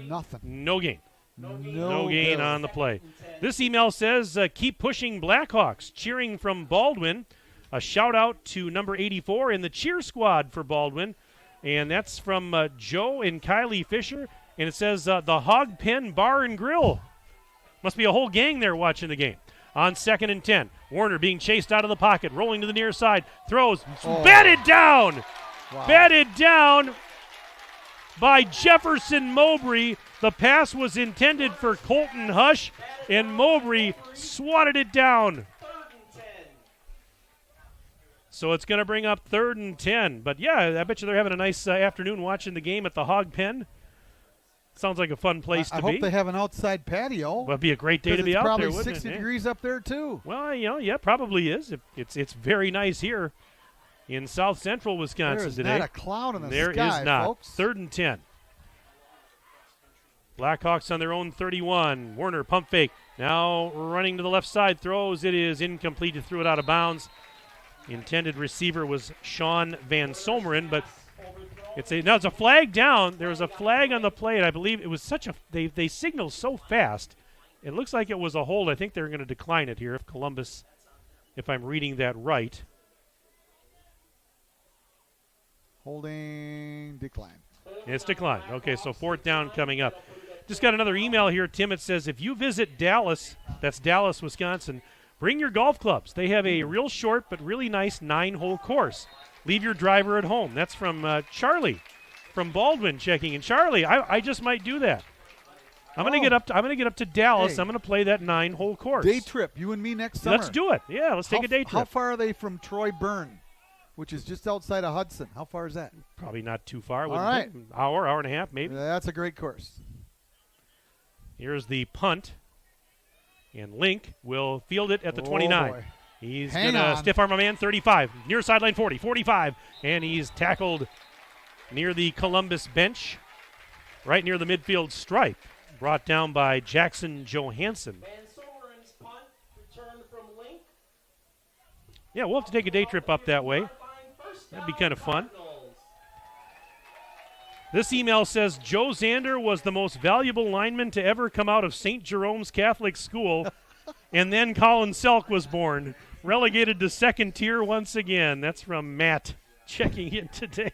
Nothing. No gain. No gain on the play. This email says, keep pushing Blackhawks. Cheering from Baldwin. a shout-out to number 84 in the cheer squad for Baldwin. And that's from Joe and Kylie Fisher. And it says the Hog Pen Bar and Grill. Must be a whole gang there watching the game. On 2nd and 10, Warner being chased out of the pocket, rolling to the near side, throws, batted down. Wow. Batted down by Jefferson Mowbray. The pass was intended for Colton Hush, and Mowbray swatted it down. So it's going to bring up 3rd and 10. But, yeah, I bet you they're having a nice afternoon watching the game at the Hog Pen. Sounds like a fun place to be. I hope they have an outside patio. Well, it'd be a great day to be out there, wouldn't it? Probably 60 degrees up there, too. Well, yeah, probably is. It's very nice here in south central Wisconsin today. There's not a cloud in the sky, There is not. Folks. 3rd and 10. Blackhawks on their own 31. Warner, pump fake. Now running to the left side, throws. It is incomplete. He threw it out of bounds. Intended receiver was Sean Van Someren, but it's a flag down. There was a flag on the play, and I believe it was they signaled so fast. It looks like it was a hold. I think they're going to decline it here if Columbus, if I'm reading that right. Holding decline. It's declined. Okay, so 4th down coming up. Just got another email here, Tim. It says, if you visit Dallas, that's Dallas, Wisconsin, bring your golf clubs. They have a real short but really nice 9-hole course. Leave your driver at home. That's from Charlie from Baldwin checking in. Charlie, I just might do that. I'm going to get up to Dallas. Hey. I'm going to play that 9-hole course. Day trip, you and me next summer. Let's do it. Yeah, let's take a day trip. How far are they from Troy Byrne, which is just outside of Hudson? How far is that? Probably not too far. All right. Hour and a half maybe. That's a great course. Here's the punt. And Link will field it at the 29. Boy. He's going to stiff arm a man, 35. Near sideline 40, 45. And he's tackled near the Columbus bench, right near the midfield stripe. Brought down by Jackson Johansson. Van Someren's punt returned from Link. Yeah, we'll have to take a day trip up that way. That'd be kind of fun. This email says, Joe Zander was the most valuable lineman to ever come out of St. Jerome's Catholic School, and then Colin Selk was born, relegated to 2nd tier once again. That's from Matt checking in today.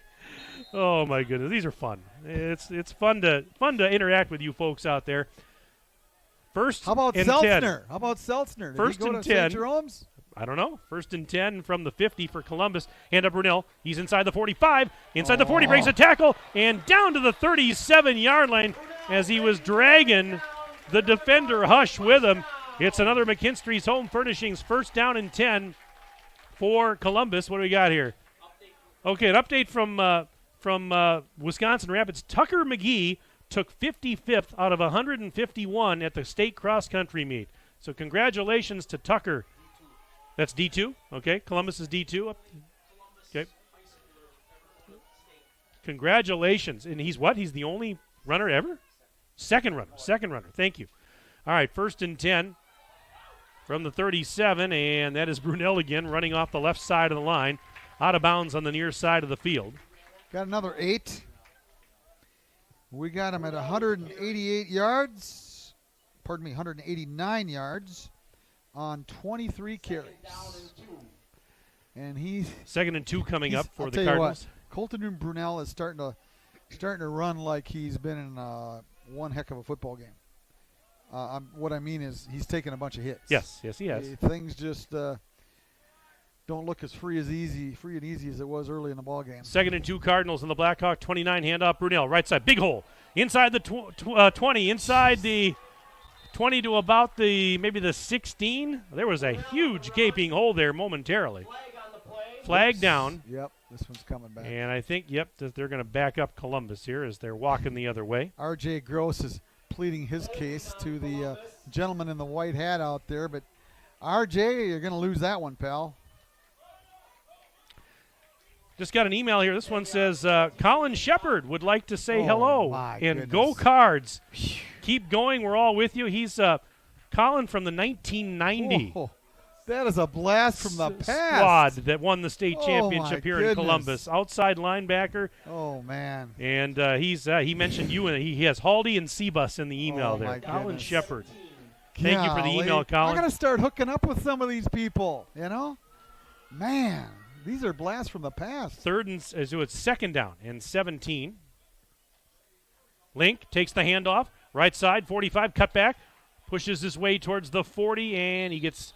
Oh, my goodness. These are fun. It's fun to interact with you folks out there. First How about and Seltzner? 10. How about Seltzner? Did First he go and to 10. St. Jerome's? I don't know. 1st and 10 from the 50 for Columbus. Hand up Brunel. He's inside the 45. Inside the 40, breaks a tackle, and down to the 37-yard line as he was dragging the defender Hush with him. It's another McKinstry's Home Furnishings 1st down and 10 for Columbus. What do we got here? Okay, an update from Wisconsin Rapids. Tucker McGee took 55th out of 151 at the state cross-country meet. So congratulations to Tucker. That's D2. Okay, Columbus is D2. Okay. Congratulations. And he's what? He's the only runner ever? Second runner. Thank you. All right, 1st and 10 from the 37, and that is Brunel again running off the left side of the line, out of bounds on the near side of the field. Got another 8. We got him at 188 yards. Pardon me, 189 yards on 23 carries. And he's 2nd and 2 coming up for I'll the tell Cardinals. You what, Colton Brunel is starting to run like he's been in one heck of a football game. What I mean is he's taking a bunch of hits. Yes, he has. Things just don't look as free and easy as it was early in the ball game. 2nd and 2 Cardinals in the Blackhawk 29. Handoff Brunel, right side, big hole inside the 20, inside the 20 to about maybe the 16. There was a huge gaping hole there momentarily. Flag down. Yep, this one's coming back. And I think, that they're going to back up Columbus here as they're walking the other way. R.J. Gross is pleading his case to the gentleman in the white hat out there, but R.J., you're going to lose that one, pal. Just got an email here. This one says, Colin Shepard would like to say hello and goodness. Go Cards. Keep going. We're all with you. He's Colin from the 1990 that is a blast from the past. Squad that won the state championship here goodness. in Columbus. Outside linebacker. Oh, man. And he mentioned you, and he has Haldy and Seabus in the email there. Colin Shepard. Thank you for the email, Colin. I'm going to start hooking up with some of these people, you know? Man, these are blasts from the past. So it's second down and 17. Link takes the handoff. Right side, 45, cut back. Pushes his way towards the 40, and he gets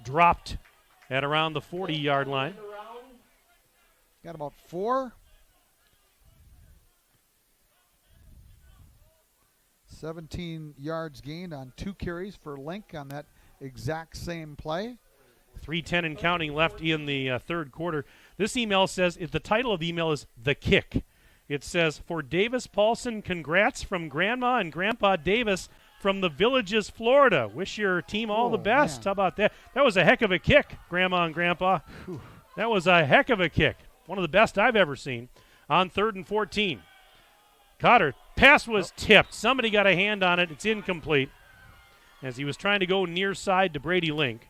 dropped at around the 40-yard line. Got about 4. 17 yards gained on 2 carries for Link on that exact same play. 3:10 and counting left in the third quarter. This email says, the title of the email is The Kick. It says, for Davis Paulson, congrats from Grandma and Grandpa Davis from the Villages, Florida. Wish your team all the best. Man. How about that? That was a heck of a kick, Grandma and Grandpa. Whew. That was a heck of a kick. One of the best I've ever seen. On 3rd and 14. Cotter, pass was tipped. Somebody got a hand on it. It's incomplete as he was trying to go near side to Brady Link.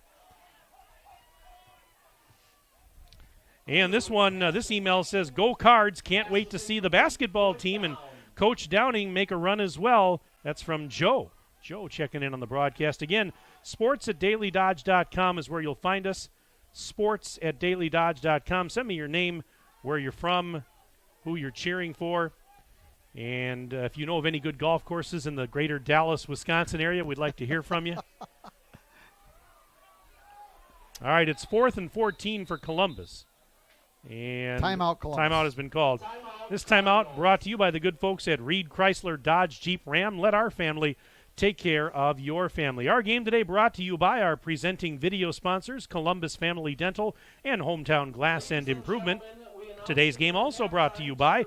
And this one, this email says, go Cards, can't wait to see the basketball team and Coach Downing make a run as well. That's from Joe. Joe checking in on the broadcast. Again, sports@dailydodge.com is where you'll find us. Sports@dailydodge.com. Send me your name, where you're from, who you're cheering for. And if you know of any good golf courses in the greater Dallas, Wisconsin area, we'd like to hear from you. All right, it's 4th and 14 for Columbus. And timeout, Columbus. Timeout has been called. This timeout brought to you by the good folks at Reed Chrysler Dodge Jeep Ram. Let our family take care of your family. Our game today brought to you by our presenting video sponsors, Columbus Family Dental and Hometown Glass and Improvement. Today's game also brought to you by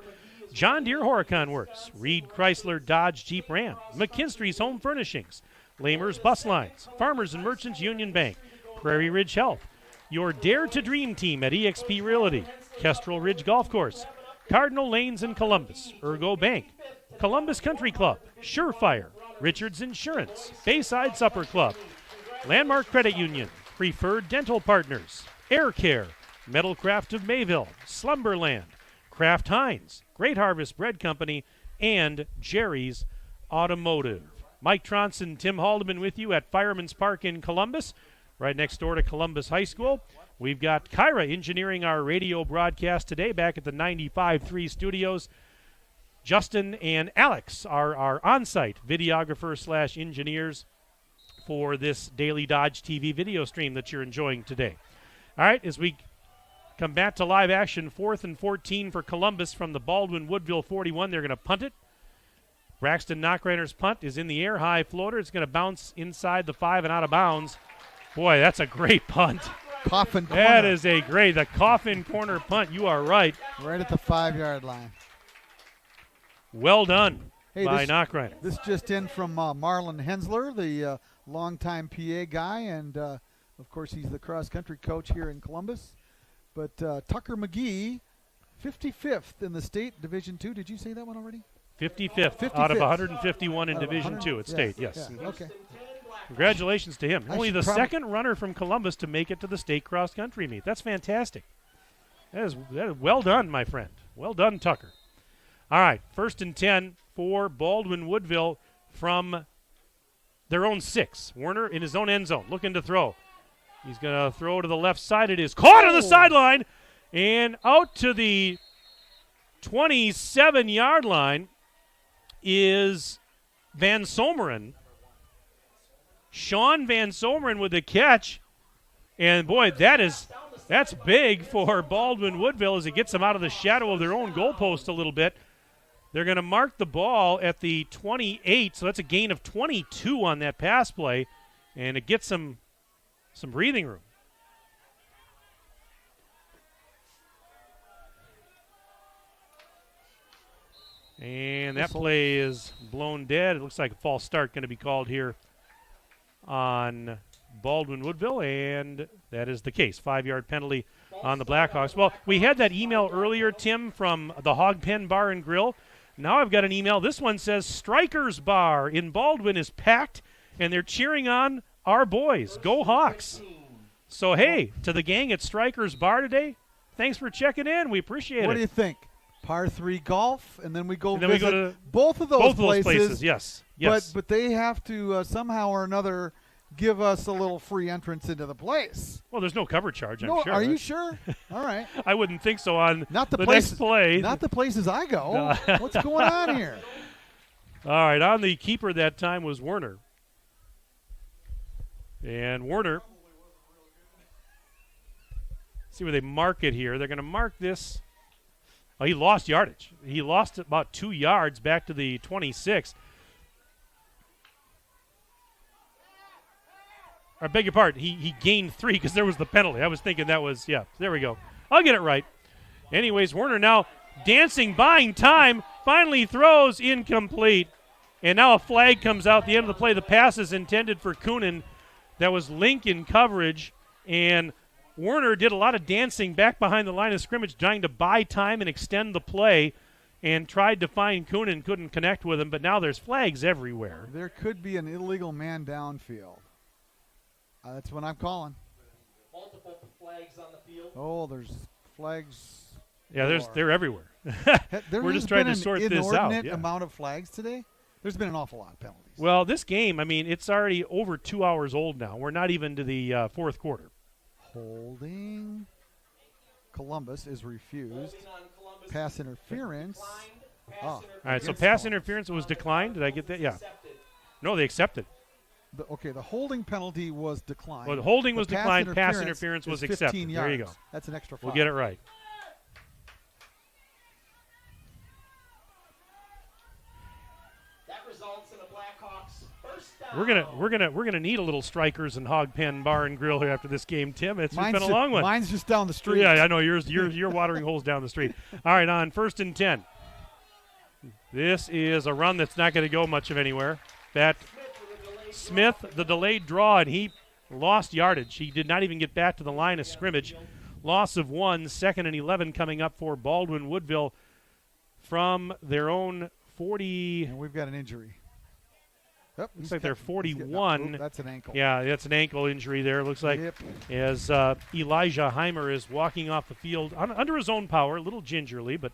John Deere Horicon Works, Reed Chrysler Dodge Jeep Ram, McKinstry's Home Furnishings, Lamers Bus Lines, Farmers and Merchants Union Bank, Prairie Ridge Health, your Dare to Dream team at eXp Realty, Kestrel Ridge Golf Course, Cardinal Lanes in Columbus, Ergo Bank, Columbus Country Club, Surefire, Richards Insurance, Bayside Supper Club, Landmark Credit Union, Preferred Dental Partners, Air Care, Metalcraft of Mayville, Slumberland, Kraft Heinz, Great Harvest Bread Company, and Jerry's Automotive. Mike Tronson, Tim Haldeman with you at Fireman's Park in Columbus, right next door to Columbus High School. We've got Kyra engineering our radio broadcast today back at the 95.3 studios. Justin and Alex are our on-site videographers/engineers for this Daily Dodge TV video stream that you're enjoying today. All right, as we come back to live action, 4th and 14 for Columbus from the Baldwin-Woodville 41. They're going to punt it. Braxton Knockreiner's punt is in the air, high floater. It's going to bounce inside the 5 and out of bounds. Boy, that's a great punt. Coffin corner. That is the coffin corner punt. You are right. Right at the 5-yard line. Well done by Knockreiner. This just in from Marlon Hensler, the longtime PA guy, and, of course, he's the cross-country coach here in Columbus. But Tucker McGee, 55th in the state, Division II. Did you say that one already? 55th out of 151 in Division II at state, yes. Yeah, okay. Congratulations to him. Only the second runner from Columbus to make it to the state cross-country meet. That's fantastic. That is well done, my friend. Well done, Tucker. All right, 1st and 10 for Baldwin-Woodville from their own 6. Werner in his own end zone, looking to throw. He's going to throw to the left side. It is caught on the sideline and out to the 27-yard line is Van Someren. Sean Van Someren with the catch. And, boy, that's big for Baldwin-Woodville as it gets them out of the shadow of their own goalpost a little bit. They're going to mark the ball at the 28, so that's a gain of 22 on that pass play, and it gets them some breathing room. And that play is blown dead. It looks like a false start going to be called here on Baldwin-Woodville, and that is the case. 5-yard penalty on the Blackhawks. Well, we had that email earlier, Tim, from the Hog Pen Bar and Grill. Now I've got an email. This one says, Strikers Bar in Baldwin is packed, and they're cheering on our boys. Go Hawks. So, hey, to the gang at Strikers Bar today, thanks for checking in. We appreciate it. What do you think? Par 3 golf, and then we go visit to both of those places. Yes. But they have to somehow or another give us a little free entrance into the place. Well, there's no cover charge, I'm No, sure. are you sure? All right. I wouldn't think so on Not the next play. Not the places I go. What's going on here? All right, on the keeper that time was Werner. And Werner, see where they mark it here. They're going to mark this. Oh, he lost yardage. He lost about 2 yards back to the 26. I beg your pardon. He gained 3 because there was the penalty. I was thinking that was, yeah, there we go. I'll get it right. Anyways, Werner now dancing, buying time, finally throws incomplete. And now a flag comes out at the end of the play. The pass is intended for Coonan. That was Link in coverage. And Werner did a lot of dancing back behind the line of scrimmage, trying to buy time and extend the play, and tried to find Coonan, couldn't connect with him. But now there's flags everywhere. There could be an illegal man downfield. That's what I'm calling. Multiple flags on the field. Oh, there's flags. Yeah, they're everywhere. We're just trying to sort this out. Inordinate amount of flags today. There's been an awful lot of penalties. Well, this game, I mean, it's already over 2 hours old now. We're not even to the fourth quarter. Holding. Columbus is refused. Pass interference. All right, so pass interference was declined. Did I get that? Yeah. No, they accepted. The holding penalty was declined. Well, the holding was declined. Pass interference was accepted. Yards. There you go. That's an extra 5. We'll get it right. That results in a Blackhawks first down. We're gonna need a little Strikers and Hog Pen Bar and Grill here after this game, Tim. It's been a long one. Mine's just down the street. Yeah, I know your watering hole's down the street. All right, on 1st and 10. This is a run that's not going to go much of anywhere. That Smith, the delayed draw, and he lost yardage. He did not even get back to the line of scrimmage. Loss of 1, 2nd and 11 coming up for Baldwin Woodville from their own 40. And we've got an injury. Yep, looks like they're 41. That's an ankle. Yeah, that's an ankle injury there. Looks like as Elijah Heimer is walking off the field under his own power, a little gingerly, but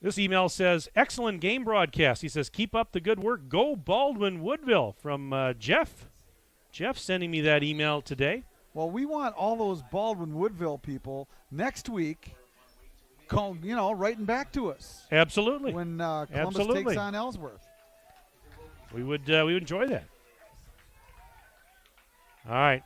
this email says, excellent game broadcast. He says, keep up the good work. Go Baldwin Woodville from Jeff. Jeff sending me that email today. Well, we want all those Baldwin Woodville people next week, writing back to us. Absolutely. When Columbus takes on Ellsworth. We would enjoy that. All right.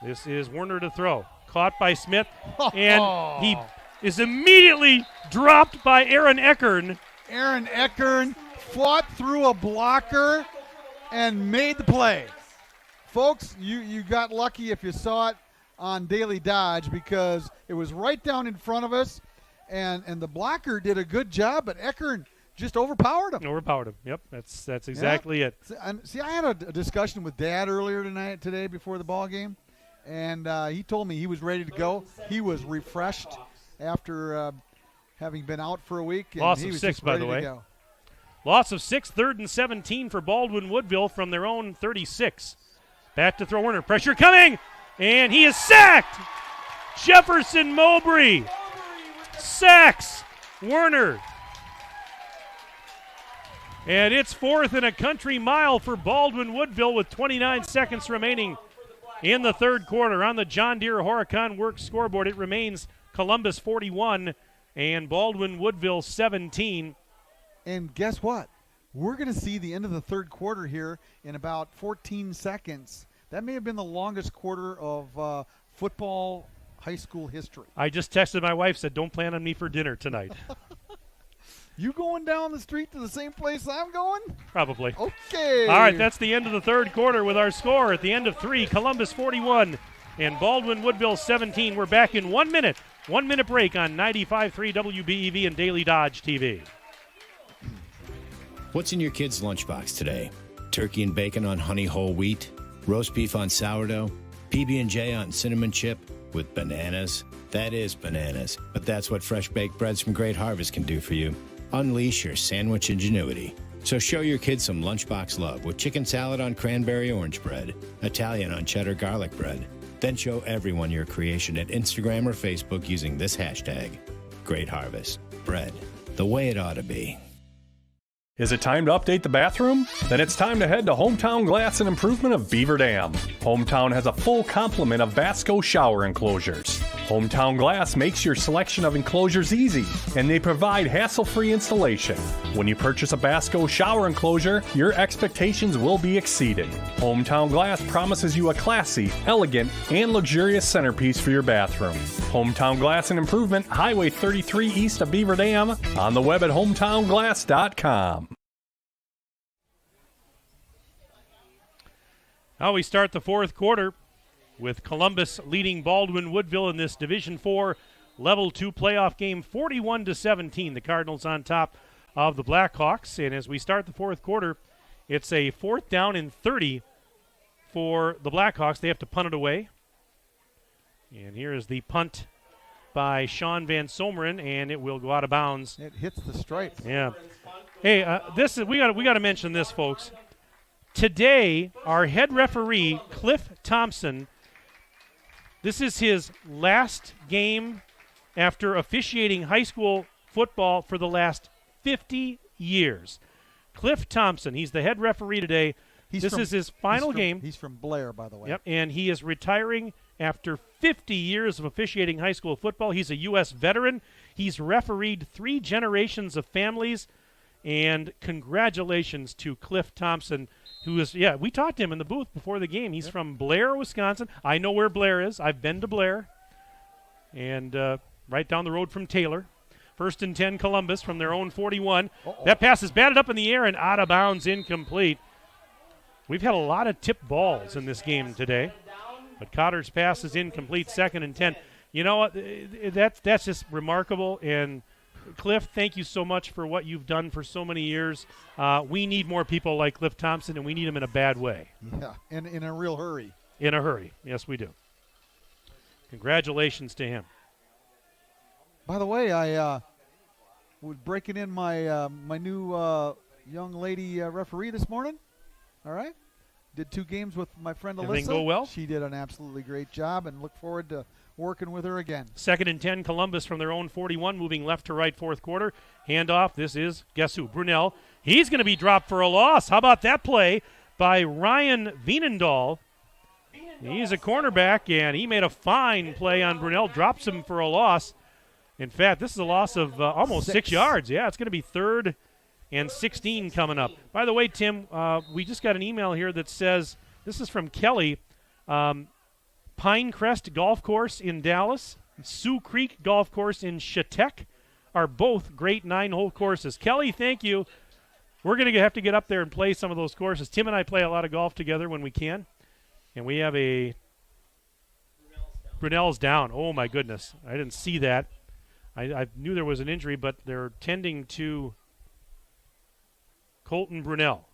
This is Werner to throw. Caught by Smith. And he is immediately dropped by Aaron Eckern. Aaron Eckern fought through a blocker and made the play. Folks, you got lucky if you saw it on Daily Dodge because it was right down in front of us, and the blocker did a good job, but Eckern just overpowered him. Yep, that's exactly it. See, I had a discussion with Dad earlier today before the ball game, and he told me he was ready to go. He was refreshed after having been out for a week. And Loss he of was 6, just by ready the way. to go. Loss of 6, 3rd and 17 for Baldwin Woodville from their own 36. Back to throw Werner. Pressure coming, and he is sacked. Jefferson Mowbray sacks Werner. And it's 4th and a country mile for Baldwin Woodville with 29 seconds remaining in the third quarter. On the John Deere Horicon Works scoreboard, it remains Columbus 41 and Baldwin Woodville 17. And guess what? We're going to see the end of the third quarter here in about 14 seconds. That may have been the longest quarter of football high school history. I just texted my wife, said, don't plan on me for dinner tonight. You going down the street to the same place I'm going? Probably. Okay. All right, that's the end of the third quarter with our score at the end of 3, Columbus 41 and Baldwin Woodville 17. We're back in 1 minute. 1 minute break on 95.3 WBEV and Daily Dodge TV. What's in your kid's lunchbox today? Turkey and bacon on honey whole wheat? Roast beef on sourdough? PB&J on cinnamon chip? With bananas? That is bananas, but that's what fresh baked breads from Great Harvest can do for you. Unleash your sandwich ingenuity. So show your kids some lunchbox love with chicken salad on cranberry orange bread, Italian on cheddar garlic bread. Then show everyone your creation at Instagram or Facebook using this hashtag. Great Harvest. Bread. The way it ought to be. Is it time to update the bathroom? Then it's time to head to Hometown Glass and Improvement of Beaver Dam. Hometown has a full complement of Vasco shower enclosures. Hometown Glass makes your selection of enclosures easy, and they provide hassle-free installation. When you purchase a Vasco shower enclosure, your expectations will be exceeded. Hometown Glass promises you a classy, elegant, and luxurious centerpiece for your bathroom. Hometown Glass and Improvement, Highway 33 east of Beaver Dam, on the web at hometownglass.com. Now we start the fourth quarter with Columbus leading Baldwin Woodville in this Division IV Level 2 playoff game 41-17. The Cardinals on top of the Blackhawks. And as we start the fourth quarter, it's a 4th down and 30 for the Blackhawks. They have to punt it away. And here is the punt by Sean Van Someren, and it will go out of bounds. It hits the stripe. Yeah. Hey, this is we got to mention this, folks. Today, our head referee, Cliff Thompson, this is his last game after officiating high school football for the last 50 years. Cliff Thompson, he's the head referee today. This is his final game. He's from Blair, by the way. Yep, and he is retiring after 50 years of officiating high school football. He's a U.S. veteran. He's refereed 3 generations of families, and congratulations to Cliff Thompson, who is, we talked to him in the booth before the game. He's from Blair, Wisconsin. I know where Blair is. I've been to Blair. And right down the road from Taylor. 1st and 10, Columbus from their own 41. That pass is batted up in the air and out of bounds, incomplete. We've had a lot of tip balls in this game today. But Cotter's pass is incomplete, 2nd and 10. You know what? That's just remarkable. And Cliff, thank you so much for what you've done for so many years. We need more people like Cliff Thompson, and we need him in a bad way. Yeah, and in a real hurry. In a hurry. Yes, we do. Congratulations to him. By the way, I was breaking in my my new young lady referee this morning. All right. Did 2 games with my friend Alyssa. Everything go well? She did an absolutely great job, and look forward to working with her again. 2nd and 10, Columbus from their own 41, moving left to right, fourth quarter. Handoff. This is, guess who? Brunel. He's going to be dropped for a loss. How about that play by Ryan Veenendahl? He's a cornerback, and he made a fine play on Brunel. Drops him for a loss. In fact, this is a loss of almost 6 yards. Yeah, it's going to be 3rd and 16 coming up. By the way, Tim, we just got an email here that says, this is from Kelly, Pinecrest Golf Course in Dallas, Sioux Creek Golf Course in Chautauqua are both great 9-hole courses. Kelly, thank you. We're going to have to get up there and play some of those courses. Tim and I play a lot of golf together when we can, and we have a Brunel's down. Oh, my goodness. I didn't see that. I knew there was an injury, but they're tending to Colton Brunel.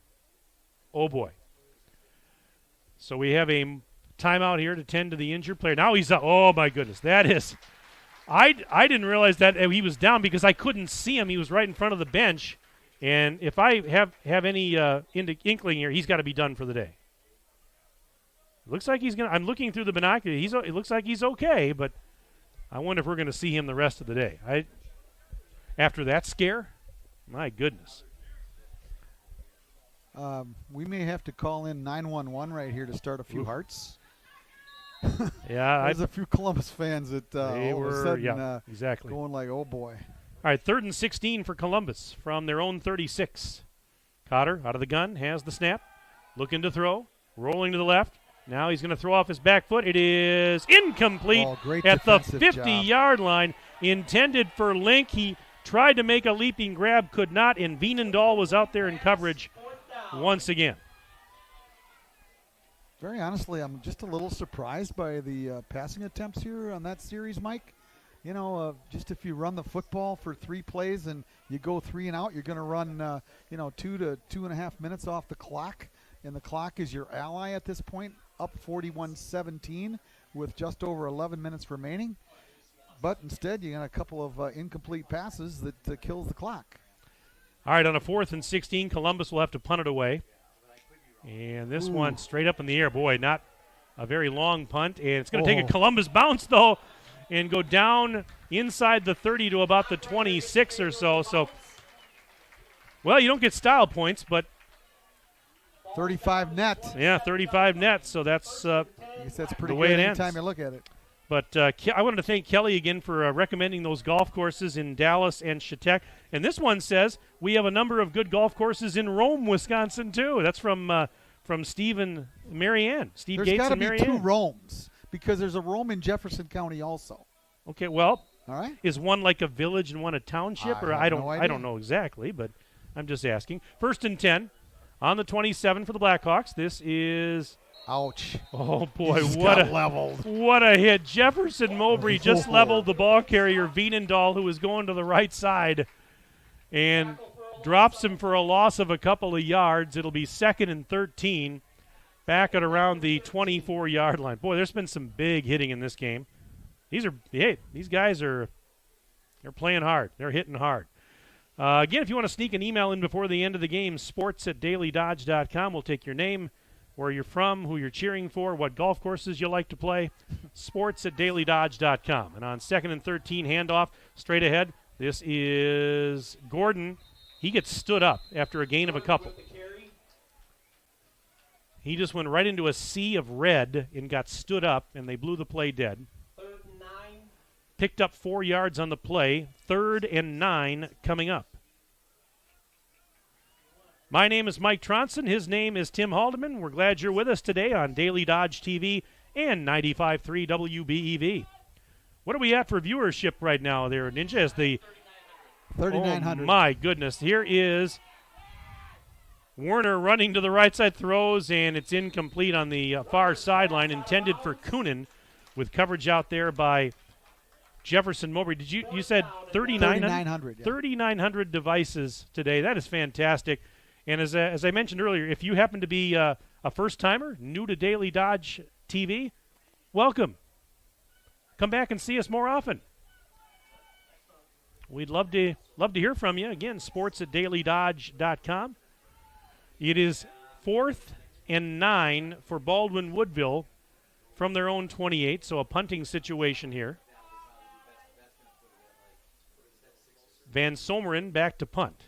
Oh, boy. So we have a timeout here to tend to the injured player. Now he's up. Oh, my goodness. That is – I didn't realize that he was down because I couldn't see him. He was right in front of the bench. And if I have any inkling here, he's got to be done for the day. It looks like he's going to – I'm looking through the binoculars. It looks like he's okay, but I wonder if we're going to see him the rest of the day. After that scare, my goodness. We may have to call in 911 right here to start a few hearts. Yeah, there's a few Columbus fans that all of a sudden exactly going like, oh boy. All right, 3rd and 16 for Columbus from their own 36. Cotter out of the gun, has the snap, looking to throw, rolling to the left. Now he's going to throw off his back foot. It is incomplete at the 50-yard line. Intended for Link. He tried to make a leaping grab, could not, and Veenendahl was out there in coverage once again. Very honestly, I'm just a little surprised by the passing attempts here on that series, Mike. You know, just if you run the football for 3 plays and you go 3 and out, you're going to run, 2 to 2.5 minutes off the clock. And the clock is your ally at this point, up 41-17 with just over 11 minutes remaining. But instead, you got a couple of incomplete passes that kills the clock. All right, on a 4th and 16, Columbus will have to punt it away. And this one straight up in the air. Boy, not a very long punt. And it's going to take a Columbus bounce, though, and go down inside the 30 to about the 26 or so. So Well, you don't get style points, but 35 net. Yeah, 35 net, so that's I guess that's pretty the way good it anytime ends. you look at it. But I wanted to thank Kelly again for recommending those golf courses in Dallas and Chautauqua. And this one says we have a number of good golf courses in Rome, Wisconsin, too. That's from Steve and Marianne. Steve There's Gates got to and be Marianne. 2 Romes because there's a Rome in Jefferson County also. Okay, well, all right. Is one like a village and one a township? I have no I idea. don't know exactly, but I'm just asking. 1st and 10 on the 27 for the Blackhawks. This is... Ouch. Oh, boy, He's what got a leveled. What a hit. Jefferson Mowbray just leveled the ball carrier, Veenendahl, who was going to the right side, and drops him for a loss of a couple of yards. It'll be 2nd and 13, back at around the 24-yard line. Boy, there's been some big hitting in this game. These guys they're playing hard. They're hitting hard. Again, if you want to sneak an email in before the end of the game, sports@dailydodge.com. We'll take your name, where you're from, who you're cheering for, what golf courses you like to play, sports@dailydodge.com. And on 2nd and 13, handoff, straight ahead. This is Gordon. He gets stood up after a gain of a couple. He just went right into a sea of red and got stood up, and they blew the play dead. 3rd and 9. Picked up 4 yards on the play. 3rd and 9 coming up. My name is Mike Tronson. His name is Tim Haldeman. We're glad you're with us today on Daily Dodge TV and 95.3 WBEV. What are we at for viewership right now there, Ninja? As the 3,900. Oh, my goodness. Here is Werner running to the right side, throws, and it's incomplete on the far sideline, intended for Coonan, with coverage out there by Jefferson Mowbray. You said 3,900? Yeah. 3,900 devices today. That is fantastic. And as I mentioned earlier, if you happen to be a first-timer, new to Daily Dodge TV, welcome. Come back and see us more often. We'd love to hear from you. Again, sports@dailydodge.com. It is 4th and 9 for Baldwin Woodville from their own 28, so a punting situation here. Van Someren back to punt.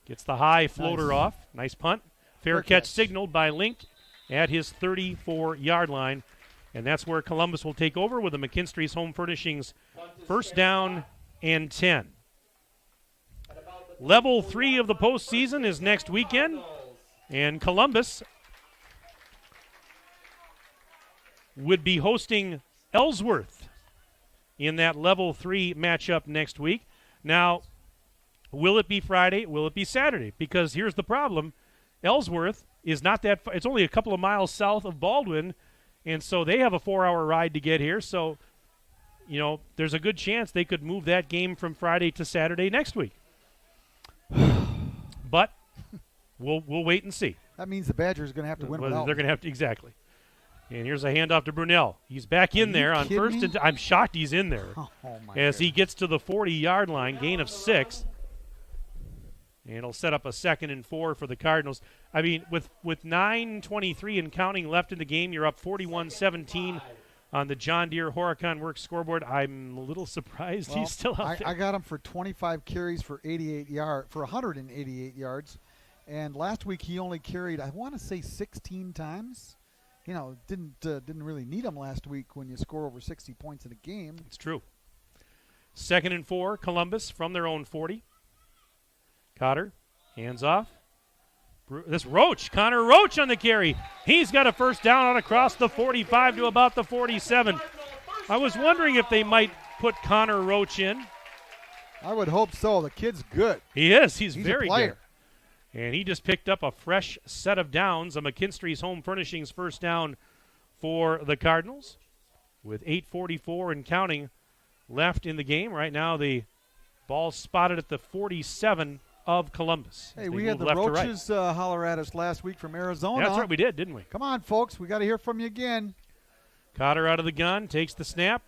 Gets the high floater off. Nice punt. Fair catch signaled by Link at his 34-yard line. And that's where Columbus will take over with the McKinstry's Home Furnishings 1st down and 10. Level 3 of the postseason is next weekend. And Columbus would be hosting Ellsworth in that Level 3 matchup next week. Now, will it be Friday? Will it be Saturday? Because here's the problem. Ellsworth is not that far. It's only a couple of miles south of Baldwin, and so they have a 4-hour ride to get here. So, there's a good chance they could move that game from Friday to Saturday next week. But we'll wait and see. That means the Badgers are going to have to win without. They're going to have to, exactly. And here's a handoff to Brunel. He's back in there on 1st and I'm shocked he's in there. As he gets to the 40-yard line, gain of 6. And it'll set up a 2nd and 4 for the Cardinals. I mean, with 9:23 and counting left in the game, you're up 41-17 on the John Deere Horicon Works scoreboard. I'm a little surprised he's still out there. I got him for 25 carries for 188 yards. And last week he only carried, I want to say, 16 times. Didn't really need him last week when you score over 60 points in a game. It's true. 2nd and 4, Columbus from their own 40. Cotter, hands off. Connor Roach on the carry. He's got a 1st down on across the 45 to about the 47. I was wondering if they might put Connor Roach in. I would hope so. The kid's good. He is. He's very a player. good. And he just picked up a fresh set of downs. A McKinstry's Home Furnishings 1st down for the Cardinals with 8:44 and counting left in the game. Right now the ball spotted at the 47 of Columbus. Hey, we had the Roaches holler at us last week from Arizona. That's right, we did, didn't we? Come on, folks. We got to hear from you again. Cotter out of the gun, takes the snap,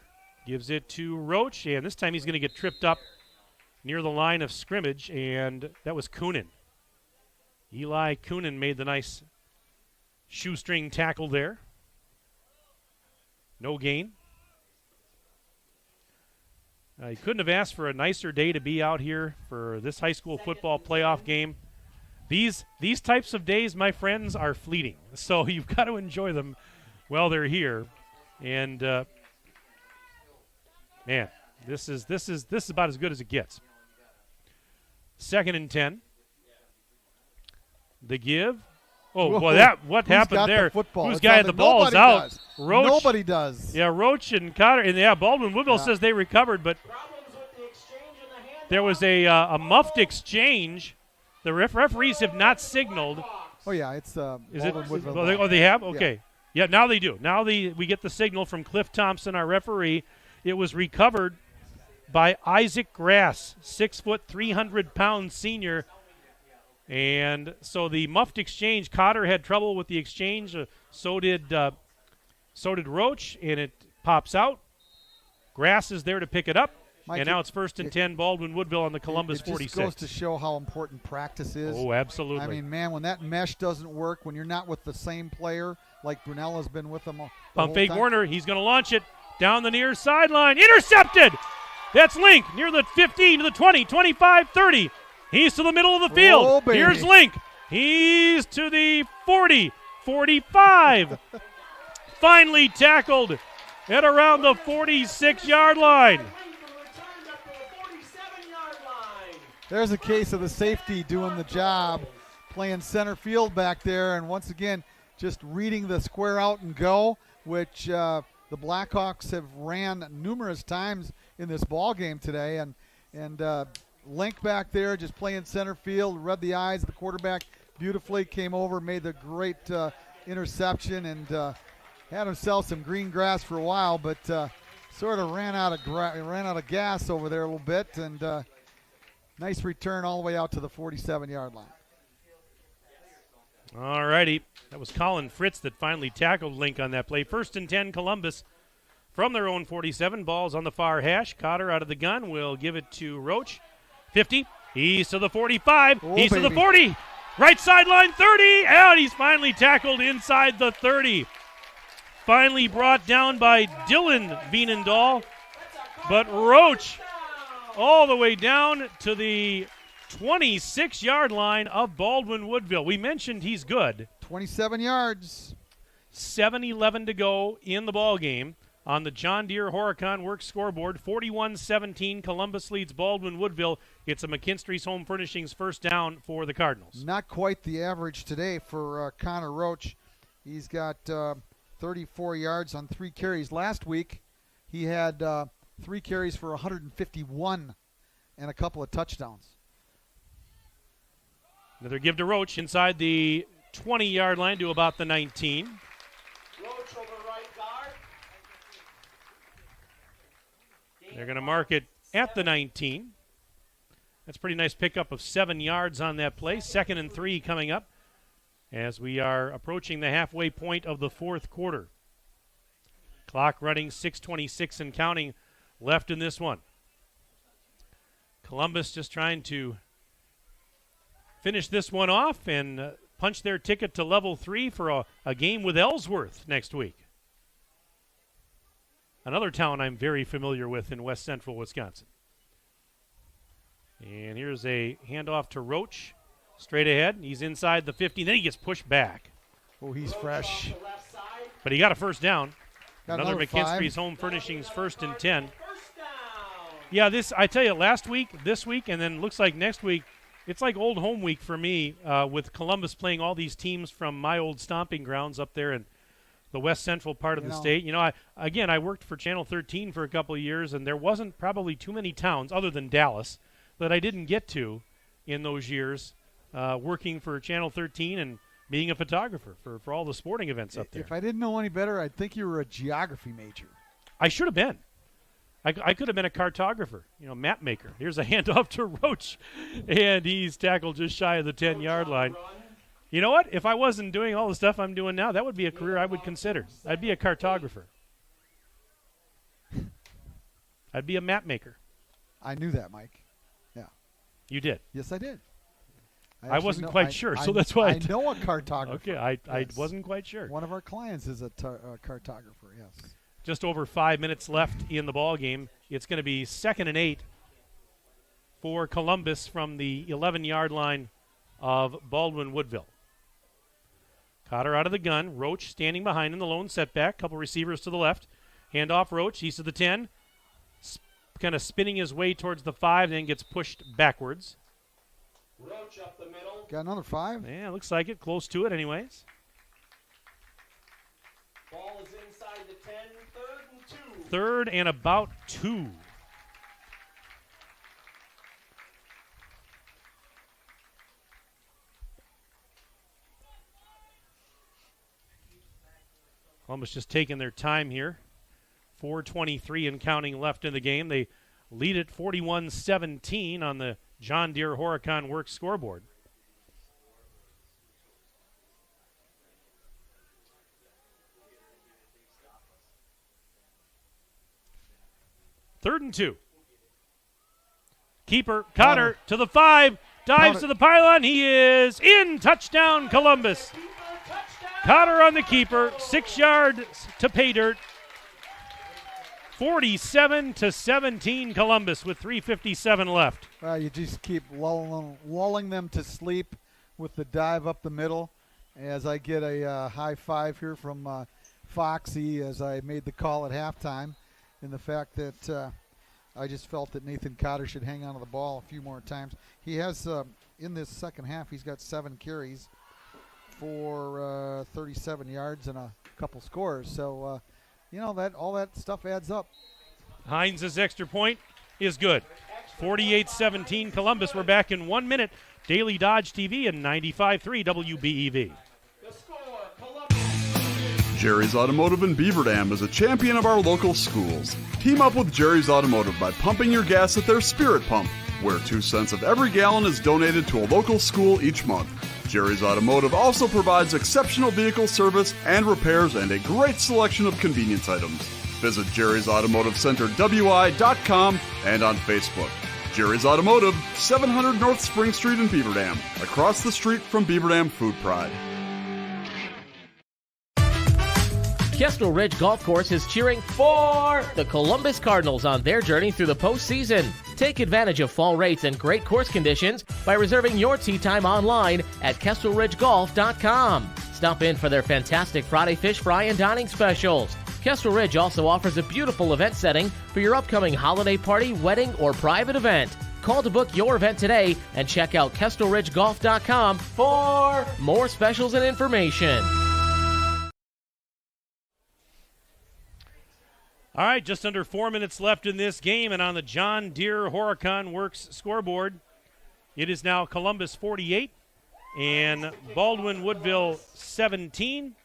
gives it to Roach, and this time he's going to get tripped up near the line of scrimmage, and that was Coonan. Eli Coonan made the nice shoestring tackle there. No gain. You couldn't have asked for a nicer day to be out here for this high school football playoff game. These types of days, my friends, are fleeting. So you've got to enjoy them while they're here. And man, this is about as good as it gets. 2nd and 10. The give. Oh, boy, what happened there? Who's got the ball is out? Roach. Nobody does. Yeah, Roach and Cotter. And Baldwin Woodville says they recovered, but there was a muffed exchange. The referees have not signaled. Oh, yeah, it's is it? Woodville. They have? Okay. Yeah, now they do. Now we get the signal from Cliff Thompson, our referee. It was recovered by Isaac Grass, 6 foot, 300-pound senior. And so the muffed exchange, Cotter had trouble with the exchange. So did Roach, and it pops out. Grass is there to pick it up. Mike, and now it's 1st and 10, Baldwin Woodville on the Columbus 46. It just goes to show how important practice is. Oh, absolutely. I mean, man, when that mesh doesn't work, when you're not with the same player, like Brunella's been with them Pump fake Warner, he's going to launch it down the near sideline. Intercepted! That's Link near the 15 to the 20, 25, 30. He's to the middle of the field. Oh, baby. Here's Link. He's to the 40, 45. Finally tackled at around the 46-yard line. There's a case of the safety doing the job, playing center field back there, and once again, just reading the square out and go, which the Blackhawks have ran numerous times in this ball game today, and Link back there just playing center field, read the eyes of the quarterback beautifully, came over, made the great interception, and had himself some green grass for a while, but sort of ran out of gas over there a little bit, and nice return all the way out to the 47-yard line. All righty. That was Colin Fritz that finally tackled Link on that play. 1st and 10, Columbus from their own 47. Ball's on the far hash. Cotter out of the gun will give it to Roach. 50. He's to the 45. He's to the 40. Right sideline 30. And he's finally tackled inside the 30. Finally brought down by Dylan Vienendahl. But Roach all the way down to the 26-yard line of Baldwin Woodville. We mentioned he's good. 27 yards. 7:11 to go in the ball game. On the John Deere Horicon Works scoreboard, 41-17, Columbus leads Baldwin Woodville. It's a McKinstry's Home Furnishings first down for the Cardinals. Not quite the average today for Connor Roach. He's got 34 yards on 3 carries. Last week, he had 3 carries for 151 and a couple of touchdowns. Another give to Roach inside the 20-yard line to about the 19. Roach over right guard. They're going to mark it at the 19. That's a pretty nice pickup of 7 yards on that play. 2nd and 3 coming up as we are approaching the halfway point of the 4th quarter. Clock running, 6:26 and counting left in this one. Columbus just trying to finish this one off and punch their ticket to level 3 for a game with Ellsworth next week. Another town I'm very familiar with in west central Wisconsin. And here's a handoff to Roach. Straight ahead. He's inside the 50. Then he gets pushed back. Oh, he's fresh. But he got a first down. Another McKinstry's 5. Home Furnishings 1st and 10. Yeah, I tell you, last week, this week, and then looks like next week, it's like old home week for me with Columbus playing all these teams from my old stomping grounds up there in the west central part of the state. You know, I worked for Channel 13 for a couple of years, and there wasn't probably too many towns other than Dallas that I didn't get to in those years working for Channel 13 and being a photographer for all the sporting events up there. If I didn't know any better, I'd think you were a geography major. I should have been. I could have been a cartographer, map maker. Here's a handoff to Roach, and he's tackled just shy of the 10-yard line. You know what? If I wasn't doing all the stuff I'm doing now, that would be a career I would consider. I'd be a cartographer. I'd be a map maker. I knew that, Mike. Yeah. You did? Yes, I did. I wasn't quite sure, so that's why. I know a cartographer. Okay, I wasn't quite sure. One of our clients is a cartographer, yes. just over 5 minutes left in the ball game. It's going to be 2nd and 8 for Columbus from the 11-yard line of Baldwin Woodville. Cotter out of the gun. Roach standing behind in the lone setback. Couple receivers to the left. Hand off Roach. He's to the 10. Kind of spinning his way towards the 5, then gets pushed backwards. Roach up the middle. Got another 5? Yeah, looks like it. Close to it anyways. Ball is inside the 10. 3rd and 2. 3rd and about 2. Columbus just taking their time here. 4:23 and counting left in the game. They lead at 41-17 on the John Deere Horicon Works scoreboard. Third and 2. Keeper Cotter to the 5, dives to the pylon. He is in. Touchdown, Columbus. Cotter on the keeper, 6 yards to pay dirt. 47-17 Columbus with 3:57 left. You just keep lulling them to sleep with the dive up the middle. As I get a high five here from Foxy as I made the call at halftime, in the fact that I just felt that Nathan Cotter should hang on to the ball a few more times. He has, in this second half, he's got 7 carries for 37 yards and a couple scores. So, that all that stuff adds up. Hines' extra point is good. 48-17 Columbus. We're back in 1 minute. Daily Dodge TV and 95.3 WBEV. Jerry's Automotive in Beaver Dam is a champion of our local schools. Team up with Jerry's Automotive by pumping your gas at their Spirit Pump, where 2 cents of every gallon is donated to a local school each month. Jerry's Automotive also provides exceptional vehicle service and repairs and a great selection of convenience items. Visit Jerry's Automotive Center, WI.com, and on Facebook. Jerry's Automotive, 700 North Spring Street in Beaver Dam, across the street from Beaver Dam Food Pride. Kestrel Ridge Golf Course is cheering for the Columbus Cardinals on their journey through the postseason. Take advantage of fall rates and great course conditions by reserving your tee time online at KestrelRidgeGolf.com. Stop in for their fantastic Friday fish fry and dining specials. Kestrel Ridge also offers a beautiful event setting for your upcoming holiday party, wedding, or private event. Call to book your event today and check out KestrelRidgeGolf.com for more specials and information. All right, just under 4 minutes left in this game, and on the John Deere Horicon Works scoreboard, it is now Columbus 48 and Baldwin Woodville 17.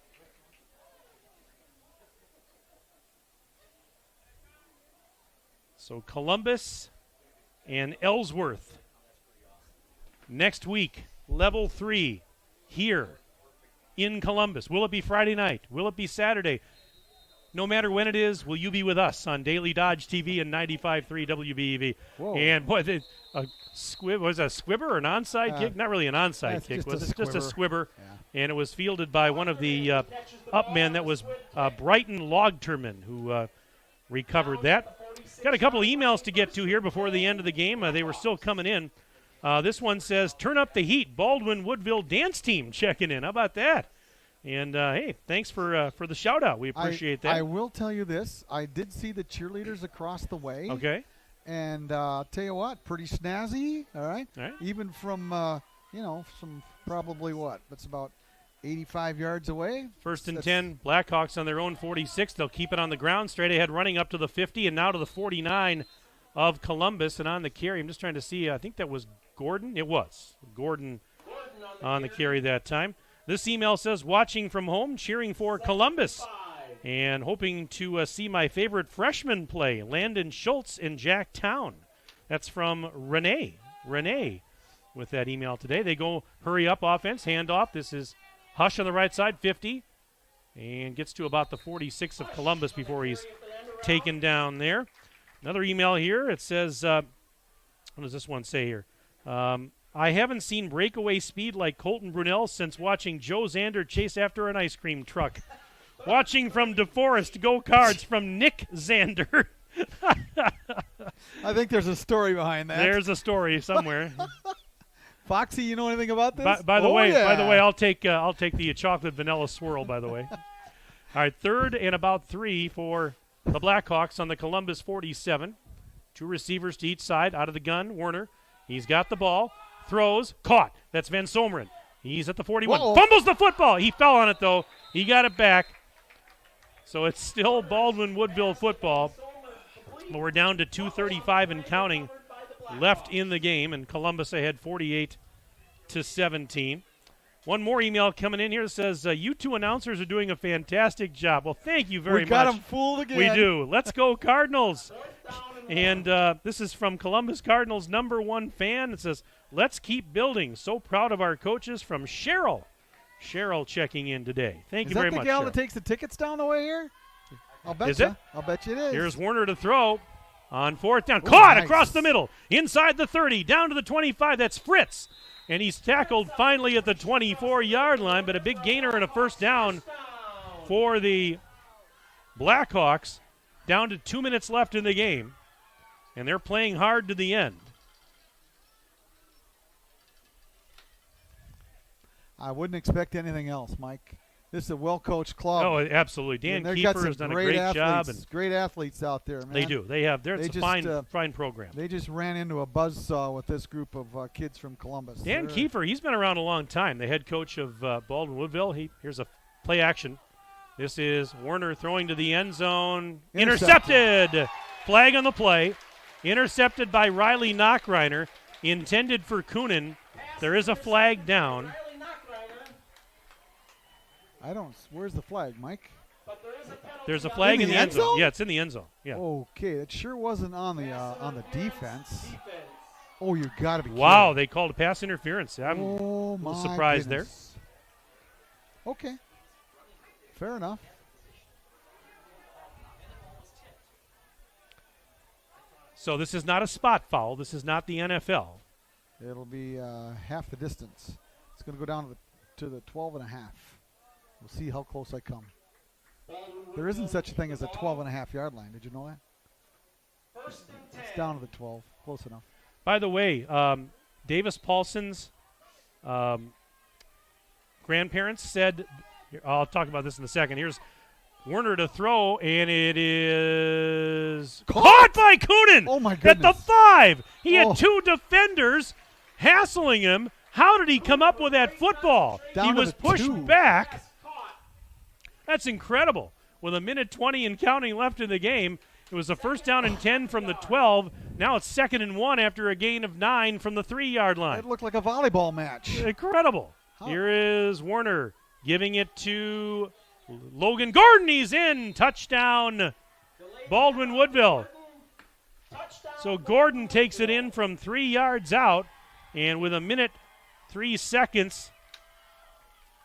So Columbus and Ellsworth next week, level 3 here in Columbus. Will it be Friday night? Will it be Saturday? No matter when it is, will you be with us on Daily Dodge TV and 95.3 WBEV? Whoa. And boy, was a squibber or an onside kick? Not really an onside kick, was it? Just a squibber. Yeah. And it was fielded by one of the upmen. That was Brighton Logterman who recovered that. Got a couple of emails to get to here before the end of the game. They were still coming in. This one says, turn up the heat. Baldwin Woodville dance team checking in. How about that? And, hey, thanks for the shout-out. We appreciate that. I will tell you this. I did see the cheerleaders across the way. Okay. And tell you what, pretty snazzy, all right? All right. Even from, some probably what? That's about 85 yards away. First and 10, Blackhawks on their own 46. They'll keep it on the ground, straight ahead, running up to the 50 and now to the 49 of Columbus. And on the carry, I'm just trying to see, I think that was Gordon. It was. Gordon on the carry that time. This email says, watching from home, cheering for Columbus, and hoping to see my favorite freshman play, Landon Schultz in Jack Town. That's from Renee. Renee with that email today. They go hurry up offense, handoff. This is Hush on the right side, 50, and gets to about the 46 of Columbus before he's taken down there. Another email here. It says, what does this one say here? I haven't seen breakaway speed like Colton Brunel since watching Joe Zander chase after an ice cream truck. Watching from DeForest, go Cards from Nick Zander. I think there's a story behind that. There's a story somewhere. Foxy, you know anything about this? By the way, I'll take the chocolate vanilla swirl. By the way, all right, 3rd and about 3 for the Blackhawks on the Columbus 47. 2 receivers to each side. Out of the gun, Werner. He's got the ball, throws, caught. That's Van Someren. He's at the 41. Whoa. Fumbles the football. He fell on it though. He got it back. So it's still Baldwin-Woodville football. But we're down to 2:35 and counting left in the game, and Columbus ahead 48-17. One more email coming in here that says, you 2 announcers are doing a fantastic job. Well, thank you very much. We got them fooled again. We do. Let's go Cardinals. And this is from Columbus Cardinals #1 fan. It says, let's keep building. So proud of our coaches, from Cheryl. Cheryl checking in today. Thank you very much, Is that the gal Cheryl. that takes the tickets down the way here? I'll bet Is you. it? I'll bet you it is. Here's Werner to throw on 4th down. Ooh, Caught nice. across the middle. Inside the 30, down to the 25. That's Fritz. And he's tackled finally at the 24-yard line, but a big gainer and a first down for the Blackhawks. Down to 2 minutes left in the game. And they're playing hard to the end. I wouldn't expect anything else, Mike. This is a well-coached club. Oh, absolutely. Dan Kiefer has done a great job. And great athletes out there, man. they do. It's a fine program. They just ran into a buzzsaw with this group of kids from Columbus. Dan Kiefer, he's been around a long time. The head coach of Baldwin-Woodville. Here's a play action. This is Werner throwing to the end zone. Intercepted. Flag on the play. Intercepted by Riley Knockreiner. Intended for Coonan. There is a flag down. Where's the flag, Mike? There's a flag in the end zone. Yeah, it's in the end zone. Yeah. Okay, it sure wasn't on the defense. Oh, you got to be Wow, kidding. they called a pass interference. I'm a little surprised there. Okay. Fair enough. So this is not a spot foul. This is not the NFL. It'll be half the distance. It's going to go down to the 12 and a half. We'll see how close I come. There isn't such a thing as a 12-and-a-half-yard line. Did you know that? It's down to the 12. Close enough. By the way, Davis Paulson's grandparents said, I'll talk about this in a second. Here's Werner to throw, and it is caught by Coonan. Oh, my goodness. At the 5. He had 2 defenders hassling him. How did he come up with that football? Down he to was the pushed 2. back. That's incredible. With 1:20 and counting left in the game, it was a first down and 10 from the 12. Now it's 2nd and 1 after a gain of 9 from the 3-yard line. It looked like a volleyball match. Incredible. Here is Werner giving it to Logan Gordon. He's in. Touchdown, Baldwin-Woodville. So Gordon takes it in from 3 yards out, and with 1:03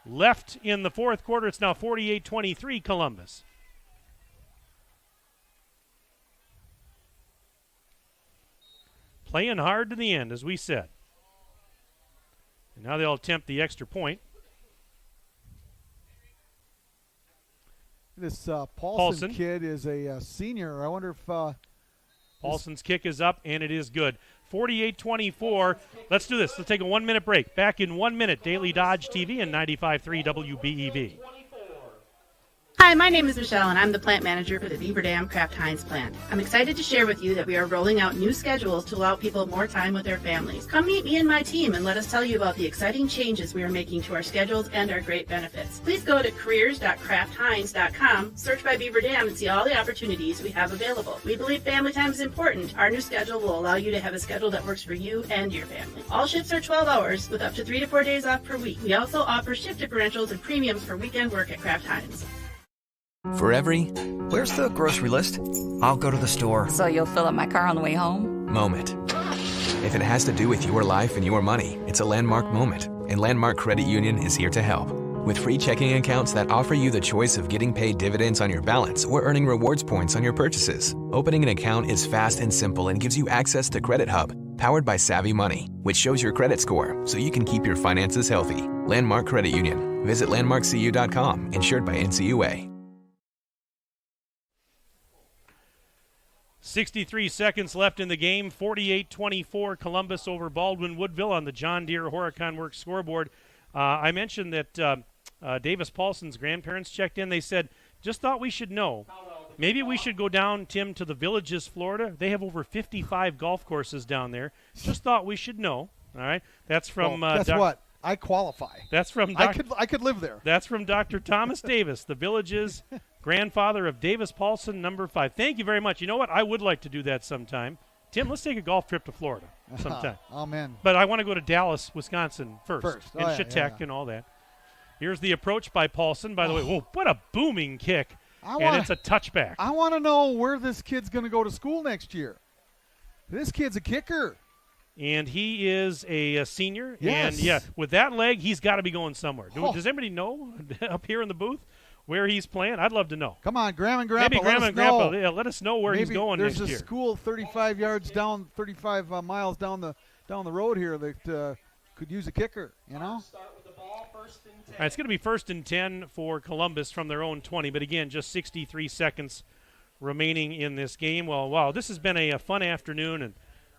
left in the fourth quarter, it's now 48-23 Columbus. Playing hard to the end, as we said. And now they'll attempt the extra point. This Paulson kid is a senior. I wonder if Paulson's kick is up, and it is good. 48-24. Let's do this. Let's take a 1-minute break. Back in 1 minute. Daily Dodge TV and 95.3 WBEV. Hi, my name is Michelle, and I'm the plant manager for the Beaver Dam Kraft Heinz plant. I'm excited to share with you that we are rolling out new schedules to allow people more time with their families. Come meet me and my team and let us tell you about the exciting changes we are making to our schedules and our great benefits. Please go to careers.kraftheinz.com, search by Beaver Dam, and see all the opportunities we have available. We believe family time is important. Our new schedule will allow you to have a schedule that works for you and your family. All shifts are 12 hours with up to 3 to 4 days off per week. We also offer shift differentials and premiums for weekend work at Kraft Heinz. For every, where's the grocery list? I'll go to the store. So you'll fill up my car on the way home? Moment. If it has to do with your life and your money, it's a landmark moment. And Landmark Credit Union is here to help. With free checking accounts that offer you the choice of getting paid dividends on your balance or earning rewards points on your purchases. Opening an account is fast and simple and gives you access to Credit Hub, powered by Savvy Money, which shows your credit score so you can keep your finances healthy. Landmark Credit Union. Visit landmarkcu.com, insured by NCUA. 63 seconds left in the game. 48-24 Columbus over Baldwin Woodville on the John Deere Horicon Works scoreboard. I mentioned that Davis Paulson's grandparents checked in. They said, just thought we should know. Maybe we should go down, Tim, to the Villages, Florida. They have over 55 golf courses down there. Just thought we should know. All right. That's from guess what? I qualify. That's from I could live there. That's from Dr. Thomas Davis, the Villages grandfather of Davis Paulson, number 5. Thank you very much. You know what? I would like to do that sometime. Tim, let's take a golf trip to Florida sometime. Amen. But I want to go to Dallas, Wisconsin first. And Oh, yeah, Chautauqua yeah. and all that. Here's the approach by Paulson. By the way, whoa, what a booming kick. And it's a touchback. I want to know where this kid's going to go to school next year. This kid's a kicker. And he is a senior. Yes. And, yeah, with that leg, he's got to be going somewhere. Does anybody know up here in the booth where he's playing? I'd love to know. Come on, Graham and Grandpa. Maybe Grandma and Grandpa, let us know where he's going next year. There's a school 35 yards down, 35 miles down the road here that could use a kicker, you know? All right, it's going to be 1st and 10 for Columbus from their own 20. But, again, just 63 seconds remaining in this game. Well, wow, this has been a fun afternoon, and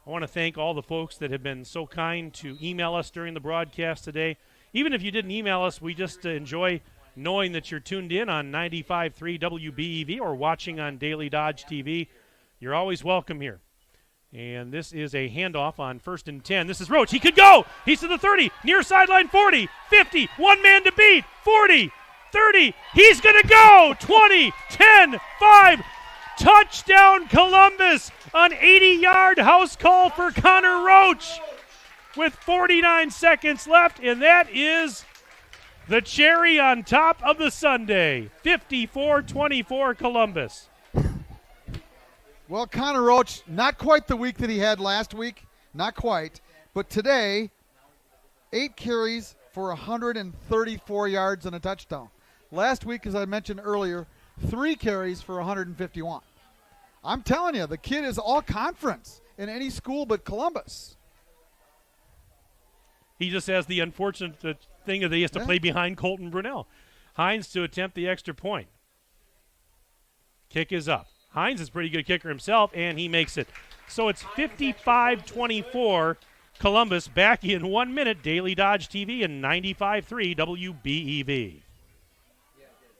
I want to thank all the folks that have been so kind to email us during the broadcast today. Even if you didn't email us, we just enjoy knowing that you're tuned in on 95.3 WBEV or watching on Daily Dodge TV. You're always welcome here. And this is a handoff on 1st and 10. This is Roach. He could go. He's to the 30, near sideline 40, 50, one man to beat, 40, 30. He's going to go. 20, 10, 5. Touchdown Columbus. An 80-yard house call for Connor Roach with 49 seconds left, and that is the cherry on top of the sundae. 54-24 Columbus. Well, Connor Roach, not quite the week that he had last week, not quite, but today, 8 carries for 134 yards and a touchdown. Last week, as I mentioned earlier, 3 carries for 151. I'm telling you, the kid is all conference in any school but Columbus. He just has the unfortunate thing that he has to play behind Colton Brunell. Hines to attempt the extra point. Kick is up. Hines is a pretty good kicker himself, and he makes it. So it's 55-24 Columbus. Back in 1 minute. Daily Dodge TV and 95.3 WBEV.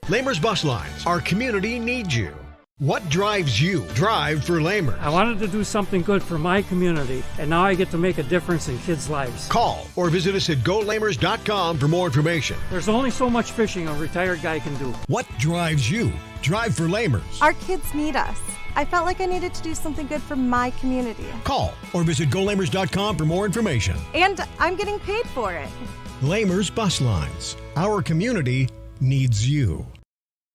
Lamer's Bus Lines. Our community needs you. What drives you? Drive for Lamer. I wanted to do something good for my community, and now I get to make a difference in kids' lives. Call or visit us at golamers.com for more information. There's only so much fishing a retired guy can do. What drives you? Drive for Lamers. Our kids need us. I felt like I needed to do something good for my community. Call or visit golamers.com for more information. And I'm getting paid for it. Lamer's Bus Lines. Our community needs you.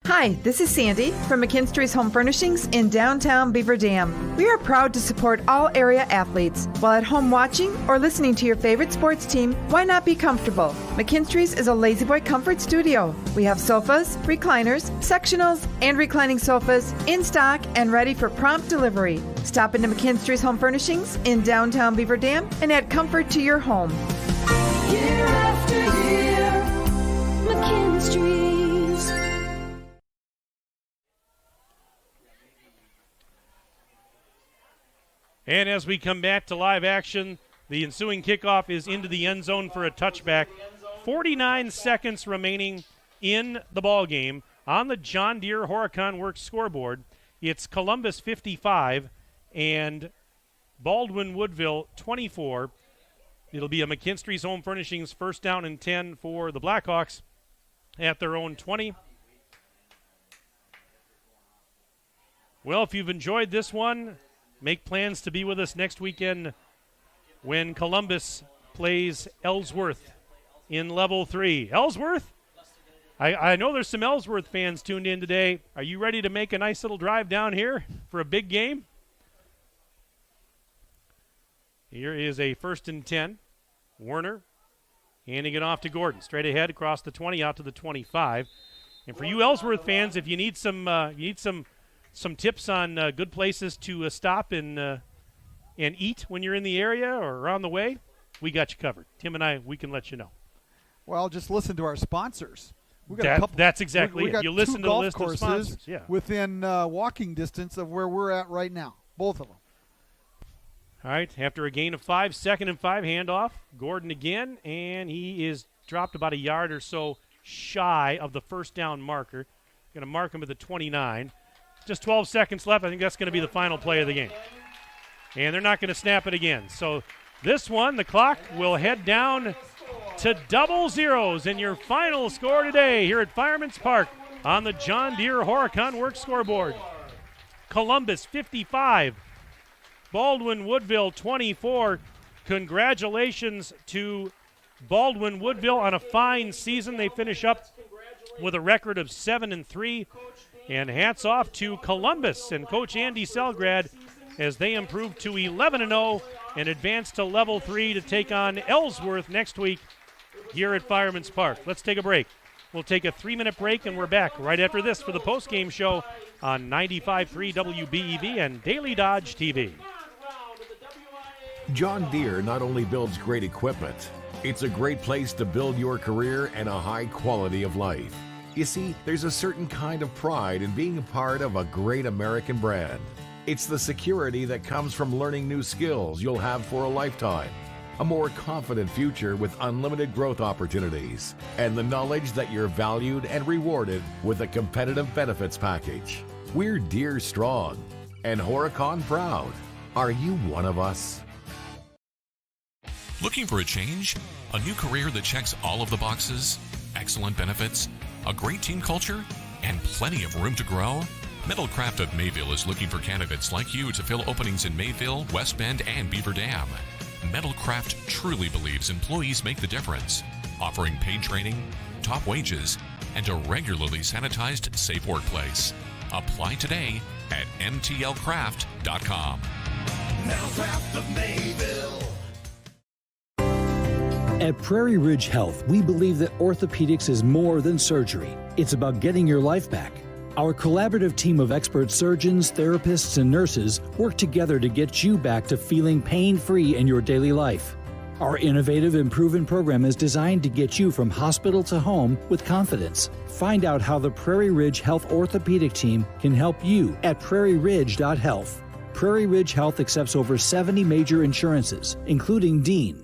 Hi, this is Sandy from McKinstry's Home Furnishings in downtown Beaver Dam. We are proud to support all area athletes. While at home watching or listening to your favorite sports team, why not be comfortable? McKinstry's is a lazy boy comfort studio. We have sofas, recliners, sectionals, and reclining sofas in stock and ready for prompt delivery. Stop into McKinstry's Home Furnishings in downtown Beaver Dam and add comfort to your home. Year after year, McKinstry's. And as we come back to live action, the ensuing kickoff is into the end zone for a touchback. 49 seconds remaining in the ball game. On the John Deere Horicon Works scoreboard, it's Columbus 55 and Baldwin Woodville 24. It'll be a McKinstry's Home Furnishings 1st down and 10 for the Blackhawks at their own 20. Well, if you've enjoyed this one, make plans to be with us next weekend when Columbus plays Ellsworth in Level 3. Ellsworth? I know there's some Ellsworth fans tuned in today. Are you ready to make a nice little drive down here for a big game? Here is a 1st and 10. Werner handing it off to Gordon. Straight ahead across the 20 out to the 25. And for you Ellsworth fans, if you need some tips on good places to stop and eat when you're in the area or on the way, we got you covered. Tim and I, we can let you know. Well, just listen to our sponsors. That's exactly we it. got You listen to the golf list courses of sponsors. Yeah. Within walking distance of where we're at right now. both of them. All right, after a gain of 5, 2nd and 5, handoff. Gordon again, and he is dropped about a yard or so shy of the first down marker. Going to mark him at the 29. Just 12 seconds left. I think that's going to be the final play of the game. And they're not going to snap it again. So this one, the clock will head down to double zeros. And your final score today here at Fireman's Park on the John Deere Horicon Works scoreboard. Columbus 55. Baldwin Woodville 24. Congratulations to Baldwin Woodville on a fine season. They finish up with a record of 7-3. And hats off to Columbus and Coach Andy Selgrad as they improve to 11-0 and advance to level 3 to take on Ellsworth next week here at Fireman's Park. Let's take a break. We'll take a 3-minute break, and we're back right after this for the postgame show on 95.3 WBEV and Daily Dodge TV. John Deere not only builds great equipment, it's a great place to build your career and a high quality of life. You see, there's a certain kind of pride in being a part of a great American brand. It's the security that comes from learning new skills you'll have for a lifetime, a more confident future with unlimited growth opportunities, and the knowledge that you're valued and rewarded with a competitive benefits package. We're Deere strong and Horicon proud. Are you one of us? Looking for a change? A new career that checks all of the boxes? Excellent benefits? A great team culture? And plenty of room to grow? Metalcraft of Mayville is looking for candidates like you to fill openings in Mayville, West Bend, and Beaver Dam. Metalcraft truly believes employees make the difference, offering paid training, top wages, and a regularly sanitized, safe workplace. Apply today at mtlcraft.com. Metalcraft of Mayville. At Prairie Ridge Health, we believe that orthopedics is more than surgery. It's about getting your life back. Our collaborative team of expert surgeons, therapists, and nurses work together to get you back to feeling pain-free in your daily life. Our innovative and proven program is designed to get you from hospital to home with confidence. Find out how the Prairie Ridge Health Orthopedic Team can help you at prairieridge.health. Prairie Ridge Health accepts over 70 major insurances, including Dean.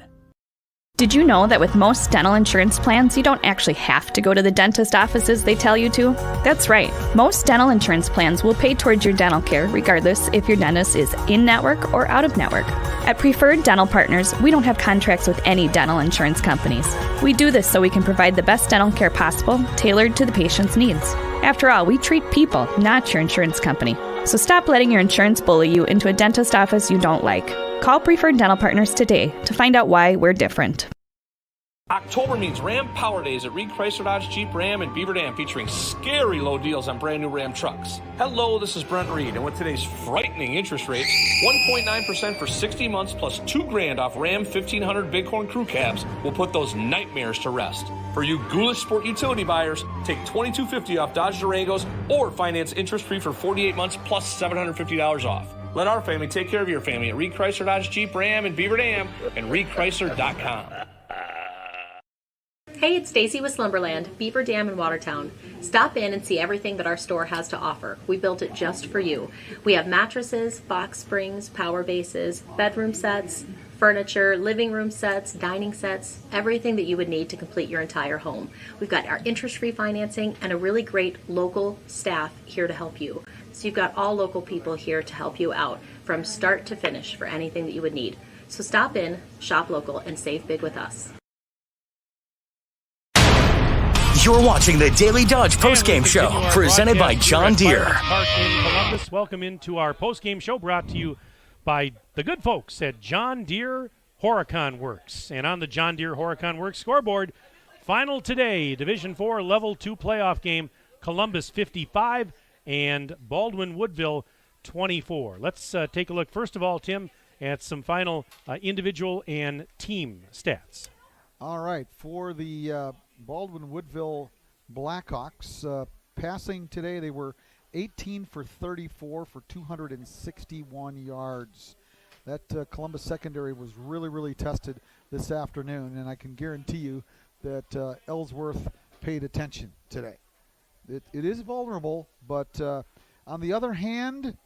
Did you know that with most dental insurance plans, you don't actually have to go to the dentist offices they tell you to? That's right. Most dental insurance plans will pay towards your dental care regardless if your dentist is in-network or out-of-network. At Preferred Dental Partners, we don't have contracts with any dental insurance companies. We do this so we can provide the best dental care possible, tailored to the patient's needs. After all, we treat people, not your insurance company. So stop letting your insurance bully you into a dentist office you don't like. Call Preferred Dental Partners today to find out why we're different. October means Ram Power Days at Reed Chrysler Dodge Jeep Ram in Beaver Dam, featuring scary low deals on brand new Ram trucks. Hello, this is Brent Reed, and with today's frightening interest rates, 1.9% for 60 months plus $2,000 off Ram 1500 Bighorn crew cabs will put those nightmares to rest. For you ghoulish sport utility buyers, take $2,250 off Dodge Durangos or finance interest-free for 48 months plus $750 off. Let our family take care of your family at Reed Chrysler Dodge Jeep Ram in Beaver Dam and reedchrysler.com. Hey, it's Stacy with Slumberland, Beaver Dam in Watertown. Stop in and see everything that our store has to offer. We built it just for you. We have mattresses, box springs, power bases, bedroom sets, furniture, living room sets, dining sets, everything that you would need to complete your entire home. We've got our interest-free financing and a really great local staff here to help you. So you've got all local people here to help you out from start to finish for anything that you would need. So stop in, shop local, and save big with us. You're watching the Daily Dodge postgame show, presented by John Deere. Park in Columbus. Welcome into our postgame show, brought to you by the good folks at John Deere Horicon Works. And on the John Deere Horicon Works scoreboard, final today, Division 4 Level 2 playoff game, Columbus 55 and Baldwin Woodville 24. Let's take a look, first of all, Tim, at some final individual and team stats. All right, for the Baldwin Woodville Blackhawks, passing today, they were 18 for 34 for 261 yards. That Columbus secondary was really, really tested this afternoon, and I can guarantee you that Ellsworth paid attention today. It is vulnerable, but on the other hand,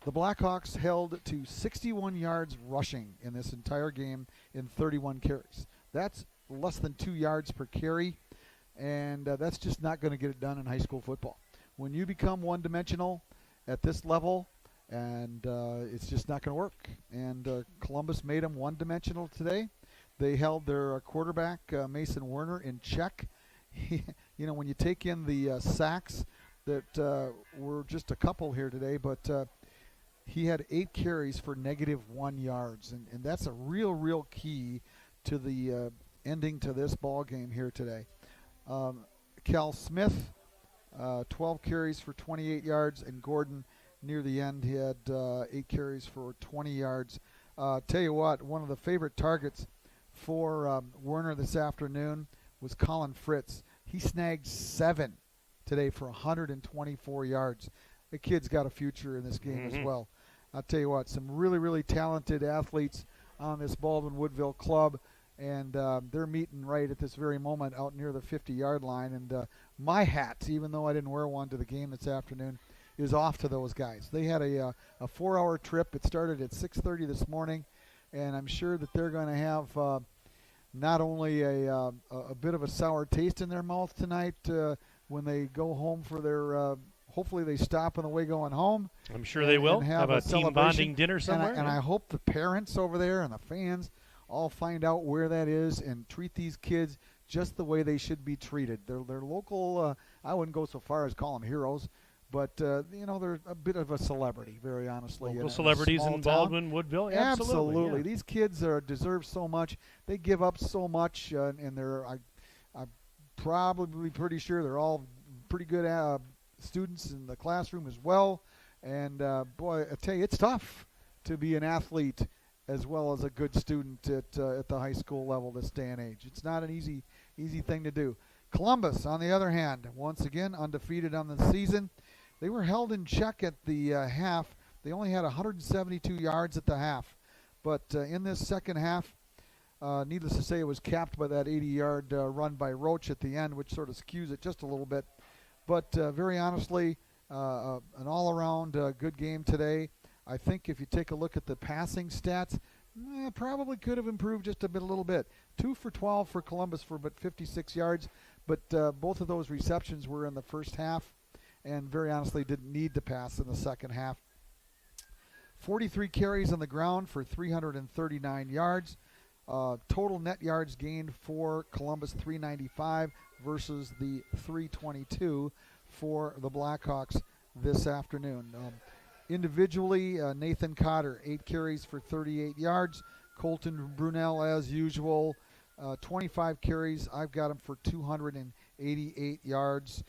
The Blackhawks held to 61 yards rushing in this entire game in 31 carries. That's less than 2 yards per carry, and that's just not going to get it done in high school football. When you become one-dimensional at this level, and it's just not going to work. And Columbus made them one-dimensional today. They held their quarterback, Mason Werner, in check. When you take in the sacks that were just a couple here today, but he had 8 carries for -1 yards, and that's a real key to the ending to this ball game here today. Cal Smith, 12 carries for 28 yards, and Gordon, near the end, he had 8 carries for 20 yards. Tell you what, one of the favorite targets for Werner this afternoon was Colin Fritz. He snagged 7 today for 124 yards. The kid's got a future in this game as well. I'll tell you what, some really talented athletes on this Baldwin-Woodville club, and they're meeting right at this very moment out near the 50-yard line. And my hat, even though I didn't wear one to the game this afternoon, is off to those guys. They had a 4-hour trip. It started at 6:30 this morning, and I'm sure that they're going to have not only a bit of a sour taste in their mouth tonight when they go home for their hopefully they stop on the way going home. I'm sure they will have a team bonding dinner somewhere. And I hope the parents over there and the fans all find out where that is and treat these kids just the way they should be treated. They're local. I wouldn't go so far as call them heroes, but they're a bit of a celebrity, very honestly. Local celebrities in Baldwin, Woodville, absolutely. Yeah. These kids deserve so much. They give up so much, and I'm probably pretty sure they're all pretty good students in the classroom as well. And boy, I tell you, it's tough to be an athlete as well as a good student at the high school level this day and age. It's not an easy thing to do. Columbus, on the other hand, once again undefeated on the season. They were held in check at the half. They only had 172 yards at the half. But in this second half, needless to say, it was capped by that 80-yard run by Roach at the end, which sort of skews it just a little bit. But very honestly, an all-around good game today. I think if you take a look at the passing stats, probably could have improved just a little bit. 2 for 12 for Columbus for but 56 yards, but both of those receptions were in the first half, and very honestly didn't need to pass in the second half. 43 carries on the ground for 339 yards. Total net yards gained for Columbus, 395 versus the 322 for the Blackhawks this afternoon. Individually, Nathan Cotter, 8 carries for 38 yards. Colton Brunel, as usual, 25 carries. I've got him for 288 yards.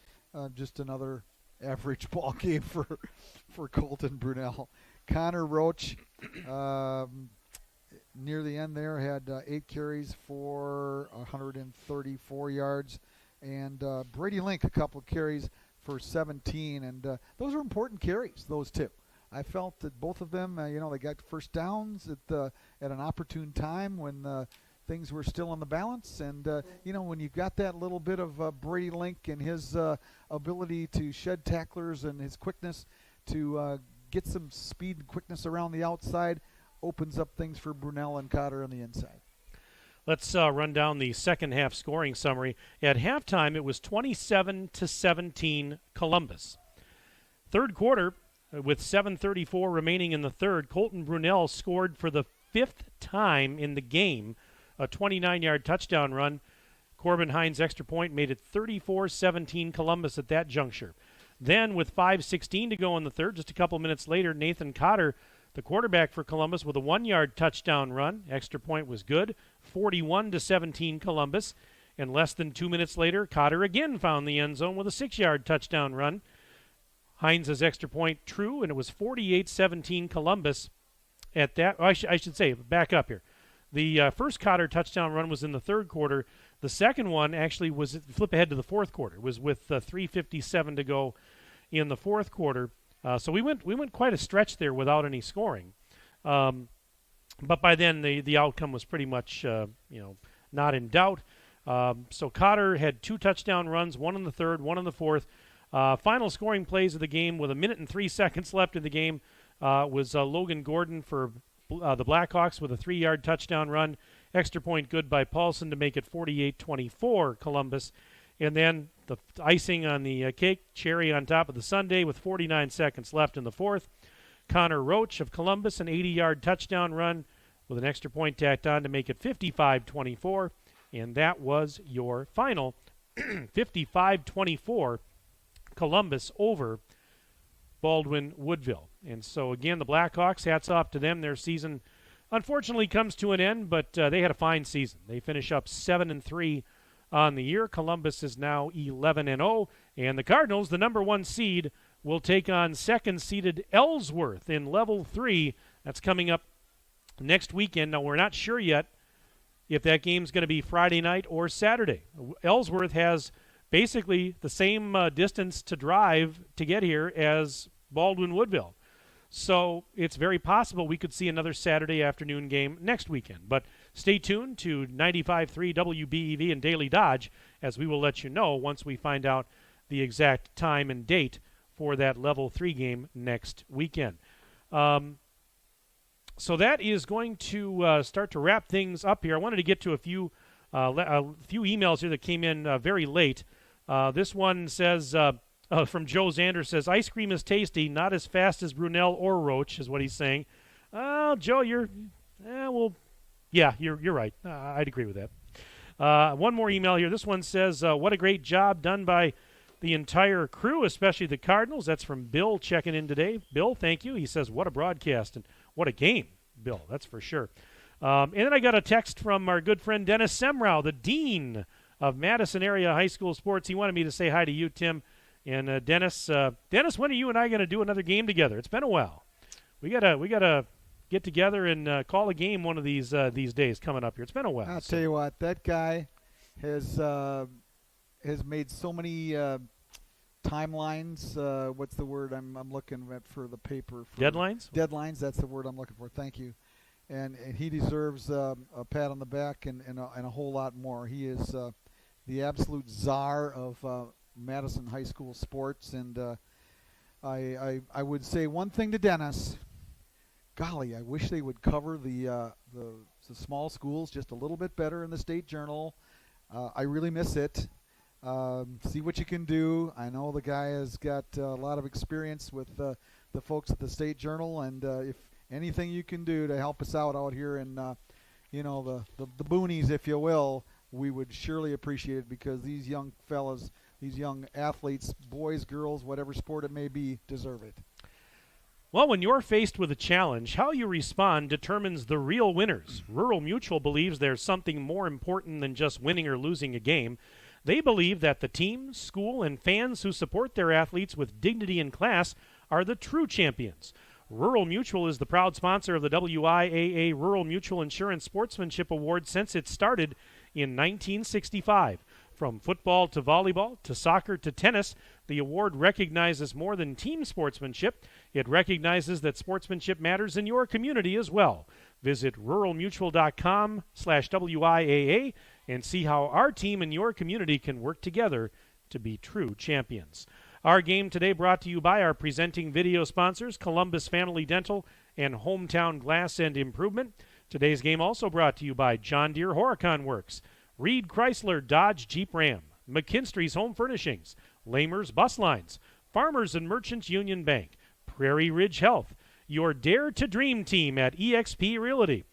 Just another average ball game for Colton Brunel. Connor Roach, near the end there, had 8 carries for 134 yards. And Brady Link, a couple of carries for 17. And those are important carries, those two. I felt that both of them, they got first downs at an opportune time when things were still in the balance. And, when you've got that little bit of Brady Link and his ability to shed tacklers and his quickness to get some speed and quickness around the outside, opens up things for Brunel and Cotter on the inside. Let's run down the second half scoring summary. At halftime, it was 27-17 Columbus. Third quarter, with 7:34 remaining in the third, Colton Brunel scored for the 5th time in the game, a 29-yard touchdown run. Corbin Hines' extra point made it 34-17 Columbus at that juncture. Then, with 5:16 to go in the third, just a couple minutes later, Nathan Cotter, the quarterback for Columbus, with a 1-yard touchdown run. Extra point was good, 41-17 Columbus. And less than 2 minutes later, Cotter again found the end zone with a 6-yard touchdown run. Hines' extra point true, and it was 48-17 Columbus at that. I should say, back up here. The first Cotter touchdown run was in the third quarter. The second one actually was, flip ahead to the fourth quarter, was with 3:57 to go in the fourth quarter. So we went quite a stretch there without any scoring. But by then, the outcome was pretty much not in doubt. So Cotter had 2 touchdown runs, one in the third, one in the fourth. Final scoring plays of the game with 1 minute and 3 seconds left in the game. was Logan Gordon for the Blackhawks with a 3-yard touchdown run. Extra point good by Paulson to make it 48-24 Columbus. And then the icing on the cake, cherry on top of the sundae with 49 seconds left in the fourth. Connor Roach of Columbus, an 80-yard touchdown run with an extra point tacked on to make it 55-24. And that was your final. 55-24 Columbus over Baldwin Woodville. And so, again, the Blackhawks, hats off to them. Their season unfortunately comes to an end, but they had a fine season. They finish up 7-3 on the year. Columbus is now 11-0, and the Cardinals, the number 1 seed, will take on second-seeded Ellsworth in Level 3. That's coming up next weekend. Now, we're not sure yet if that game's going to be Friday night or Saturday. Ellsworth has basically the same distance to drive to get here as Baldwin Woodville. So it's very possible we could see another Saturday afternoon game next weekend. But stay tuned to 95.3 WBEV and Daily Dodge, as we will let you know once we find out the exact time and date for that Level 3 game next weekend. So that is going to start to wrap things up here. I wanted to get to a few emails here that came in very late. This one says... from Joe Zander says, ice cream is tasty, not as fast as Brunel or Roach, is what he's saying. Joe, you're right. I'd agree with that. One more email here. This one says, what a great job done by the entire crew, especially the Cardinals. That's from Bill checking in today. Bill, thank you. He says, what a broadcast and what a game, Bill. That's for sure. And then I got a text from our good friend Dennis Semrau, the dean of Madison Area High School Sports. He wanted me to say hi to you, Tim. And Dennis, when are you and I going to do another game together? It's been a while. We gotta get together and call a game one of these days coming up here. It's been a while. I'll tell you what, that guy has made so many timelines. What's the word I'm looking at for the paper? Deadlines? Deadlines. That's the word I'm looking for. Thank you. And he deserves a pat on the back and a whole lot more. He is the absolute czar of Madison High School sports, and I would say one thing to Dennis. Golly, I wish they would cover the small schools just a little bit better in the State Journal. I really miss it. See what you can do. I know the guy has got a lot of experience with the folks at the State Journal, and if anything you can do to help us out here in the boonies, if you will, we would surely appreciate it, because these young fellas, these young athletes, boys, girls, whatever sport it may be, deserve it. Well, when you're faced with a challenge, how you respond determines the real winners. Rural Mutual believes there's something more important than just winning or losing a game. They believe that the team, school, and fans who support their athletes with dignity and class are the true champions. Rural Mutual is the proud sponsor of the WIAA Rural Mutual Insurance Sportsmanship Award since it started in 1965. From football to volleyball to soccer to tennis, the award recognizes more than team sportsmanship. It recognizes that sportsmanship matters in your community as well. Visit ruralmutual.com/WIAA and see how our team and your community can work together to be true champions. Our game today brought to you by our presenting video sponsors, Columbus Family Dental and Hometown Glass and Improvement. Today's game also brought to you by John Deere Horicon Works, Reed Chrysler Dodge Jeep Ram, McKinstry's Home Furnishings, Lamer's Bus Lines, Farmers and Merchants Union Bank, Prairie Ridge Health, your Dare to Dream team at eXp Realty,